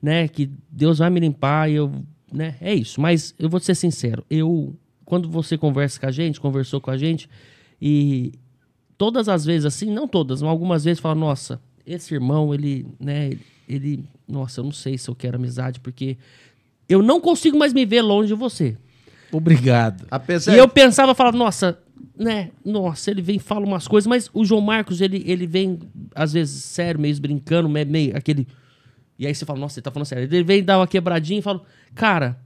Speaker 3: né? Que Deus vai me limpar e né? É isso. Mas eu vou ser sincero, quando você conversou com a gente e todas as vezes assim, não todas, mas algumas vezes fala, nossa, esse irmão, nossa, eu não sei se eu quero amizade, porque eu não consigo mais me ver longe de você.
Speaker 1: Obrigado.
Speaker 3: E eu pensava, falava, nossa, né? Nossa, ele vem e fala umas coisas, mas o João Marcos, ele vem, às vezes, sério, meio brincando, meio aquele... E aí você fala, nossa, ele tá falando sério. Ele vem dar uma quebradinha e fala, cara,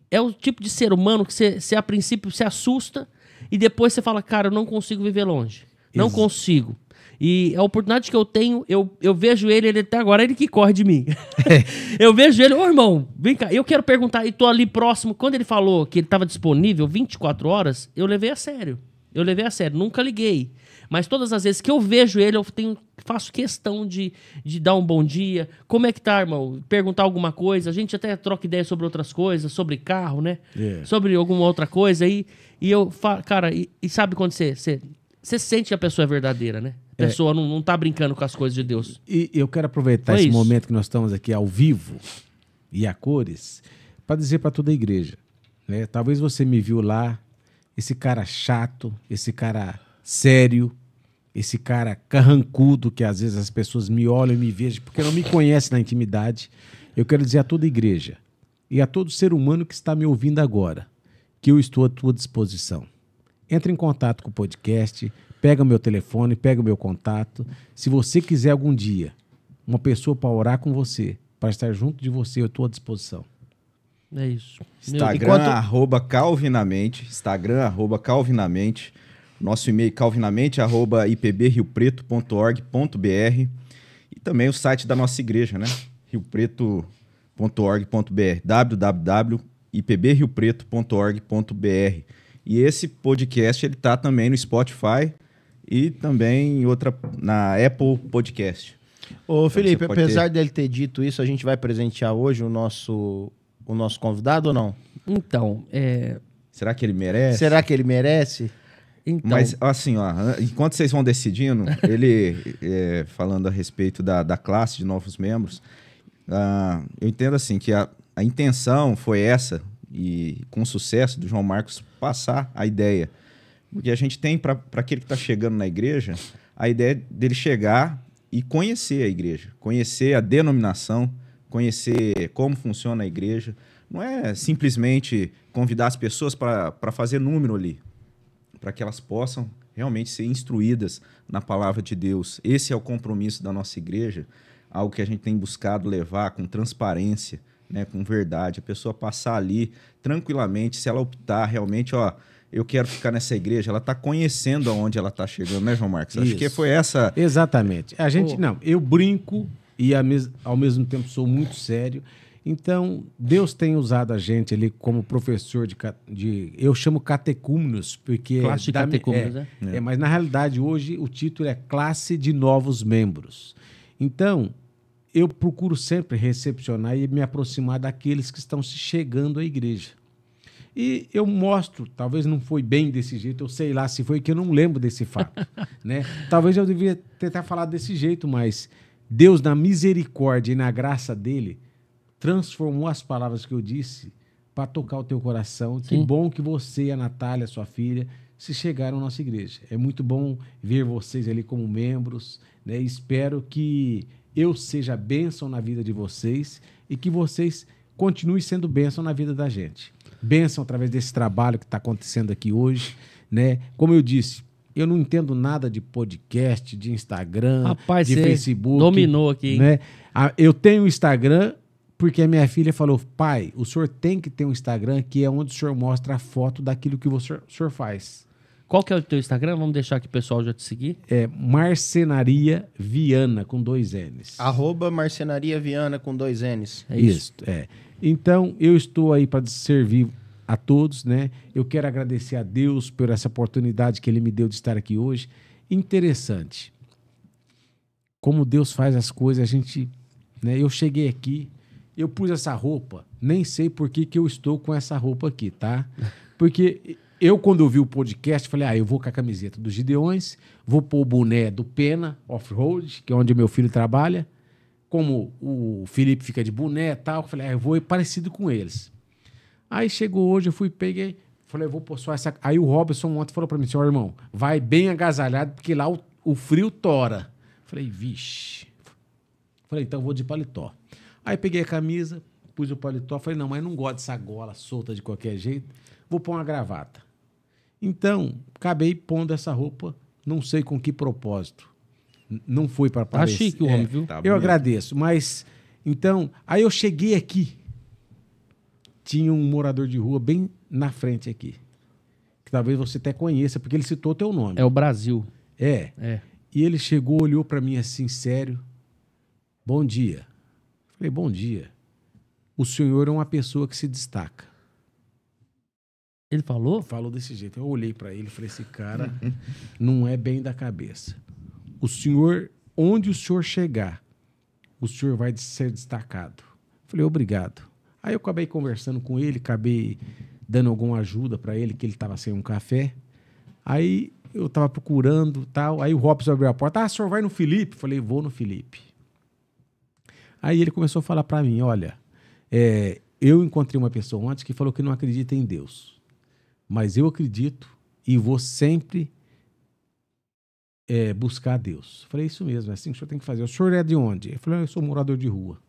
Speaker 3: é o tipo de ser humano que você a princípio se assusta e depois você fala, cara, eu não consigo viver longe. Não consigo. E a oportunidade que eu tenho, eu vejo ele até agora, ele que corre de mim. Eu vejo ele, ô irmão, vem cá, eu quero perguntar, e tô ali próximo. Quando ele falou que ele estava disponível 24 horas, eu levei a sério. Nunca liguei. Mas todas as vezes que eu vejo ele, faço questão de dar um bom dia. Como é que tá, irmão? Perguntar alguma coisa. A gente até troca ideia sobre outras coisas, sobre carro, né? Sobre alguma outra coisa. E eu falo, cara, e sabe quando você sente que a pessoa é verdadeira, né? A pessoa não tá brincando com as coisas de Deus.
Speaker 1: E eu quero aproveitar esse momento que nós estamos aqui ao vivo e a cores para dizer para toda a igreja, né? Talvez você me viu lá, esse cara chato, esse cara sério, esse cara carrancudo, que às vezes as pessoas me olham e me vejam porque não me conhecem na intimidade. Eu quero dizer a toda a igreja e a todo ser humano que está me ouvindo agora que eu estou à tua disposição. Entre em contato com o podcast, pega o meu telefone, pega o meu contato. Se você quiser algum dia uma pessoa para orar com você, para estar junto de você, eu estou à disposição.
Speaker 3: É isso.
Speaker 2: Instagram, @calvinamente. Instagram, @calvinamente. Nosso e-mail, calvinamente@ipbriopreto.org.br. E também o site da nossa igreja, né? riopreto.org.br. www.ipbriopreto.org.br. E esse podcast, ele tá também no Spotify e também na Apple Podcast.
Speaker 4: Ô, Felipe, apesar dele ter dito isso, a gente vai presentear hoje o nosso convidado ou não?
Speaker 3: Então,
Speaker 2: será que ele merece?
Speaker 4: Será que ele merece?
Speaker 2: Então... Mas, assim, ó, enquanto vocês vão decidindo, ele, falando a respeito da classe de novos membros, eu entendo assim que a intenção foi essa, e com sucesso, do João Marcos passar a ideia. Porque a gente tem, para aquele que está chegando na igreja, a ideia dele chegar e conhecer a igreja, conhecer a denominação, conhecer como funciona a igreja. Não é simplesmente convidar as pessoas para fazer número ali, para que elas possam realmente ser instruídas na palavra de Deus. Esse é o compromisso da nossa igreja, algo que a gente tem buscado levar com transparência, né, com verdade. A pessoa passar ali tranquilamente, se ela optar realmente, eu quero ficar nessa igreja, ela está conhecendo aonde ela está chegando, né, João Marcos? Acho que foi essa...
Speaker 1: Exatamente. A gente, eu brinco e ao mesmo tempo sou muito sério. Então, Deus tem usado a gente ali como professor eu chamo catecúmenos, porque...
Speaker 3: Classe de catecúmenos, né?
Speaker 1: Mas, na realidade, hoje o título é Classe de Novos Membros. Então, eu procuro sempre recepcionar e me aproximar daqueles que estão se chegando à igreja. E eu mostro, talvez não foi bem desse jeito, eu sei lá se foi, que eu não lembro desse fato. Né? Talvez eu devia tentar falar desse jeito, mas Deus, na misericórdia e na graça dele, transformou as palavras que eu disse para tocar o teu coração. Sim. Que bom que você e a Natália, sua filha, se chegaram à nossa igreja. É muito bom ver vocês ali como membros, né? Espero que eu seja bênção na vida de vocês e que vocês continuem sendo bênção na vida da gente. Bênção através desse trabalho que está acontecendo aqui hoje, né? Como eu disse, eu não entendo nada de podcast, de Instagram,
Speaker 3: rapaz,
Speaker 1: de Facebook.
Speaker 3: Dominou aqui,
Speaker 1: né? Eu tenho Instagram porque a minha filha falou: pai, o senhor tem que ter um Instagram que é onde o senhor mostra a foto daquilo que o senhor faz.
Speaker 3: Qual que é o teu Instagram? Vamos deixar que o pessoal já te seguir.
Speaker 1: É Marcenaria Viana, com 2 N's.
Speaker 4: @Marcenaria Viana, com 2 N's.
Speaker 1: É isso. Então, eu estou aí para servir a todos, né? Eu quero agradecer a Deus por essa oportunidade que Ele me deu de estar aqui hoje. Interessante. Como Deus faz as coisas, a gente... Né? Eu cheguei aqui, eu pus essa roupa, nem sei por que eu estou com essa roupa aqui, tá? Porque... Eu, quando eu vi o podcast, falei, eu vou com a camiseta dos Gideões, vou pôr o boné do Pena Off-Road, que é onde meu filho trabalha. Como o Felipe fica de boné e tal, eu falei, eu vou ir parecido com eles. Aí chegou hoje, eu fui, peguei, falei, eu vou pôr só essa... Aí o Robson ontem falou pra mim, senhor irmão, vai bem agasalhado, porque lá o frio tora. Falei, vixe. Falei, então eu vou de paletó. Aí peguei a camisa, pus o paletó, falei, não, mas não gosto dessa gola solta de qualquer jeito, vou pôr uma gravata. Então, acabei pondo essa roupa, não sei com que propósito. Não foi para parecer.
Speaker 3: Tá chique o homem, viu?
Speaker 1: Tá, eu agradeço, mas... Então, aí eu cheguei aqui, tinha um morador de rua bem na frente aqui, que talvez você até conheça, porque ele citou o teu nome.
Speaker 3: É o Brasil.
Speaker 1: É. E ele chegou, olhou para mim assim, sério. Bom dia. Falei, bom dia. O senhor é uma pessoa que se destaca.
Speaker 3: Ele falou?
Speaker 1: Falou desse jeito. Eu olhei para ele e falei, esse cara não é bem da cabeça. O senhor, onde o senhor chegar, o senhor vai ser destacado. Falei, obrigado. Aí eu acabei conversando com ele, acabei dando alguma ajuda para ele, que ele estava sem um café. Aí eu estava procurando tal. Aí o Robson abriu a porta. O senhor vai no Felipe? Falei, vou no Felipe. Aí ele começou a falar para mim, olha, eu encontrei uma pessoa antes que falou que não acredita em Deus. Mas eu acredito e vou sempre buscar a Deus. Falei, isso mesmo, é assim que o senhor tem que fazer. O senhor é de onde? Eu falei, eu sou morador de rua.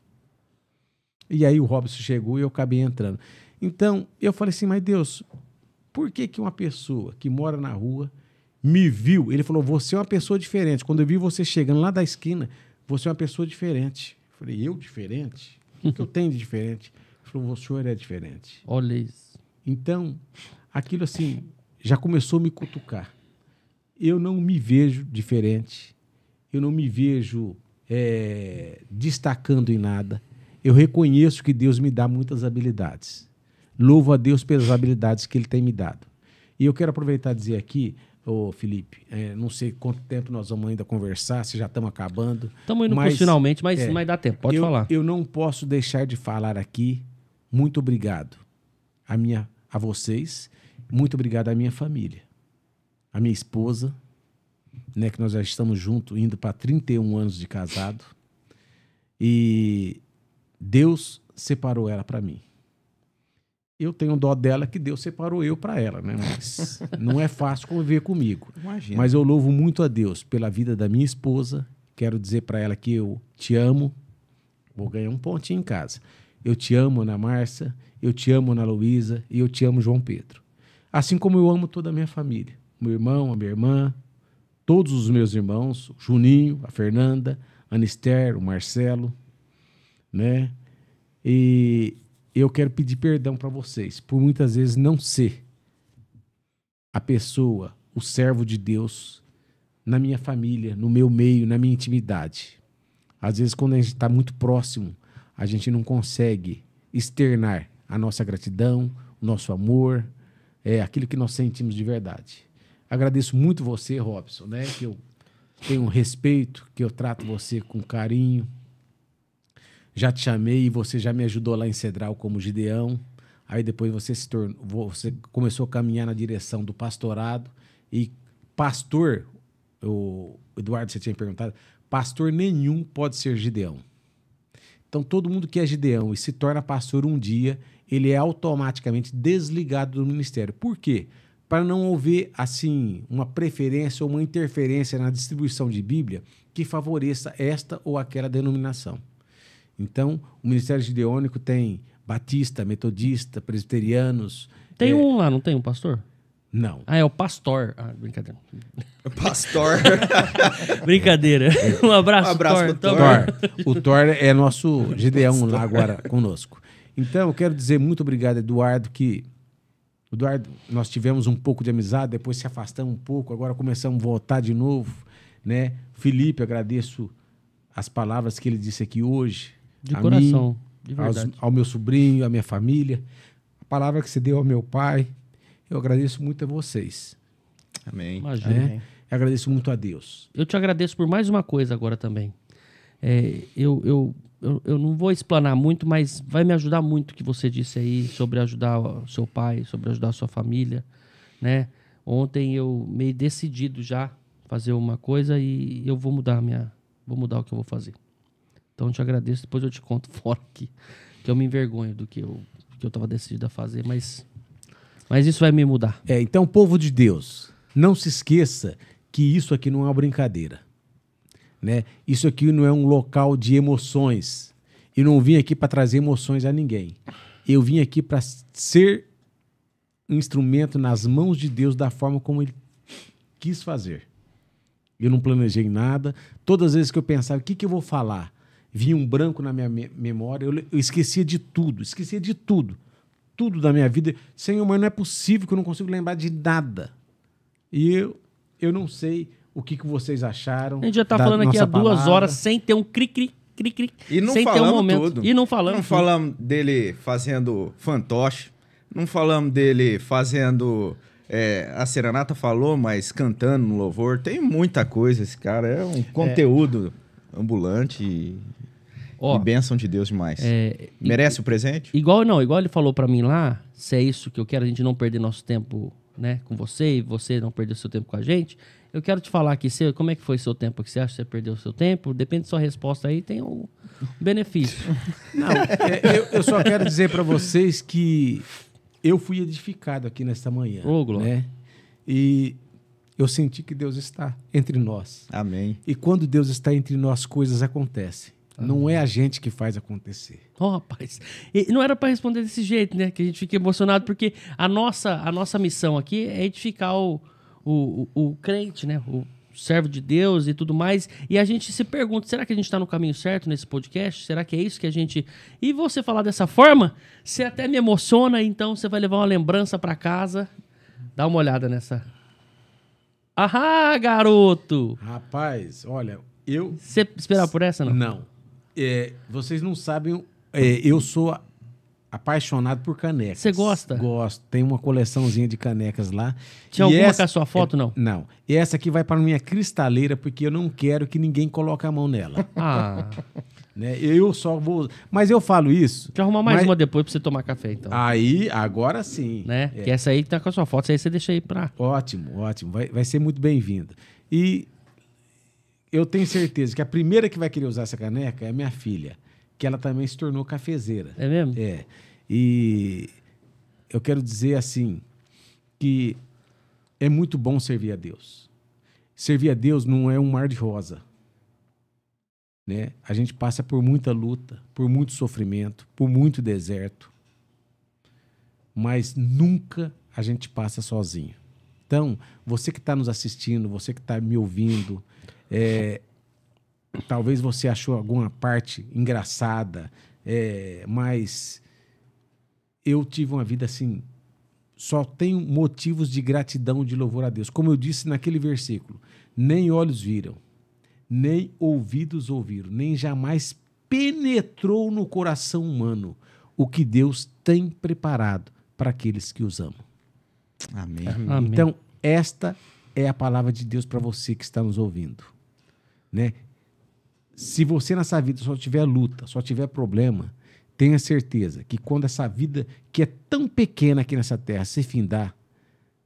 Speaker 1: E aí o Robson chegou e eu acabei entrando. Então, eu falei assim, mas Deus, por que uma pessoa que mora na rua me viu? Ele falou, você é uma pessoa diferente. Quando eu vi você chegando lá da esquina, você é uma pessoa diferente. Eu falei, eu diferente? O que eu tenho de diferente? Ele falou, o senhor é diferente.
Speaker 3: Olha isso.
Speaker 1: Então, aquilo assim, já começou a me cutucar. Eu não me vejo diferente. Eu não me vejo destacando em nada. Eu reconheço que Deus me dá muitas habilidades. Louvo a Deus pelas habilidades que Ele tem me dado. E eu quero aproveitar e dizer aqui, Felipe, não sei quanto tempo nós vamos ainda conversar, se já estamos acabando.
Speaker 3: Estamos indo finalmente, mas dá tempo, pode falar.
Speaker 1: Eu não posso deixar de falar aqui, muito obrigado a vocês, muito obrigado à minha família, à minha esposa, né, que nós já estamos juntos, indo para 31 anos de casado, e Deus separou ela para mim. Eu tenho dó dela que Deus separou eu para ela, né? Mas não é fácil conviver comigo.
Speaker 2: Imagina.
Speaker 1: Mas eu louvo muito a Deus pela vida da minha esposa. Quero dizer para ela que eu te amo. Vou ganhar um pontinho em casa. Eu te amo, Ana Márcia. Eu te amo, Ana Luísa. E eu te amo, João Pedro. Assim como eu amo toda a minha família. Meu irmão, a minha irmã, todos os meus irmãos, o Juninho, a Fernanda, a Ana Esther, o Marcelo, né? E eu quero pedir perdão para vocês por muitas vezes não ser a pessoa, o servo de Deus na minha família, no meu meio, na minha intimidade. Às vezes, quando a gente está muito próximo, a gente não consegue externar a nossa gratidão, o nosso amor, aquilo que nós sentimos de verdade. Agradeço muito você, Robson, né? Que eu tenho um respeito, que eu trato você com carinho. Já te chamei e você já me ajudou lá em Cedral como Gideão. Aí depois você começou a caminhar na direção do pastorado. E pastor, o Eduardo, você tinha perguntado, pastor nenhum pode ser Gideão. Então todo mundo que é Gideão e se torna pastor um dia, ele é automaticamente desligado do ministério. Por quê? Para não haver assim, uma preferência ou uma interferência na distribuição de Bíblia que favoreça esta ou aquela denominação. Então, o Ministério Gideônico tem batista, metodista, presbiterianos.
Speaker 3: Tem um lá, não tem um pastor?
Speaker 1: Não.
Speaker 3: Ah, é o pastor. Ah, brincadeira.
Speaker 2: Pastor.
Speaker 3: Brincadeira. Um abraço,
Speaker 2: pro Thor.
Speaker 1: O Thor é nosso Gideão lá agora conosco. Então, eu quero dizer muito obrigado, Eduardo, Eduardo, nós tivemos um pouco de amizade, depois se afastamos um pouco, agora começamos a voltar de novo, né? Felipe, agradeço as palavras que ele disse aqui hoje.
Speaker 3: De coração,
Speaker 1: mim,
Speaker 3: de verdade.
Speaker 1: ao meu sobrinho, à minha família. A palavra que você deu ao meu pai, eu agradeço muito a vocês.
Speaker 2: Amém.
Speaker 3: Imagina.
Speaker 1: Eu agradeço muito a Deus.
Speaker 3: Eu te agradeço por mais uma coisa agora também. Eu não vou explanar muito, mas vai me ajudar muito o que você disse aí sobre ajudar o seu pai, sobre ajudar a sua família, né? Ontem eu meio decidido já fazer uma coisa e eu vou mudar o que eu vou fazer. Então eu te agradeço, depois eu te conto fora aqui, que eu me envergonho do que eu estava decidido a fazer, mas isso vai me mudar.
Speaker 1: Então, povo de Deus, não se esqueça que isso aqui não é uma brincadeira, né? Isso aqui não é um local de emoções. Eu não vim aqui para trazer emoções a ninguém. Eu vim aqui para ser um instrumento nas mãos de Deus da forma como Ele quis fazer. Eu não planejei nada. Todas as vezes que eu pensava, o que eu vou falar? Vinha um branco na minha memória, eu esquecia de tudo. Tudo da minha vida. Senhor, mas não é possível que eu não consigo lembrar de nada. E eu não sei o que vocês acharam.
Speaker 3: A gente já tá falando aqui há 2 horas sem ter um cri-cri.
Speaker 2: E não
Speaker 3: sem ter um momento.
Speaker 2: Tudo.
Speaker 3: E não falamos.
Speaker 2: Não falamos dele fazendo fantoche. Não falamos dele fazendo... a Serenata falou, mas cantando no louvor. Tem muita coisa, esse cara. É um conteúdo ambulante e bênção de Deus demais. Merece o presente?
Speaker 3: Igual ele falou pra mim lá, se é isso que eu quero, a gente não perder nosso tempo, né, com você, e você não perder seu tempo com a gente, eu quero te falar aqui, como é que foi seu tempo? Que você acha que você perdeu o seu tempo? Depende da sua resposta aí, tem um benefício.
Speaker 1: Não, eu só quero dizer pra vocês que eu fui edificado aqui nesta manhã. Né? E eu senti que Deus está entre nós.
Speaker 2: Amém.
Speaker 1: E quando Deus está entre nós, coisas acontecem. Não é a gente que faz acontecer.
Speaker 3: Rapaz. E não era para responder desse jeito, né? Que a gente fica emocionado, porque a nossa missão aqui é edificar o crente, né? servo de Deus e tudo mais. E a gente se pergunta, será que a gente está no caminho certo nesse podcast? Será que é isso que a gente... E você falar dessa forma, você até me emociona, então você vai levar uma lembrança para casa. Dá uma olhada nessa... Ahá, garoto!
Speaker 1: Rapaz, olha,
Speaker 3: Você esperava por essa, não?
Speaker 1: Não. Vocês não sabem, eu sou apaixonado por canecas.
Speaker 3: Você gosta?
Speaker 1: Gosto. Tem uma coleçãozinha de canecas lá.
Speaker 3: Tinha alguma com a sua foto, não?
Speaker 1: Não. E essa aqui vai para minha cristaleira, porque eu não quero que ninguém coloque a mão nela. Né? Eu só vou... Mas eu falo isso...
Speaker 3: Deixa eu arrumar mais uma depois pra você tomar café, então.
Speaker 1: Aí, agora sim.
Speaker 3: Né? Que essa aí tá com a sua foto, essa aí você deixa aí pra...
Speaker 1: Ótimo, ótimo. Vai ser muito bem-vindo. E eu tenho certeza que a primeira que vai querer usar essa caneca é a minha filha, que ela também se tornou cafezeira.
Speaker 3: É mesmo?
Speaker 1: É. E eu quero dizer assim, que é muito bom servir a Deus. Servir a Deus não é um mar de rosa. Né? A gente passa por muita luta, por muito sofrimento, por muito deserto, mas nunca a gente passa sozinho. Então, você que está nos assistindo, você que está me ouvindo, talvez você achou alguma parte engraçada, mas eu tive uma vida assim, só tenho motivos de gratidão, de louvor a Deus. Como eu disse naquele versículo, nem olhos viram, nem ouvidos ouviram, nem jamais penetrou no coração humano o que Deus tem preparado para aqueles que os amam.
Speaker 2: Amém.
Speaker 3: Amém.
Speaker 1: Então, esta é a palavra de Deus para você que está nos ouvindo. Né? Se você nessa vida só tiver luta, só tiver problema, tenha certeza que quando essa vida, que é tão pequena aqui nessa terra, se findar,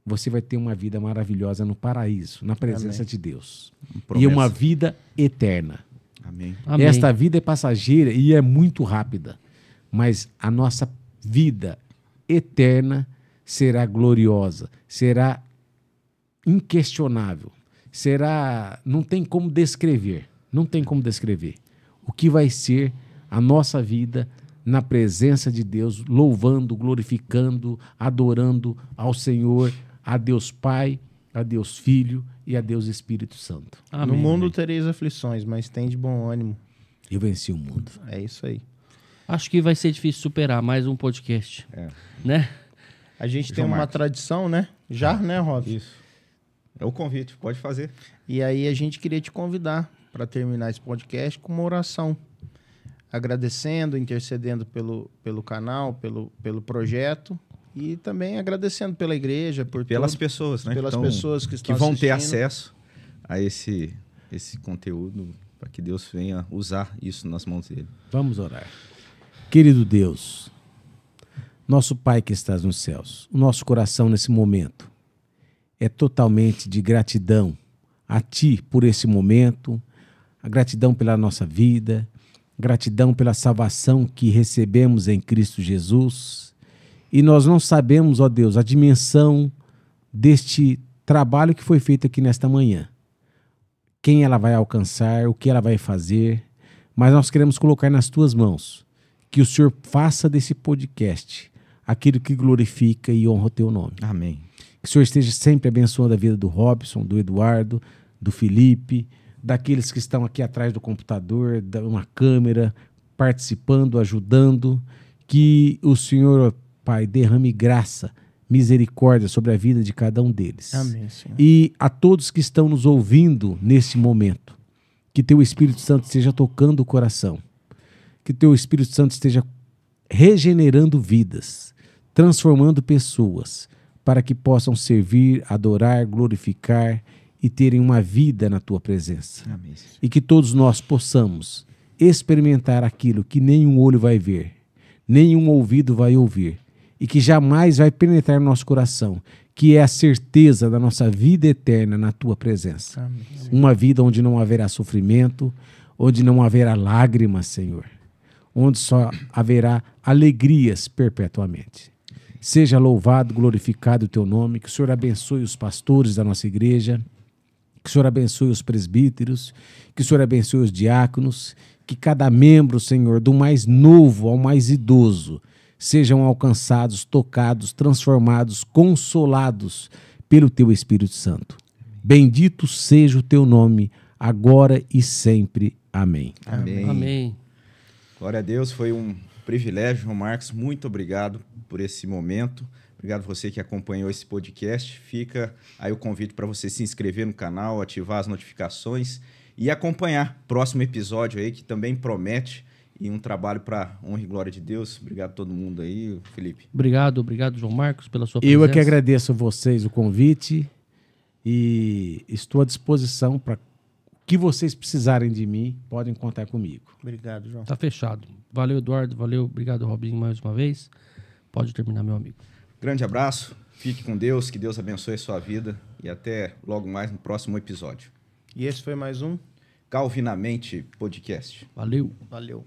Speaker 1: você vai ter uma vida maravilhosa no paraíso, na presença de Deus. E uma vida eterna.
Speaker 2: Amém.
Speaker 3: Amém.
Speaker 1: Esta vida é passageira e é muito rápida, mas a nossa vida eterna será gloriosa, será inquestionável, não tem como descrever, o que vai ser a nossa vida na presença de Deus, louvando, glorificando, adorando ao Senhor, a Deus Pai, a Deus Filho e a Deus Espírito Santo.
Speaker 4: Amém. No mundo tereis aflições, mas tem de bom ânimo.
Speaker 1: Eu venci o mundo.
Speaker 4: É isso aí.
Speaker 3: Acho que vai ser difícil superar mais um podcast. Né?
Speaker 4: A gente tem uma tradição, né? Já, né, Rob?
Speaker 2: Isso. É o convite, pode fazer.
Speaker 4: E aí a gente queria te convidar para terminar esse podcast com uma oração. Agradecendo, intercedendo pelo canal, pelo projeto e também agradecendo pela igreja,
Speaker 2: pelas pessoas, né?
Speaker 4: Pelas pessoas que estão
Speaker 2: que vão
Speaker 4: assistindo.
Speaker 2: ter acesso a esse conteúdo para que Deus venha usar isso nas mãos dele.
Speaker 1: Vamos orar. Querido Deus, nosso Pai que estás nos céus, o nosso coração nesse momento é totalmente de gratidão a Ti por esse momento, a gratidão pela nossa vida, gratidão pela salvação que recebemos em Cristo Jesus. E nós não sabemos, ó Deus, a dimensão deste trabalho que foi feito aqui nesta manhã. Quem ela vai alcançar, o que ela vai fazer, mas nós queremos colocar nas Tuas mãos que o Senhor faça desse podcast aquilo que glorifica e honra o Teu nome.
Speaker 2: Amém.
Speaker 1: Que o Senhor esteja sempre abençoando a vida do Robson, do Eduardo, do Felipe, daqueles que estão aqui atrás do computador, de uma câmera, participando, ajudando. Que o Senhor, Pai, derrame graça, misericórdia sobre a vida de cada um deles.
Speaker 4: Amém, Senhor.
Speaker 1: E a todos que estão nos ouvindo nesse momento, que Teu Espírito Santo esteja tocando o coração, que Teu Espírito Santo esteja regenerando vidas, transformando pessoas, para que possam servir, adorar, glorificar e terem uma vida na Tua presença.
Speaker 2: Amém.
Speaker 1: E que todos nós possamos experimentar aquilo que nenhum olho vai ver, nenhum ouvido vai ouvir, e que jamais vai penetrar no nosso coração, que é a certeza da nossa vida eterna na Tua presença.
Speaker 4: Amém.
Speaker 1: Uma vida onde não haverá sofrimento, onde não haverá lágrimas, Senhor, onde só haverá alegrias perpetuamente. Seja louvado, glorificado o Teu nome, que o Senhor abençoe os pastores da nossa igreja, que o Senhor abençoe os presbíteros, que o Senhor abençoe os diáconos, que cada membro, Senhor, do mais novo ao mais idoso, sejam alcançados, tocados, transformados, consolados pelo Teu Espírito Santo. Bendito seja o teu nome, agora e sempre. Amém.
Speaker 2: Amém.
Speaker 3: Amém.
Speaker 2: Glória a Deus, foi um privilégio, João Marcos. Muito obrigado por esse momento. Obrigado você que acompanhou esse podcast. Fica aí o convite para você se inscrever no canal, ativar as notificações e acompanhar o próximo episódio aí, que também promete e um trabalho para honra e glória de Deus. Obrigado a todo mundo aí, Felipe.
Speaker 3: Obrigado, João Marcos, pela sua presença.
Speaker 1: Eu é que agradeço a vocês o convite e estou à disposição para o que vocês precisarem de mim, podem contar comigo.
Speaker 4: Obrigado, João.
Speaker 3: Tá fechado. Valeu, Eduardo. Valeu. Obrigado, Robinho, mais uma vez. Pode terminar, meu amigo.
Speaker 2: Grande abraço. Fique com Deus. Que Deus abençoe a sua vida. E até logo mais no próximo episódio.
Speaker 4: E esse foi mais um
Speaker 2: Calvinamente Podcast.
Speaker 3: Valeu.
Speaker 4: Valeu.